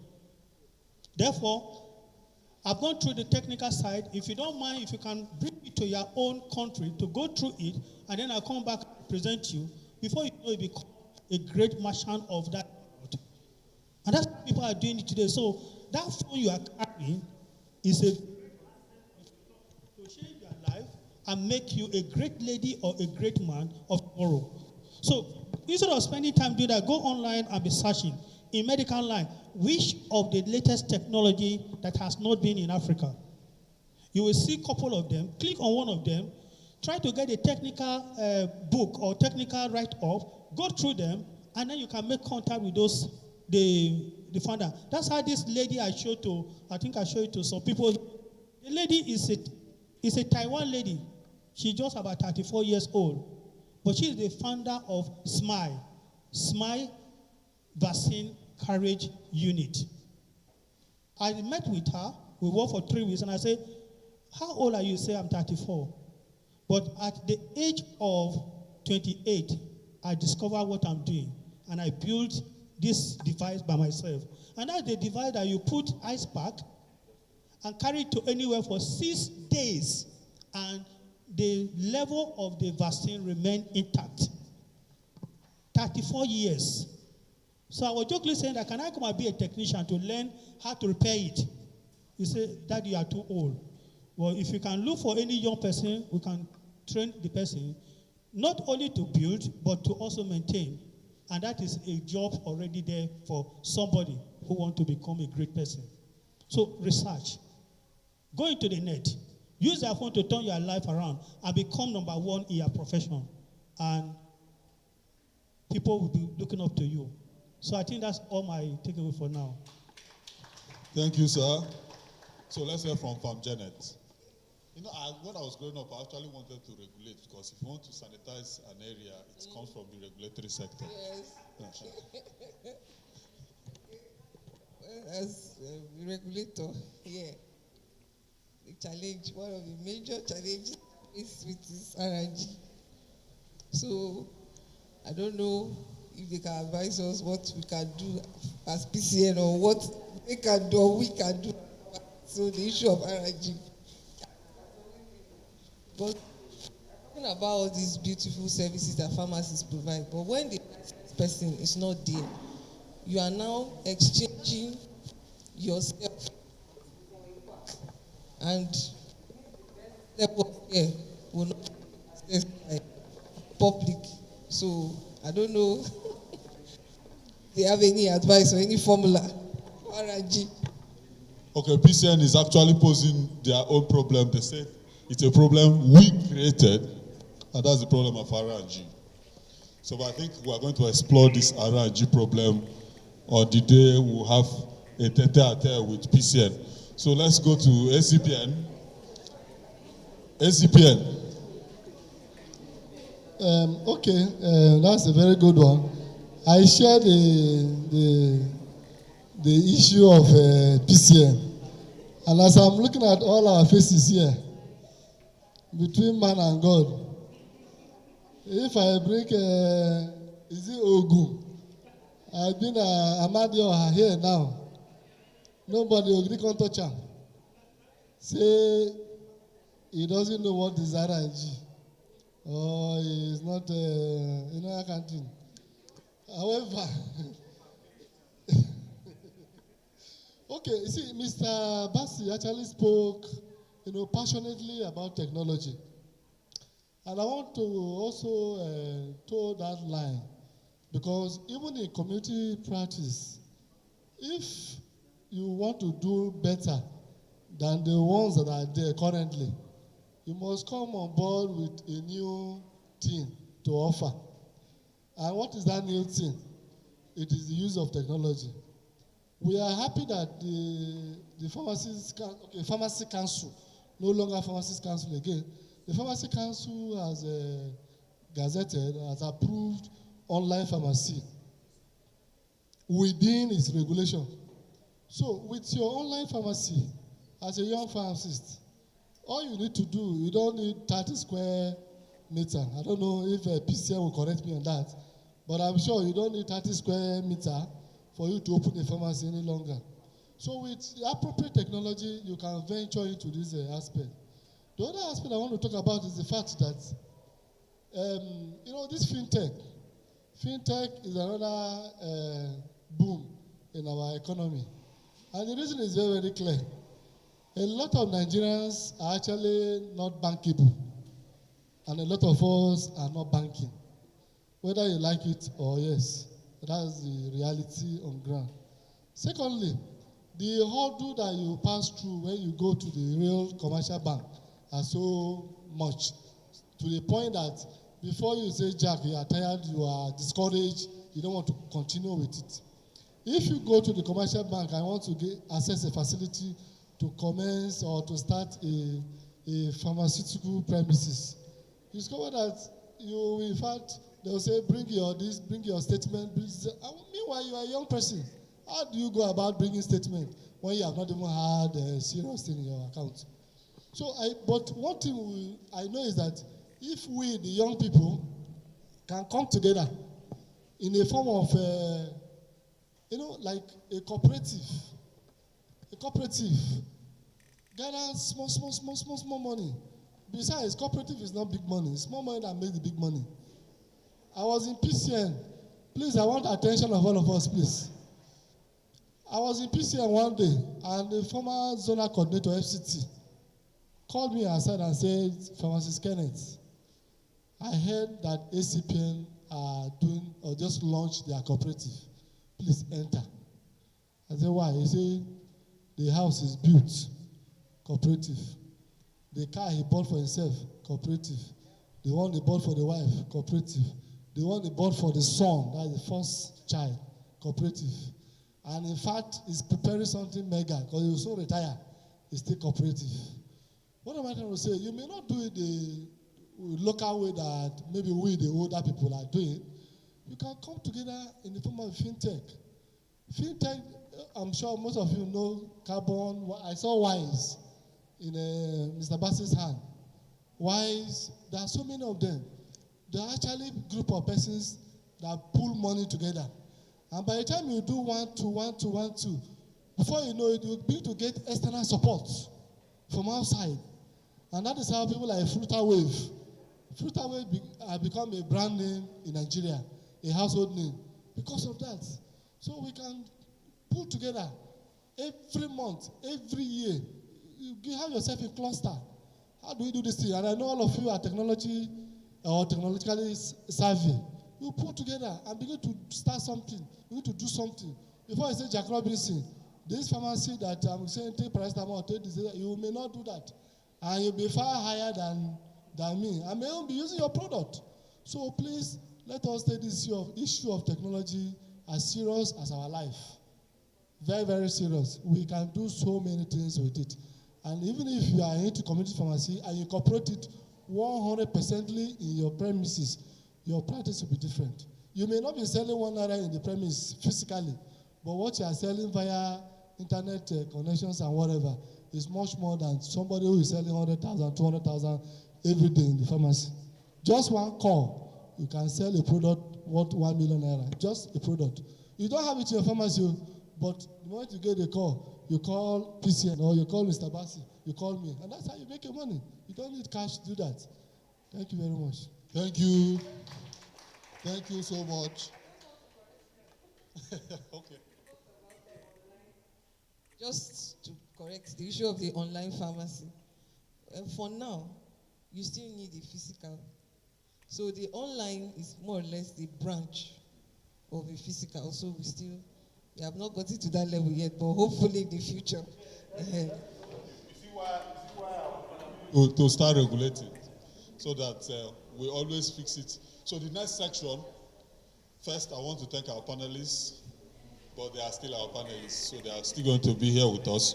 Therefore, I've gone through the technical side. If you don't mind, if you can bring it to your own country to go through it, and then I'll come back and present you, before you know you become a great merchant of that. And that's what people are doing it today. So that phone you are carrying is to change your life and make you a great lady or a great man of tomorrow. So instead of spending time doing that, go online and be searching. in medical line, which of the latest technology that has not been in Africa? You will see a couple of them. Click on one of them. Try to get a technical book or technical write-up. Go through them, and then you can make contact with those the founder. That's how this lady I showed to. I think I showed it to some people. The lady is a Taiwan lady. She's just about 34 years old, but she is the founder of SMILE Vaccine Carriage Unit. I met with her. We worked for 3 weeks, and I said, "How old are you?" Say, "I'm 34." But at the age of 28, I discovered what I'm doing, and I built this device by myself. And that's the device that you put ice pack and carry it to anywhere for 6 days, and the level of the vaccine remained intact. 34 years. So I was jokingly saying that, can I come and be a technician to learn how to repair it? You say, "Daddy, you are too old." Well, if you can look for any young person, we can train the person, not only to build, but to also maintain. And that is a job already there for somebody who wants to become a great person. So research. Go into the net. Use your phone to turn your life around and become number one in your profession. And people will be looking up to you. So I think that's all my takeaway for now. Thank you, sir. So let's hear from Farm Janet. You know, when I was growing up, I actually wanted to regulate, because if you want to sanitize an area, it comes from the regulatory sector. Yes. Well, as a regulator, yeah, the challenge, one of the major challenges is with this RNG. So I don't know if they can advise us what we can do as PCN, or what they can do or we can do. So the issue of RNG. But talking about all these beautiful services that pharmacists provide, but when the person is not there, you are now exchanging yourself, and level of care will not be accessed by public. So I don't know if they have any advice or any formula for RNG. Okay, PCN is actually posing their own problem. They say it's a problem we created, and that's the problem of RNG. So I think we are going to explore this RNG problem on the day we'll have a tete-a-tete with PCN. So let's go to ACPN. ACPN. Okay, that's a very good one. I share the issue of PCN. And as I'm looking at all our faces here, between man and God, if I bring, is it Ogun? I've been Amadio here now. Nobody will come touch him. Say he doesn't know what is RNG. Or he's not, I can't think. However, okay, you see, Mr. Bassi actually spoke, passionately about technology. And I want to also toe that line, because even in community practice, if you want to do better than the ones that are there currently, you must come on board with a new thing to offer. And what is that new thing? It is the use of technology. We are happy that the Pharmacy Council, no longer Pharmacy Council again, the Pharmacy Council has gazetted, has approved online pharmacy within its regulation. So with your online pharmacy, as a young pharmacist, all you need to do, you don't need 30 square meter. I don't know if PCN will correct me on that, but I'm sure you don't need 30 square meter for you to open a pharmacy any longer. So with the appropriate technology, you can venture into this aspect. The other aspect I want to talk about is the fact that, this fintech is another boom in our economy. And the reason is very, very clear. A lot of Nigerians are actually not bankable, and a lot of us are not banking, whether you like it or yes. That's the reality on ground. Secondly, the hurdle that you pass through when you go to the real commercial bank are so much, to the point that before you say, Jack, you are tired, you are discouraged, you don't want to continue with it. If you go to the commercial bank and want to access a facility to commence or to start a pharmaceutical premises, you discover that you, in fact, they'll say, bring your this, bring your statement. Meanwhile, you are a young person. How do you go about bringing statement when you have not even had a serious thing in your account? So, but one thing I know is that if we, the young people, can come together in a form of, like a cooperative, gather small money. Besides, cooperative is not big money. It's small money that makes the big money. I was in PCN. Please, I want attention of all of us, please. I was in PCN one day, and the former zonal coordinator, FCT, called me aside and said, Pharmacist Kenneth, I heard that ACPN are doing or just launched their cooperative. Please enter. I said, why? He said, the house is built, cooperative. The car he bought for himself, cooperative. The one he bought for the wife, cooperative. The one he bought for the son, that's the first child, cooperative. And in fact, he's preparing something mega because he will soon retire. He's still cooperative. What am I trying to say? You may not do it the local way that maybe we, the older people, are doing. You can come together in the form of fintech. Fintech, I'm sure most of you know Carbon. I saw Wise in Mr. Bass's hand. Wise, there are so many of them. They are actually a group of persons that pull money together. And by the time you do 1, 2, 1, 2, 1, 2, before you know it, you'll be to get external support from outside. And that is how people like Fruitawave have become a brand name in Nigeria, a household name, because of that. So we can pull together every month, every year. You have yourself a cluster. How do we do this thing? And I know all of you are technologically savvy. You put together and begin to start something. You need to do something. Before I say Jack Robinson, this pharmacy that I'm saying take paracetamol, take this, you may not do that. And you'll be far higher than me. I may not be using your product. So please, let us take this issue of technology as serious as our life. Very, very serious. We can do so many things with it. And even if you are into community pharmacy and you incorporate it 100% in your premises, your practice will be different. You may not be selling 1 naira in the premise physically, but what you are selling via internet connections and whatever is much more than somebody who is selling 100,000, 200,000 every day in the pharmacy. Just one call, you can sell a product worth 1 million naira. Just a product. You don't have it in your pharmacy, but the moment you get a call, you call PCN or you call Mr. Bassi, you call me, and that's how you make your money. You don't need cash to do that. Thank you very much. Thank you. Thank you so much. Okay. Just to correct the issue of the online pharmacy. For now, you still need the physical. So the online is more or less the branch of the physical. So we have not got it to that level yet, but hopefully in the future. To start regulating, so that we always fix it. So the next section, first I want to thank our panelists, but they are still our panelists, so they are still going to be here with us.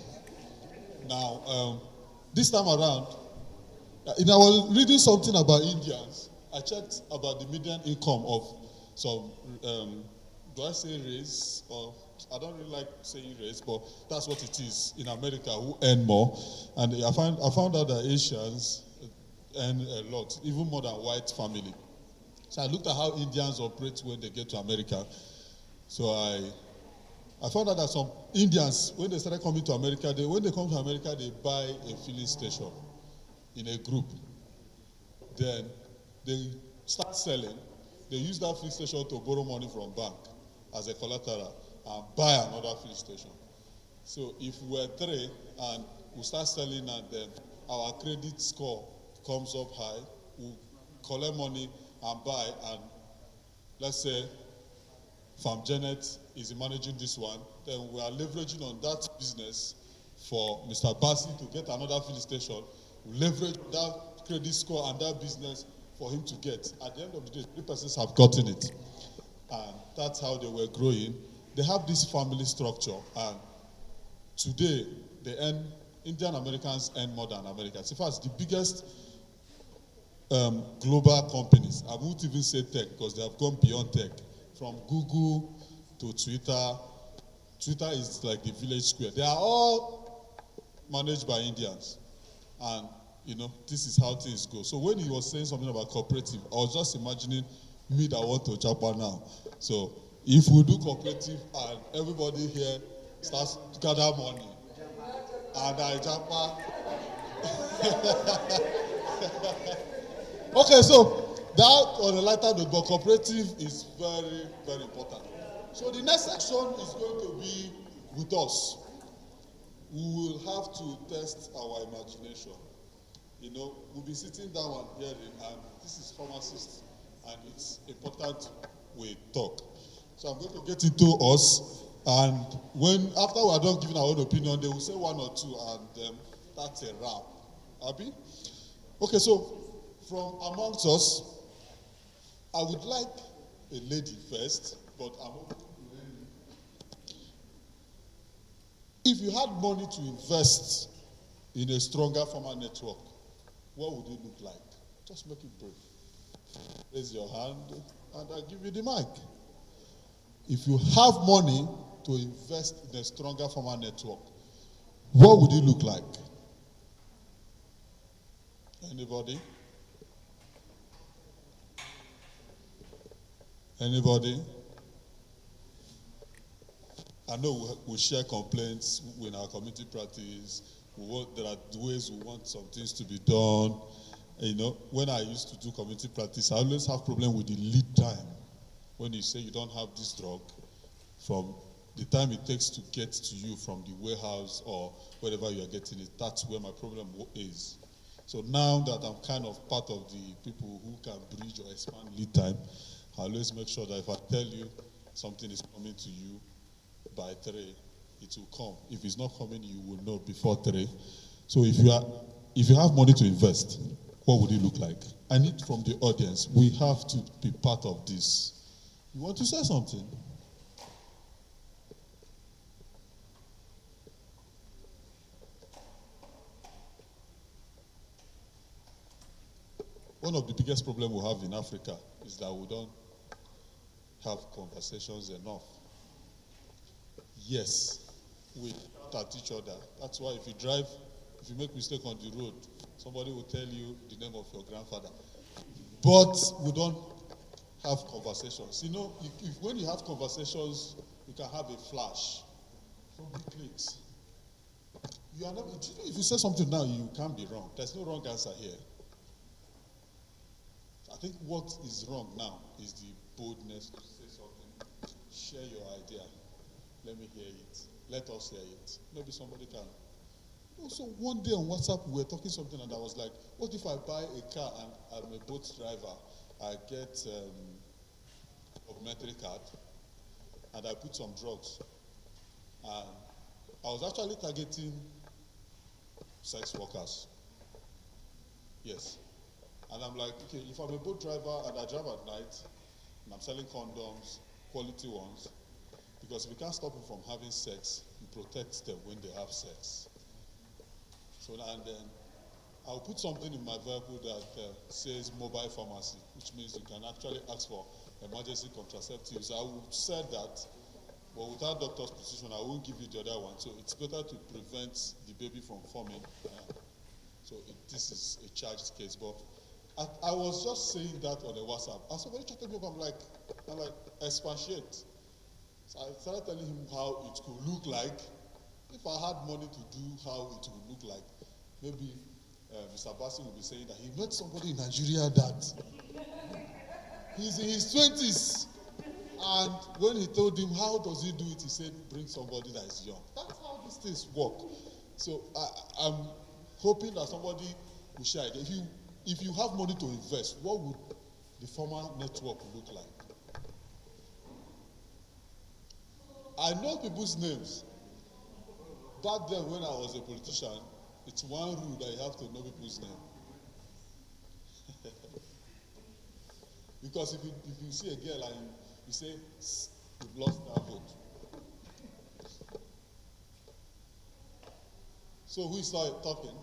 Now, this time around, I was reading something about Indians. I checked about the median income of some, do I say race? Or I don't really like saying race, but that's what it is in America, who earn more. And I found out that Asians earn a lot, even more than white family. So I looked at how Indians operate when they get to America. So I found out that some Indians, when they started coming to America, when they come to America, they buy a filling station in a group. Then they start selling. They use that filling station to borrow money from bank as a collateral and buy another filling station. So if we're 3 and we start selling and then our credit score comes up high, we collect money and buy, and let's say Farm Janet is managing this one. Then we are leveraging on that business for Mr. Bassi to get another filling station. We leverage that credit score and that business for him to get. At the end of the day, 3 persons have gotten it. And that's how they were growing. They have this family structure, and today Indian Americans earn more than Americans. In fact, the biggest global companies, I won't even say tech because they have gone beyond tech, from Google to Twitter. Twitter is like the village square. They are all managed by Indians. And, this is how things go. So when he was saying something about cooperative, I was just imagining me that want to Japan now. So if we do cooperative and everybody here starts to gather money, and I Japan. Okay, so that on a lighter note, but cooperative is very, very important. So the next section is going to be with us. We will have to test our imagination. We'll be sitting down and hearing, and this is pharmacists, and it's important we talk. So I'm going to get into us, and after we are done giving our own opinion, they will say 1 or 2, and that's a wrap. Abi? Okay, so from amongst us, I would like a lady first, but I'm open to any. If you had money to invest in a stronger farmer network, what would it look like? Just make it brief. Raise your hand, and I'll give you the mic. If you have money to invest in a stronger farmer network, what would it look like? Anybody? Anybody? I know we share complaints in our community practice. There are ways we want some things to be done. When I used to do community practice, I always have problem with the lead time. When you say you don't have this drug, from the time it takes to get to you from the warehouse or wherever you are getting it, that's where my problem is. So now that I'm kind of part of the people who can bridge or expand lead time, I always make sure that if I tell you something is coming to you by 3, it will come. If it's not coming, you will know before 3. So if you have money to invest, what would it look like? I need from the audience, we have to be part of this. You want to say something? One of the biggest problems we have in Africa is that we don't have conversations enough. Yes, we shout at each other. That's why if you make mistake on the road, somebody will tell you the name of your grandfather. But we don't have conversations. When you have conversations, you can have a flash. Somebody clicks. If you say something now, you can't be wrong. There's no wrong answer here. I think what is wrong now is the boldness to say something. Share your idea. Let me hear it. Let us hear it. Maybe somebody can. Also, one day on WhatsApp, we were talking something, and I was like, what if I buy a car and I'm a boat driver? I get a complimentary card, and I put some drugs. And I was actually targeting sex workers. Yes. And I'm like, okay, if I'm a boat driver and I drive at night, and I'm selling condoms, quality ones, because if we can't stop them from having sex, we protect them when they have sex. So, and then I'll put something in my vehicle that says mobile pharmacy, which means you can actually ask for emergency contraceptives. I would say that, but without doctor's prescription, I won't give you the other one. So it's better to prevent the baby from forming. This is a charged case, but I was just saying that on a WhatsApp. And somebody chatted me up, I'm like, expatiate. So I started telling him how it could look like. If I had money to do how it would look like, maybe Mr. Bassi would be saying that he met somebody in Nigeria that he's in his 20s. And when he told him, how does he do it? He said, bring somebody that is young. That's how these things work. So I'm hoping that somebody will share it. If you have money to invest, what would the former network look like? I know people's names. Back then, when I was a politician, it's one rule that you have to know people's name. Because if you see a girl and you say, you've lost that vote. So who is talking?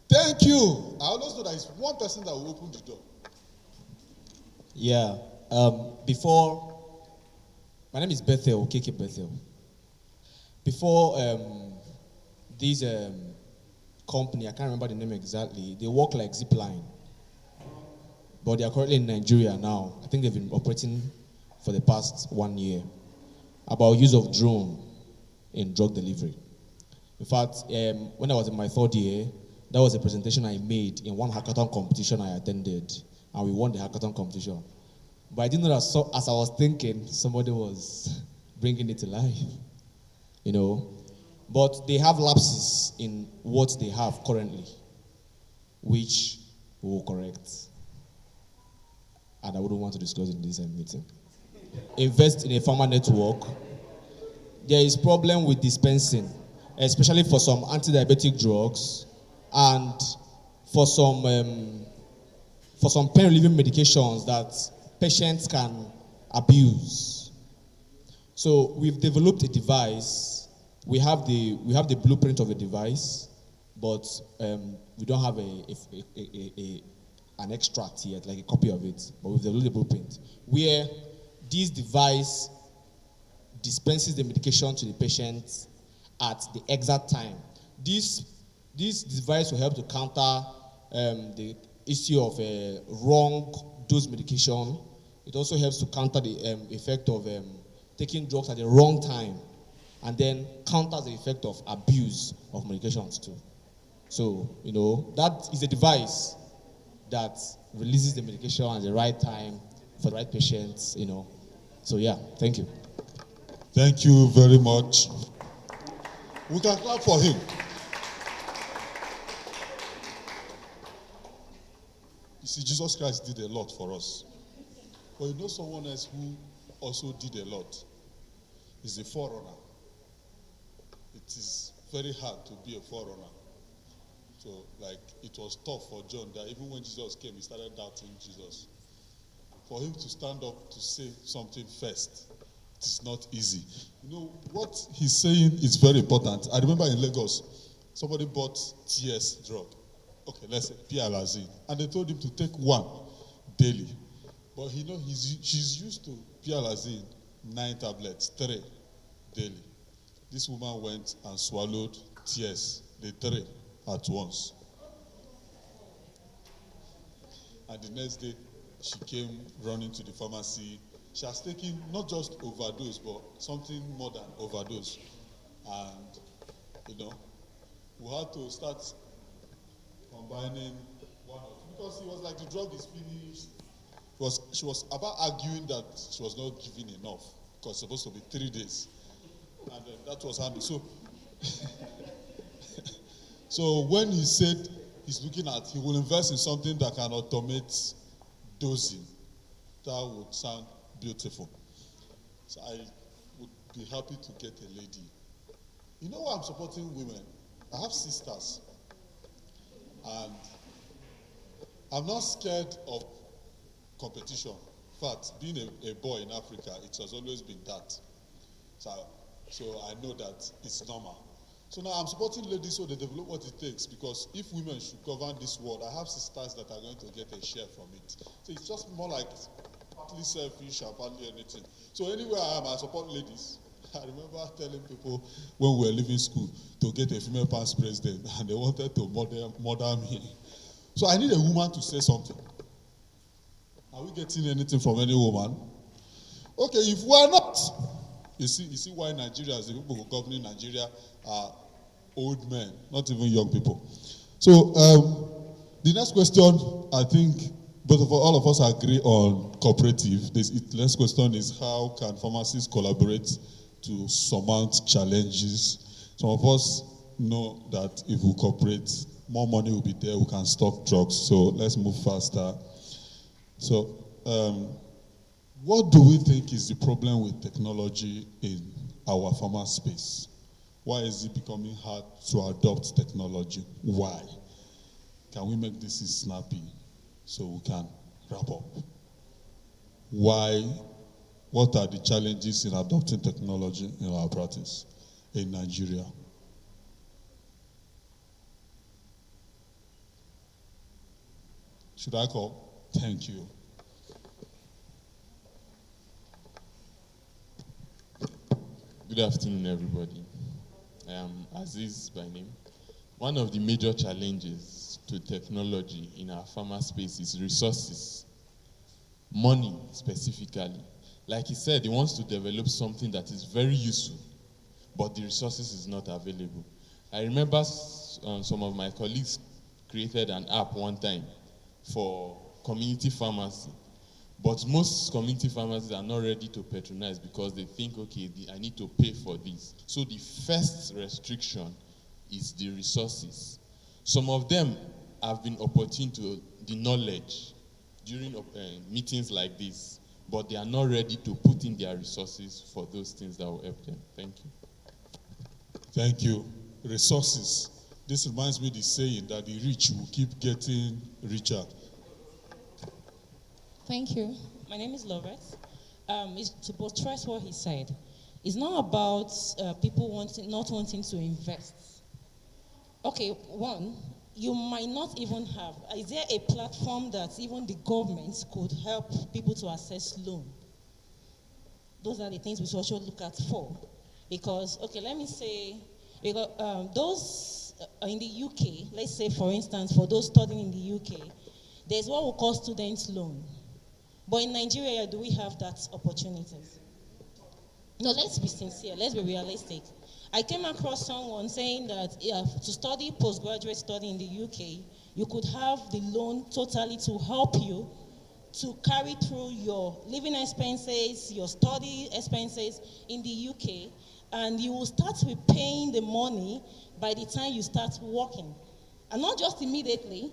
Thank you. I always know that it's one person that will open the door. Yeah. My name is Bethel, KK Bethel. Before this company, I can't remember the name exactly, they work like Zipline. But they are currently in Nigeria now. I think they've been operating for the past 1 year. About use of drone in drug delivery. In fact, when I was in my 3rd year, that was a presentation I made in one hackathon competition I attended, and we won the hackathon competition. But I didn't know that as I was thinking, somebody was bringing it to life, you know. But they have lapses in what they have currently, which we will correct. And I wouldn't want to disclose in this meeting. Invest in a farmer network. There is problem with dispensing, especially for some anti-diabetic drugs and for some pain relieving medications that patients can abuse. So we've developed a device. We have the blueprint of the device, but we don't have an extract yet, like a copy of it. But we've developed the blueprint where this device dispenses the medication to the patient at the exact time. This device will help to counter the issue of wrong dose medication. It also helps to counter the effect of taking drugs at the wrong time, and then counters the effect of abuse of medications too. So, you know, that is a device that releases the medication at the right time for the right patients, you know. So yeah, thank you. Thank you very much. We can clap for him. You see, Jesus Christ did a lot for us. But you know someone else who also did a lot? Is a forerunner. It is very hard to be a forerunner. So, like, it was tough for John that even when Jesus came, he started doubting Jesus. For him to stand up to say something first, it is not easy. You know, what he's saying is very important. I remember in Lagos, somebody bought TS drug. Okay, let's say Pialazine. And they told him to take 1 daily. But you know, she's used to Pialazine, 9 tablets, 3 daily. This woman went and swallowed TS, the 3 at once. And the next day, she came running to the pharmacy. She has taken not just overdose, but something more than overdose. And, you know, we had to start combining one of it, because it was like the drug is finished. She was about arguing that she was not giving enough, because it's supposed to be 3 days. And that was happening. So when he said he's looking at, he will invest in something that can automate dosing, that would sound beautiful. So I would be happy to get a lady. You know why I'm supporting women? I have sisters. And I'm not scared of competition. In fact, being a boy in Africa, it has always been that. So I know that it's normal. So now I'm supporting ladies so they develop what it takes, because if women should govern this world, I have sisters that are going to get a share from it. So it's just more like partly selfish and partly anything. So anywhere I am, I support ladies. I remember telling people when we were leaving school to get a female past president, and they wanted to murder me. So I need a woman to say something. Are we getting anything from any woman? Okay, if we are not, you see why Nigerians, the people who govern Nigeria, are old men, not even young people. So the next question, I think all of us agree on cooperative. The next question is, how can pharmacists collaborate to surmount challenges? Some of us know that if we cooperate, more money will be there, we can stop drugs. So let's move faster. So What do we think is the problem with technology in our farmer space? Why is it becoming hard to adopt technology? Why? Can we make this snappy so we can wrap up? Why? What are the challenges in adopting technology in our practice in Nigeria? Should I call? Thank you. Good afternoon, everybody. I am Aziz by name. One of the major challenges to technology in our farmer space is resources, money specifically. Like he said, he wants to develop something that is very useful, but the resources is not available. I remember some of my colleagues created an app one time for community pharmacy. But most community pharmacies are not ready to patronize because they think, okay, I need to pay for this. So the first restriction is the resources. Some of them have been opportune to the knowledge during meetings like this, but they are not ready to put in their resources for those things that will help them. Thank you. Thank you. Resources. This reminds me of the saying that the rich will keep getting richer. Thank you. My name is Lovett. It's to buttress what he said. It's not about people not wanting to invest. Okay, one, you might not even have. Is there a platform that even the government could help people to access loan? Those are the things we should also look at for. Because, okay, let me say, because, those in the UK, let's say, for instance, for those studying in the UK, there's what we call student loan. But in Nigeria, do we have that opportunity? No, let's be sincere. Let's be realistic. I came across someone saying that to study postgraduate study in the UK, you could have the loan totally to help you to carry through your living expenses, your study expenses in the UK, and you will start repaying the money by the time you start working. And not just immediately.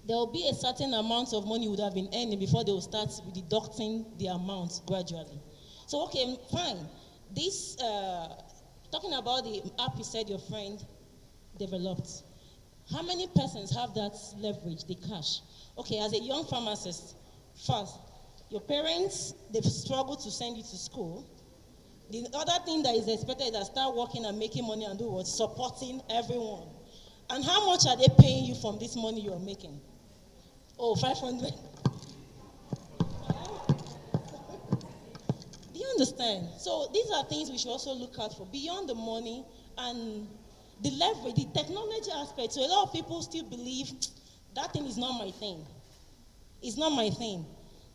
There will be a certain amount of money you would have been earning before they will start deducting the amount gradually. So, okay, fine. This, talking about the app you said your friend developed, how many persons have that leverage, the cash? Okay, as a young pharmacist, first, your parents, they've struggled to send you to school. The other thing that is expected is that start working and making money and do what? Supporting everyone. And how much are they paying you from this money you're making? Oh, 500. Do you understand? So these are things we should also look out for beyond the money and the leverage, the technology aspect. So a lot of people still believe that thing is not my thing. It's not my thing.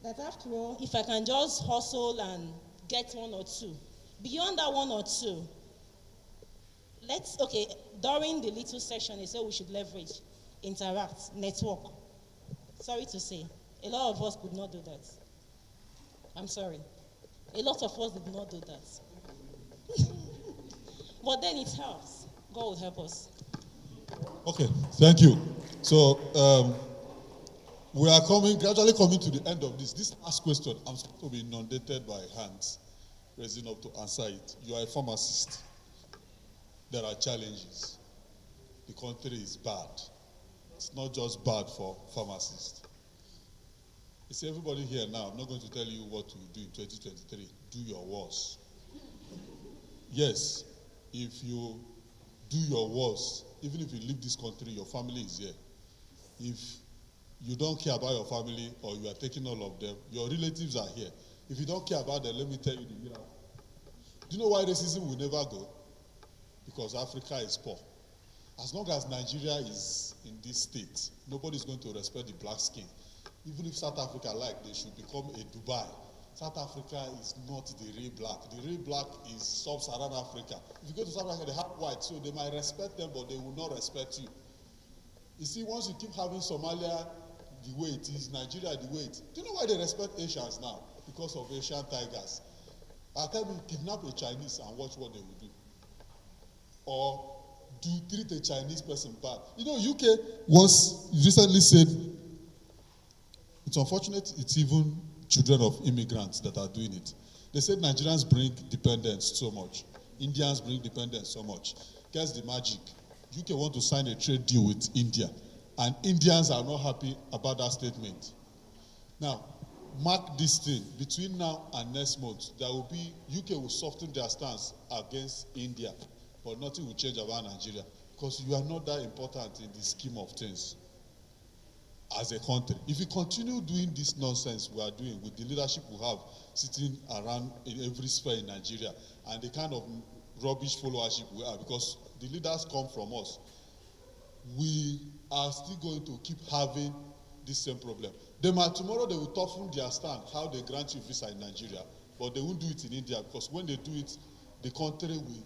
That after all, if I can just hustle and get one or two. Beyond that one or two, okay, during the little session, they said we should leverage, interact, network. Sorry to say, a lot of us could not do that. I'm sorry. A lot of us did not do that. But then it helps. God will help us. Okay, thank you. So we are gradually coming to the end of this. This last question, I'm supposed to be inundated by hands raising up to answer it. You are a pharmacist. There are challenges. The country is bad. It's not just bad for pharmacists. You see, everybody here now, I'm not going to tell you what to do in 2023. Do your worst. Yes, if you do your worst, even if you leave this country, your family is here. If you don't care about your family or you are taking all of them, your relatives are here. If you don't care about them, let me tell you the miracle. Do you know why racism will never go? Because Africa is poor. As long as Nigeria is in this state, nobody is going to respect the black skin. Even if South Africa they should become a Dubai. South Africa is not the real black. The real black is sub-Saharan Africa. If you go to South Africa, they have white, so they might respect them, but they will not respect you. You see, once you keep having Somalia the way it is, Nigeria the way it is, do you know why they respect Asians now? Because of Asian tigers. I'll tell you, kidnap a Chinese and watch what they will do. Or treat a Chinese person bad. You know, UK recently said, it's unfortunate it's even children of immigrants that are doing it. They said Nigerians bring dependence so much. Indians bring dependence so much. Guess the magic. UK want to sign a trade deal with India, and Indians are not happy about that statement. Now, mark this thing. Between now and next month, there will be, UK will soften their stance against India, but nothing will change about Nigeria, because you are not that important in the scheme of things as a country. If you continue doing this nonsense we are doing with the leadership we have sitting around in every sphere in Nigeria, and the kind of rubbish followership we are, because the leaders come from us, we are still going to keep having this same problem. Tomorrow they will toughen their stand, how they grant you visa in Nigeria, but they won't do it in India, because when they do it, the country will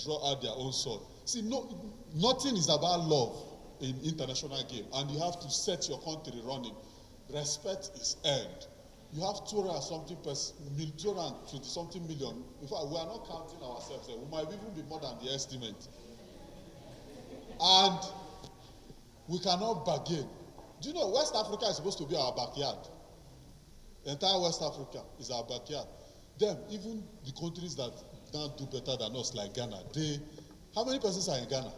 draw out their own sword. See, nothing is about love in international game, and you have to set your country running. Respect is earned. You have 220-something million. In fact, we are not counting ourselves. We might even be more than the estimate. And we cannot bargain. Do you know West Africa is supposed to be our backyard? The entire West Africa is our backyard. Then, even the countries that don't do better than us, like Ghana, how many persons are in Ghana?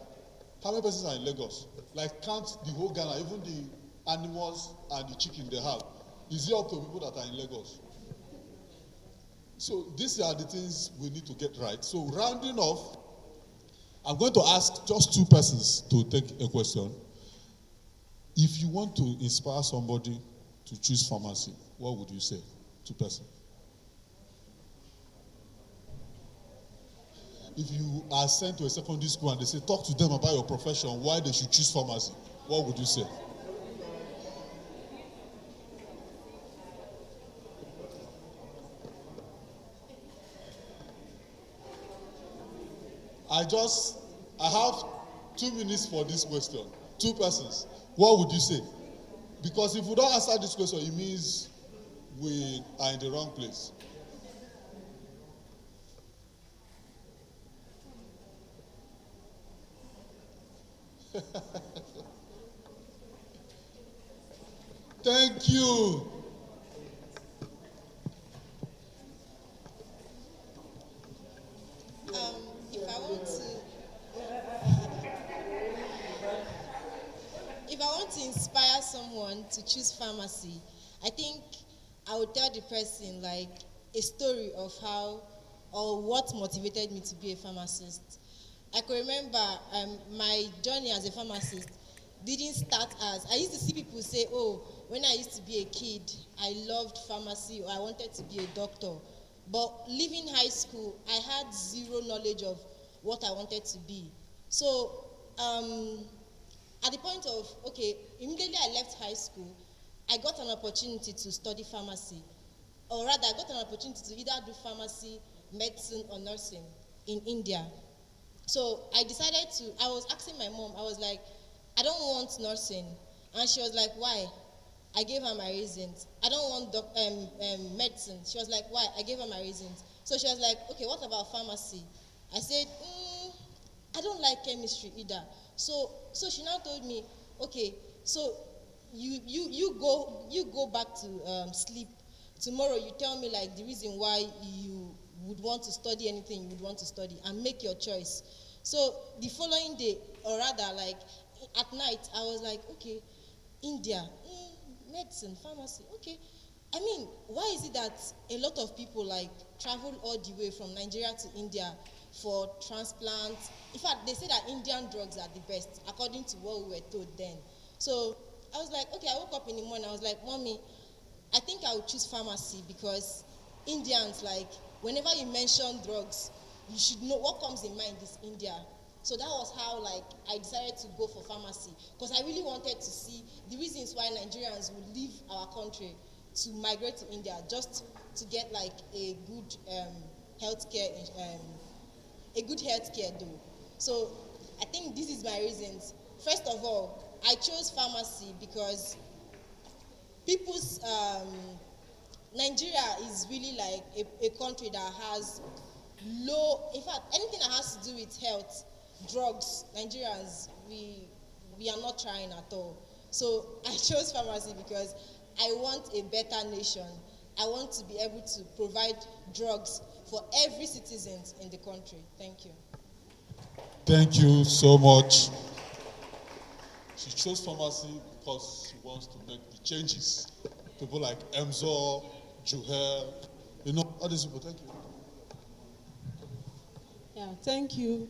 How many persons are in Lagos? Like, count the whole Ghana, even the animals and the chicken they have. Is it up to people that are in Lagos? So these are the things we need to get right. So rounding off, I'm going to ask just two persons to take a question. If you want to inspire somebody to choose pharmacy, what would you say? Two persons. If you are sent to a secondary school and they say, talk to them about your profession, why they should choose pharmacy, what would you say? I have 2 minutes for this question. Two persons. What would you say? Because if we don't answer this question, it means we are in the wrong place. Thank you. If I want to inspire someone to choose pharmacy, I think I would tell the person like a story of how or what motivated me to be a pharmacist. I can remember my journey as a pharmacist didn't start as, I used to see people say, oh, when I used to be a kid, I loved pharmacy or I wanted to be a doctor. But leaving high school, I had zero knowledge of what I wanted to be. So at the point of, okay, immediately I left high school, I got an opportunity to study pharmacy. Or rather, I got an opportunity to either do pharmacy, medicine, or nursing in India. So I decided to, I was asking my mom, I was like, I don't want nursing. And she was like, why? I gave her my reasons. I don't want medicine. She was like, why? I gave her my reasons. So she was like, okay, what about pharmacy? I said, I don't like chemistry either. So she now told me, okay, so you go back to sleep. Tomorrow you tell me like the reason why you would want to study anything you would want to study and make your choice. So the following day, or rather like at night, I was like, okay, India, medicine, pharmacy, okay. I mean, why is it that a lot of people like travel all the way from Nigeria to India for transplants? In fact, they say that Indian drugs are the best, according to what we were told then. So I was like, okay, I woke up in the morning, I was like, Mommy, I think I would choose pharmacy because Indians, like, whenever you mention drugs, you should know what comes in mind is India. So that was how, like, I decided to go for pharmacy because I really wanted to see the reasons why Nigerians would leave our country to migrate to India just to get, like, a good healthcare though. So I think this is my reasons. First of all, I chose pharmacy because people's Nigeria is really like a country that has low, in fact, anything that has to do with health, drugs, Nigerians, we are not trying at all. So I chose pharmacy because I want a better nation. I want to be able to provide drugs for every citizen in the country. Thank you. Thank you so much. She chose pharmacy because she wants to make the changes. People like Emzo, Juhel, all these people. Thank you. Yeah, thank you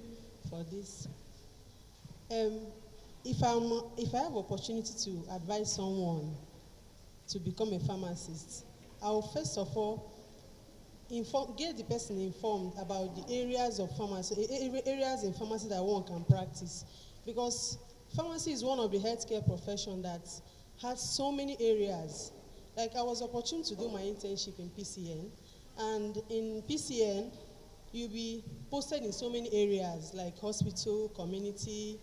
for this. If I have opportunity to advise someone to become a pharmacist, I will first of all get the person informed about the areas of pharmacy, areas in pharmacy that one can practice, because pharmacy is one of the healthcare profession that has so many areas. Like, I was opportune to do my internship in PCN, and in PCN, you'll be posted in so many areas like hospital, community,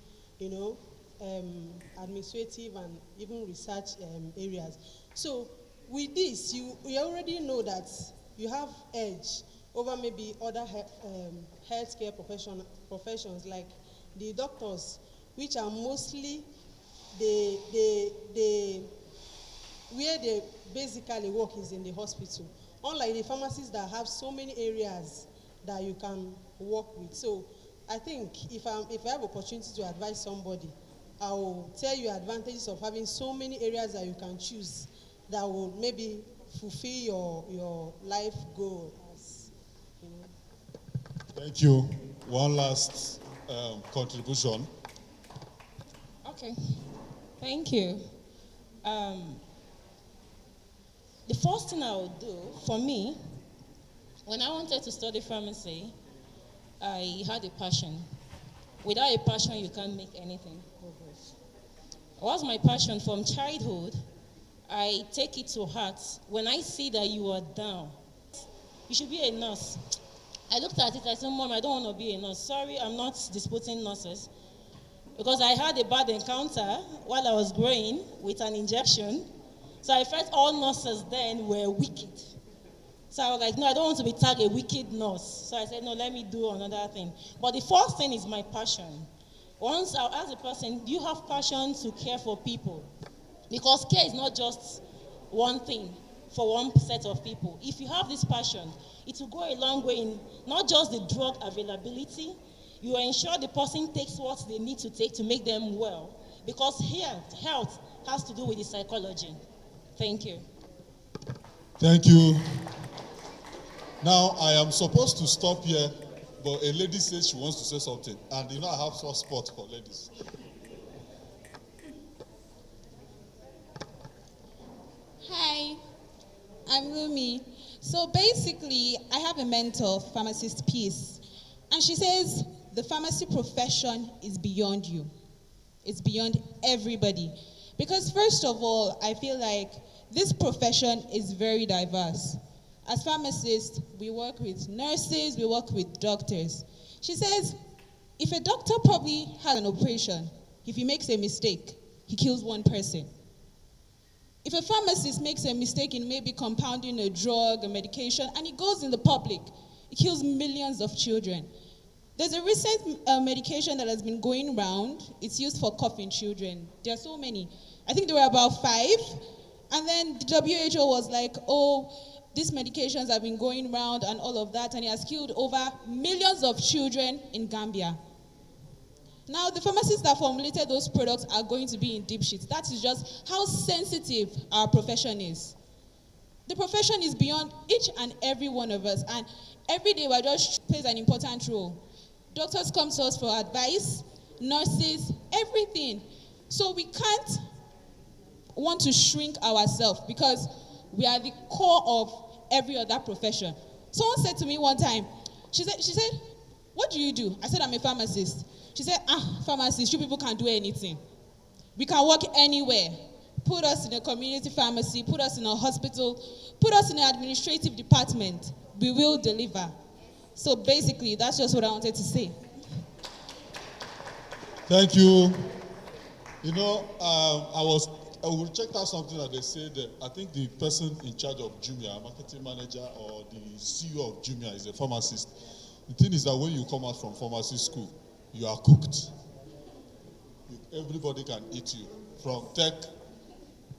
administrative and even research areas. So with this, you already know that you have edge over maybe other healthcare professions like the doctors, which are mostly where they basically work is in the hospital. Unlike the pharmacists that have so many areas that you can work with. So I think if I have opportunity to advise somebody, I will tell you advantages of having so many areas that you can choose that will maybe fulfill your life goal. Thank you. One last contribution. Okay, thank you. The first thing I would do, for me, when I wanted to study pharmacy, I had a passion. Without a passion, you can't make anything progress. What's my passion? From childhood, I take it to heart. When I see that you are down, you should be a nurse. I looked at it, I said, Mom, I don't want to be a nurse. Sorry, I'm not disputing nurses. Because I had a bad encounter while I was growing with an injection. So I felt all nurses then were wicked. So I was like, no, I don't want to be tagged a wicked nurse. So I said, no, let me do another thing. But the first thing is my passion. Once I ask the person, do you have passion to care for people? Because care is not just one thing for one set of people. If you have this passion, it will go a long way in not just the drug availability, you ensure the person takes what they need to take to make them well. Because health has to do with the psychology. Thank you. Thank you. Now, I am supposed to stop here, but a lady says she wants to say something. And I have soft spot for ladies. Hi, I'm Lumi. So basically, I have a mentor, pharmacist Peace, and she says the pharmacy profession is beyond you. It's beyond everybody. Because first of all, I feel like this profession is very diverse. As pharmacists, we work with nurses, we work with doctors. She says, if a doctor probably has an operation, if he makes a mistake, he kills one person. If a pharmacist makes a mistake in maybe compounding a drug, a medication, and it goes in the public, it kills millions of children. There's a recent medication that has been going around. It's used for coughing children. There are so many. I think there were about 5. And then the WHO was like, oh, these medications have been going around and all of that, and it has killed over millions of children in Gambia. Now, the pharmacists that formulated those products are going to be in deep shit. That is just how sensitive our profession is. The profession is beyond each and every one of us, and every day we're just plays an important role. Doctors come to us for advice, nurses, everything. So we can't want to shrink ourselves because we are the core of every other profession. Someone said to me one time, she said, what do you do? I said, I'm a pharmacist. She said, pharmacists, you people can't do anything. We can work anywhere. Put us in a community pharmacy, put us in a hospital, put us in an administrative department. We will deliver. So basically, that's just what I wanted to say. Thank you. I checked out something that they said. I think the person in charge of Jumia, marketing manager, or the CEO of Jumia is a pharmacist. The thing is that when you come out from pharmacy school, you are cooked. Everybody can eat you, from tech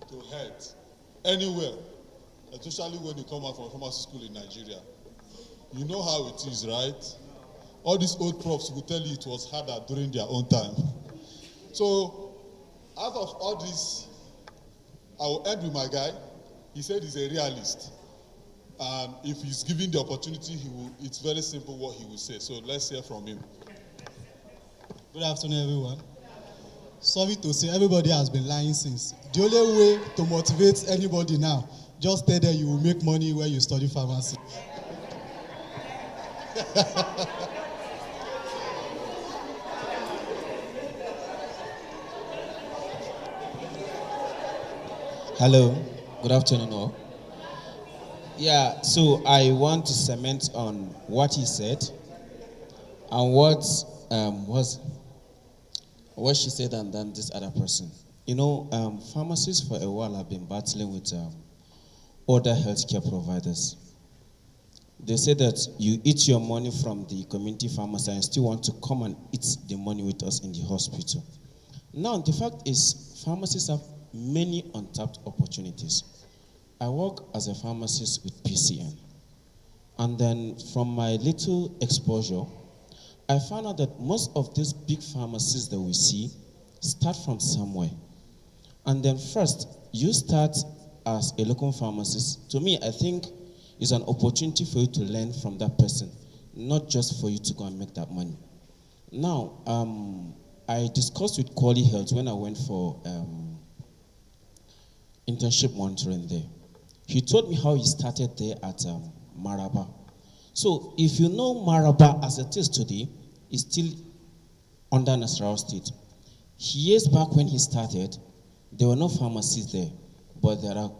to health, anywhere. especially when you come out from pharmacy school in Nigeria. You know how it is, right? All these old profs will tell you it was harder during their own time. So, out of all this, I will end with my guy. He said he's a realist. And if he's given the opportunity, it's very simple what he will say. So let's hear from him. Good afternoon, everyone. Sorry to say, everybody has been lying since. The only way to motivate anybody now, just tell them you will make money when you study pharmacy. Hello, good afternoon all. Yeah, so I want to cement on what he said and what she said and then this other person. You know, pharmacists for a while have been battling with other healthcare providers. They say that you eat your money from the community pharmacy and still want to come and eat the money with us in the hospital. Now, the fact is, pharmacists have many untapped opportunities. I work as a pharmacist with PCN. And then from my little exposure, I found out that most of these big pharmacies that we see start from somewhere. And then first, you start as a local pharmacist. To me, I think it's an opportunity for you to learn from that person, not just for you to go and make that money. Now, I discussed with Quality Health when I went for internship monitoring there. He told me how he started there at Maraba. So if you know Maraba as it is today, it's still under Nasarawa State. Years back when he started, there were no pharmacies there, but there are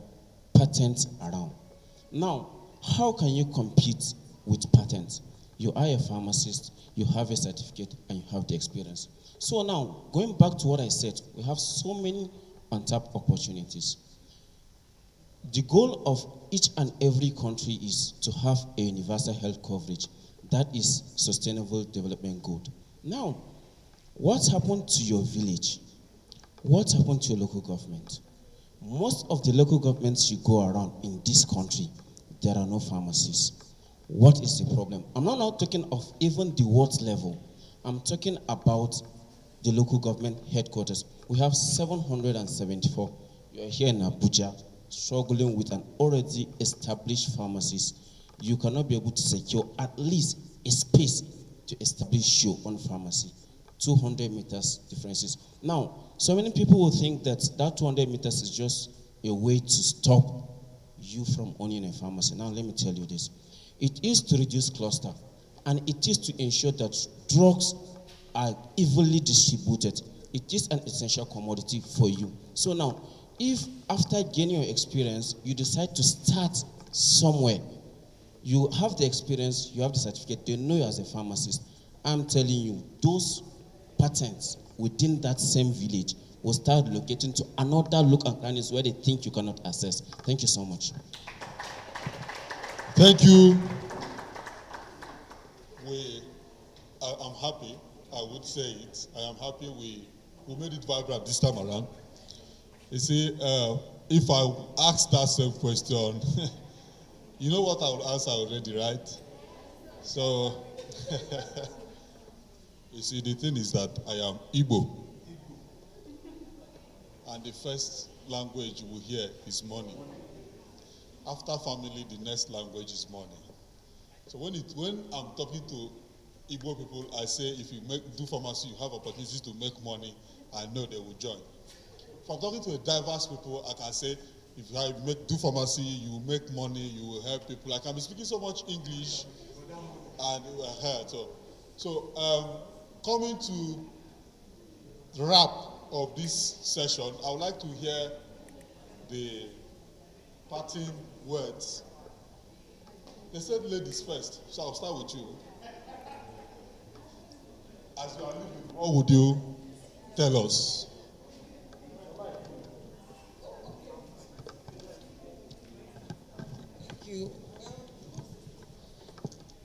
patents around. Now, how can you compete with patents? You are a pharmacist, you have a certificate, and you have the experience. So now, going back to what I said, we have so many untapped opportunities. The goal of each and every country is to have a universal health coverage. That is sustainable development goal. Now, what's happened to your village? What happened to your local government? Most of the local governments you go around in this country, there are no pharmacies. What is the problem? I'm not now talking of even the ward level. I'm talking about the local government headquarters. We have 774. You're here in Abuja, struggling with an already established pharmacist. You cannot be able to secure at least a space to establish your own pharmacy. 200 meters differences. Now, so many people will think that that 200 meters is just a way to stop you from owning a pharmacy. Now, let me tell you this. It is to reduce cluster, and it is to ensure that drugs are evenly distributed. It is an essential commodity for you. So now, if after gaining your experience, you decide to start somewhere, you have the experience, you have the certificate, they know you as a pharmacist, I'm telling you, those patents within that same village will start locating to another look and crannies where they think you cannot access. Thank you so much. Thank you. I'm happy, I would say it. I am happy we made it vibrant this time around. You see, if I ask that same question, you know what I would answer already, right? So, you see, the thing is that I am Igbo. And the first language you will hear is money. After family, the next language is money. So when I'm talking to Igbo people, I say if you do pharmacy, you have opportunities to make money, I know they will join. If I'm talking to a diverse people, I can say if you do pharmacy, you will make money, you will help people. I can be speaking so much English and it will hurt. So coming to the wrap of this session, I would like to hear the parting words. They said ladies first, so I'll start with you. As you are leaving, what would you tell us? Thank you.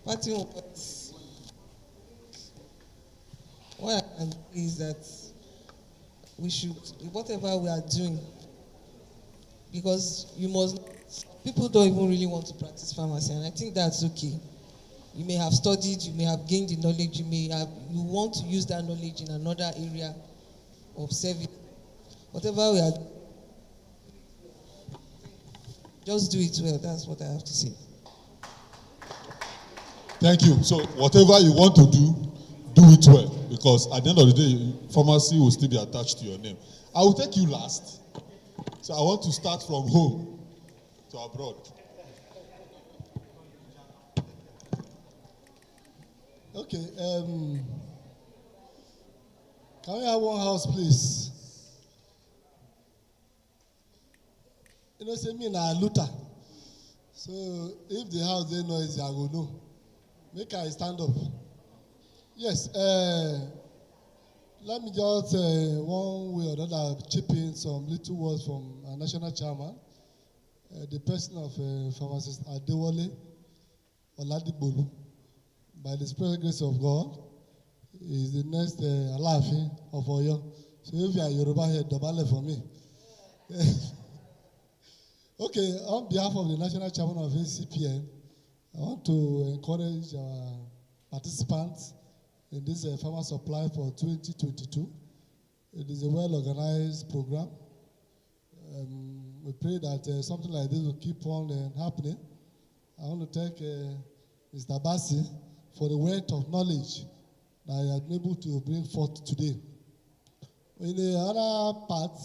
Parting words. What I can say is that we should, whatever we are doing, because you must People don't even really want to practice pharmacy, and I think that's okay. You may have studied, you may have gained the knowledge, you want to use that knowledge in another area of service. Whatever we are, just do it well. That's what I have to say. Thank you. So whatever you want to do, do it well. Because at the end of the day, pharmacy will still be attached to your name. I will take you last. So I want to start from home to abroad. Okay. Can we have one house, please? You know, say me na looter. So if the house dey noisy, I go know. Make I stand up. Yes. Let me just one way or another chip in some little words from our national chairman, the person of pharmacist Adewale Oladigbolu. By the special grace of God, is the next Alaafin of Oyo. So if you are Yoruba here, dobale for me. Okay, on behalf of the national chairman of ACPN, I want to encourage our participants in this farmer supply for 2022. It is a well-organized program. We pray that something like this will keep on happening. I want to thank Mr. Bassi for the wealth of knowledge that I am able to bring forth today. In the other part,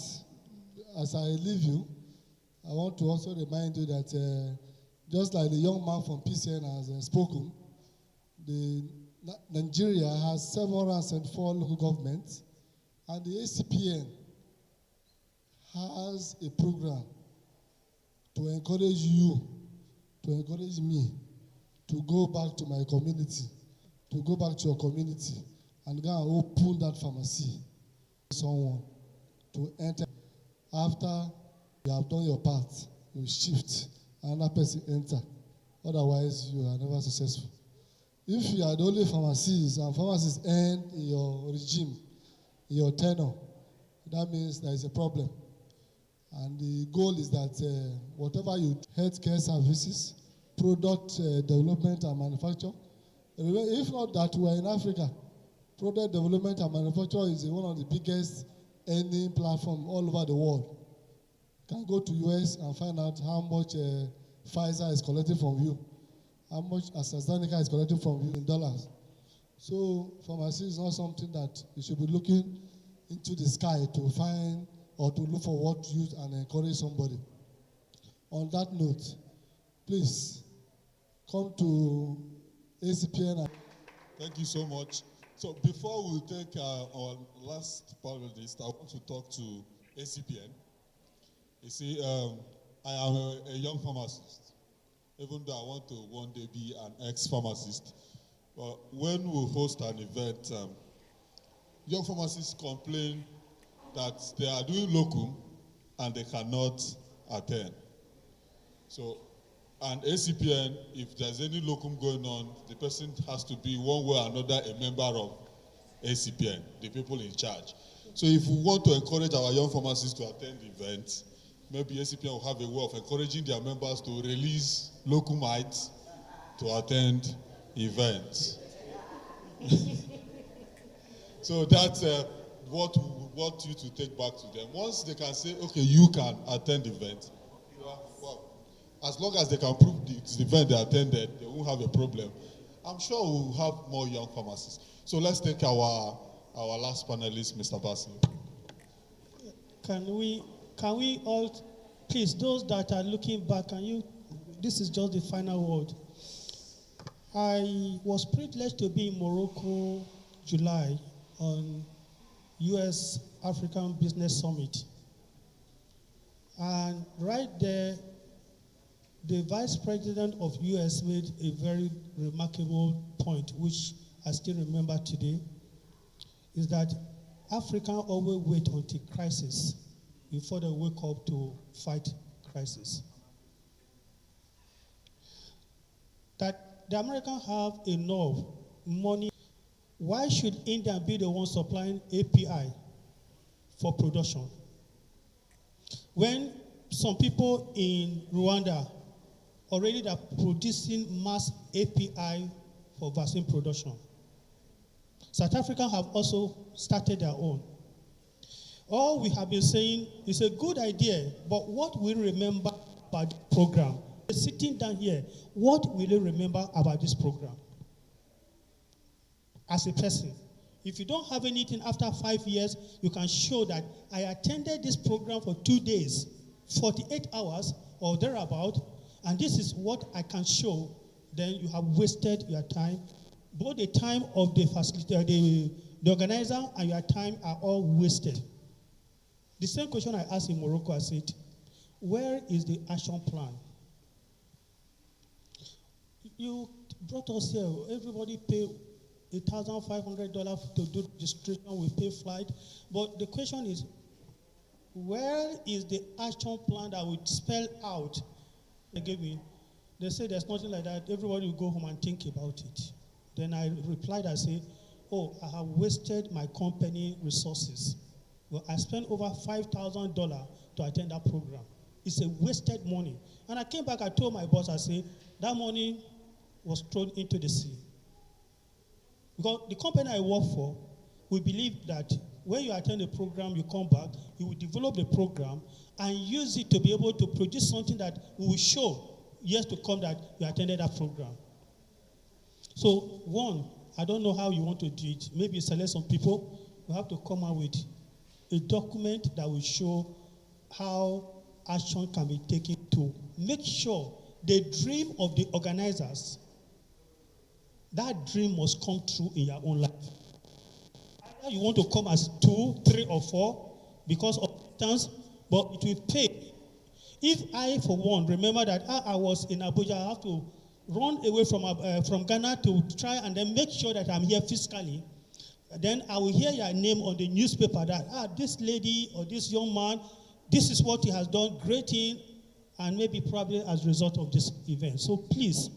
as I leave you, I want to also remind you that just like the young man from PCN has spoken, Nigeria has 704 local governments, and the ACPN has a program to encourage you, to encourage me, to go back to my community, to go back to your community, and go and open that pharmacy. Someone to enter after you have done your part, you shift, another person enter. Otherwise, you are never successful. If you are the only pharmacist and pharmacists end in your regime, in your tenure, that means there is a problem. And the goal is that whatever you healthcare services, product development and manufacture, if not that we are in Africa, product development and manufacture is one of the biggest earning platform all over the world. You can go to US and find out how much Pfizer is collecting from you, how much AstraZeneca is collecting from you in dollars. So pharmacy is not something that you should be looking into the sky to find or to look for what to use and encourage somebody. On that note, please come to ACPN. Thank you so much. So before we take our last part of this, I want to talk to ACPN. You see, I am a young pharmacist, even though I want to one day be an ex-pharmacist. But when we host an event, young pharmacists complain that they are doing locum and they cannot attend. So, and ACPN, if there's any locum going on, the person has to be one way or another a member of ACPN, the people in charge. So if we want to encourage our young pharmacists to attend events, maybe ACPN will have a way of encouraging their members to release locumites to attend events. So that's what we want you to take back to them. Once they can say, okay, you can attend events, well, as long as they can prove it's the event they attended, they won't have a problem. I'm sure we'll have more young pharmacists. So let's take our last panelist, Mr. Bassi. Can we all, please, those that are looking back, this is just the final word. I was privileged to be in Morocco, July, on U.S. African Business Summit. And right there, the Vice President of U.S. made a very remarkable point, which I still remember today, is that Africa always wait until crisis before they wake up to fight crisis. That the Americans have enough money. Why should India be the one supplying API for production? When some people in Rwanda already are producing mass API for vaccine production. South Africa have also started their own. All we have been saying is a good idea, but what we remember about the program? Sitting down here, what will you remember about this program? As a person, if you don't have anything after 5 years, you can show that I attended this program for 2 days, 48 hours or thereabout, and this is what I can show. Then you have wasted your time. Both the time of the facilitator, the organizer, and your time are all wasted. The same question I asked in Morocco, I said, where is the action plan? You brought us here, everybody pay $1,500 to do registration, we pay flight. But the question is, where is the action plan that would spell out? They gave me, they said there's nothing like that, everybody will go home and think about it. Then I replied, I said, oh, I have wasted my company resources. Well, I spent over $5,000 to attend that program. It's a wasted money. And I came back, I told my boss, I said, that money was thrown into the sea. Because the company I work for, we believe that when you attend a program, you come back, you will develop the program and use it to be able to produce something that will show years to come that you attended that program. So, one, I don't know how you want to do it. Maybe you select some people. You have to come out with a document that will show how action can be taken to make sure the dream of the organizers, that dream must come true in your own life. Either you want to come as 2, 3, or 4 because of distance, but it will pay. If I, for one, remember that I was in Abuja, I have to run away from Ghana to try and then make sure that I'm here physically, then I will hear your name on the newspaper that, this lady or this young man, this is what he has done, great thing, and maybe probably as a result of this event. So please,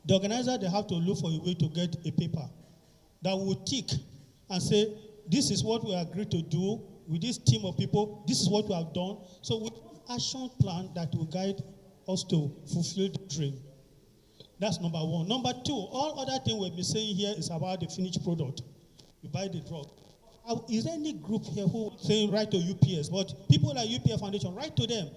the organizer, they have to look for a way to get a paper that will tick and say, this is what we agreed to do with this team of people, this is what we have done. So we have an action plan that will guide us to fulfill the dream. That's number one. Number two, all other things we've been saying here is about the finished product. You buy the drug. Is there any group here who is saying write to UPS? But people like UPS Foundation, write to them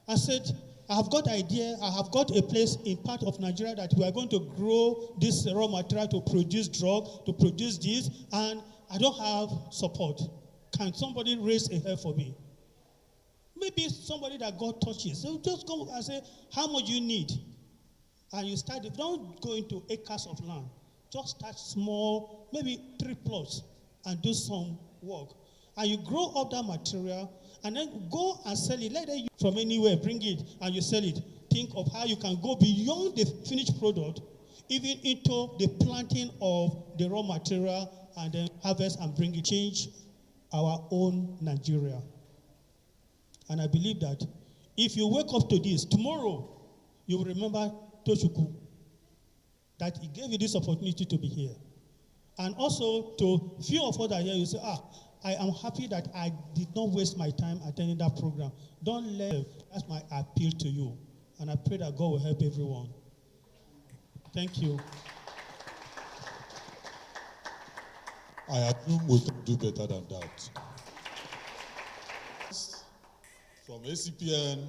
and said, I have got idea, I have got a place in part of Nigeria that we are going to grow this raw material to produce drug, to produce this, and I don't have support. Can somebody raise a hand for me? Maybe somebody that God touches. So just go and say, how much you need? And you start, don't go into acres of land. Just start small, maybe 3 plots, and do some work. And you grow up that material, and then go and sell it. Let it from anywhere, bring it, and you sell it. Think of how you can go beyond the finished product, even into the planting of the raw material, and then harvest and bring it. Change our own Nigeria. And I believe that if you wake up to this, tomorrow, you will remember Toshuku, that he gave you this opportunity to be here. And also, to few of us that are here, you say, I am happy that I did not waste my time attending that program. Don't let, that's my appeal to you. And I pray that God will help everyone. Thank you. I assume we can do better than that. From ACPN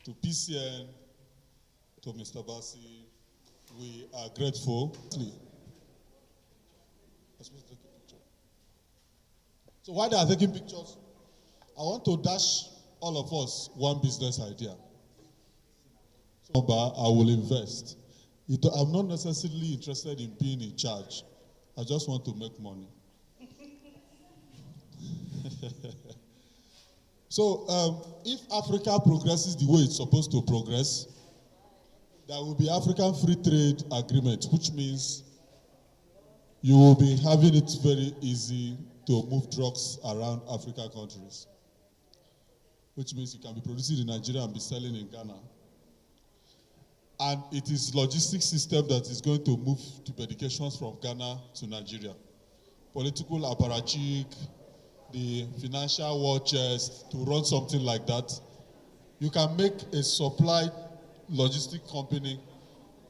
to PCN to Mr. Bassi, we are grateful. So while they are taking pictures, I want to dash all of us one business idea. So I will invest. I'm not necessarily interested in being in charge. I just want to make money. So if Africa progresses the way it's supposed to progress, there will be African Free Trade Agreement, which means you will be having it very easy to move drugs around African countries, which means you can be producing in Nigeria and be selling in Ghana. And it is logistics system that is going to move the medications from Ghana to Nigeria. Political apparatchik, the financial war chest to run something like that. You can make a supply logistic company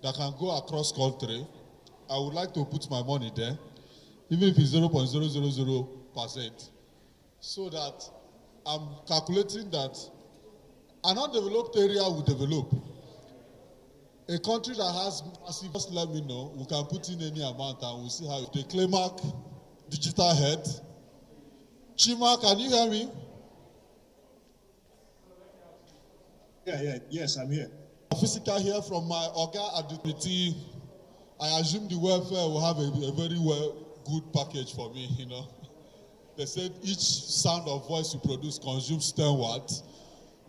that can go across country. I would like to put my money there, even if it's 0.000%, so that I'm calculating that an undeveloped area will develop. A country that has massive, just let me know, we can put in any amount and we'll see how the Clemac Digitalhealth. Chima, can you hear me? Yes, I'm here. Physical here from my Oga at the committee. I assume the welfare will have a very good package for me, you know. They said each sound of voice you produce consumes 10 watts.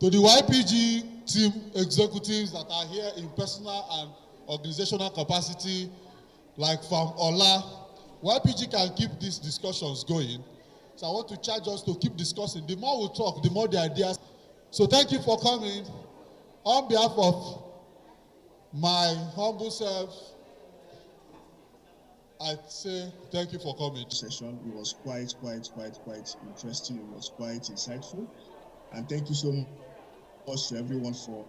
To the YPG team executives that are here in personal and organizational capacity, like from Ola, YPG can keep these discussions going. So I want to charge us to keep discussing. The more we talk, the more the ideas. So thank you for coming. On behalf of my humble self, I'd say thank you for coming. Session. It was quite interesting. It was quite insightful. And thank you so much to everyone for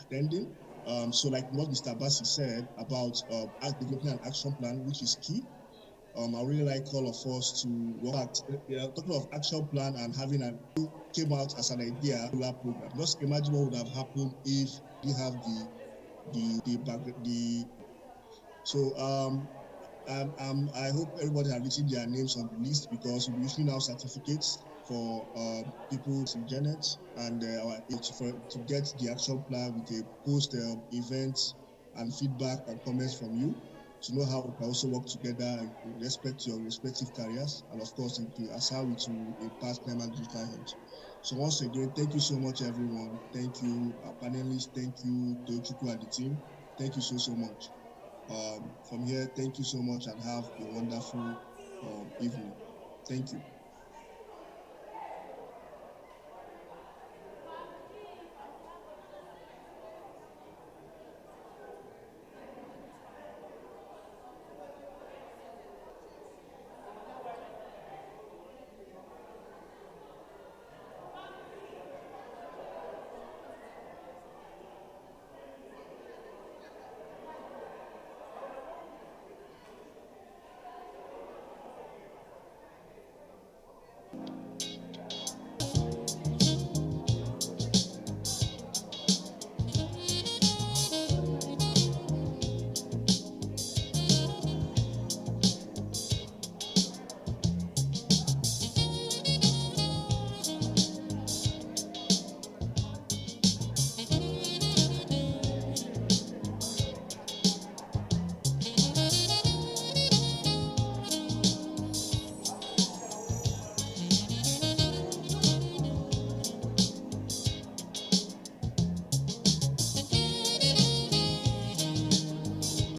attending. So like what Mr. Bassi said about developing an action plan, which is key. I really like all of us to work at talking of action plan and having came out as an idea program. Just imagine what would have happened if we have so I hope everybody have written their names on the list, because we're issuing now certificates for people in Janet and to get the action plan with a post events and feedback and comments from you, to know how we can also work together in respect to your respective careers, and of course as how it will impact Clemac Digitalhealth. So once again, thank you so much, everyone. Thank you, our panelists. Thank you, Tochukwu and the team. Thank you so much. From here, thank you so much and have a wonderful evening. Thank you.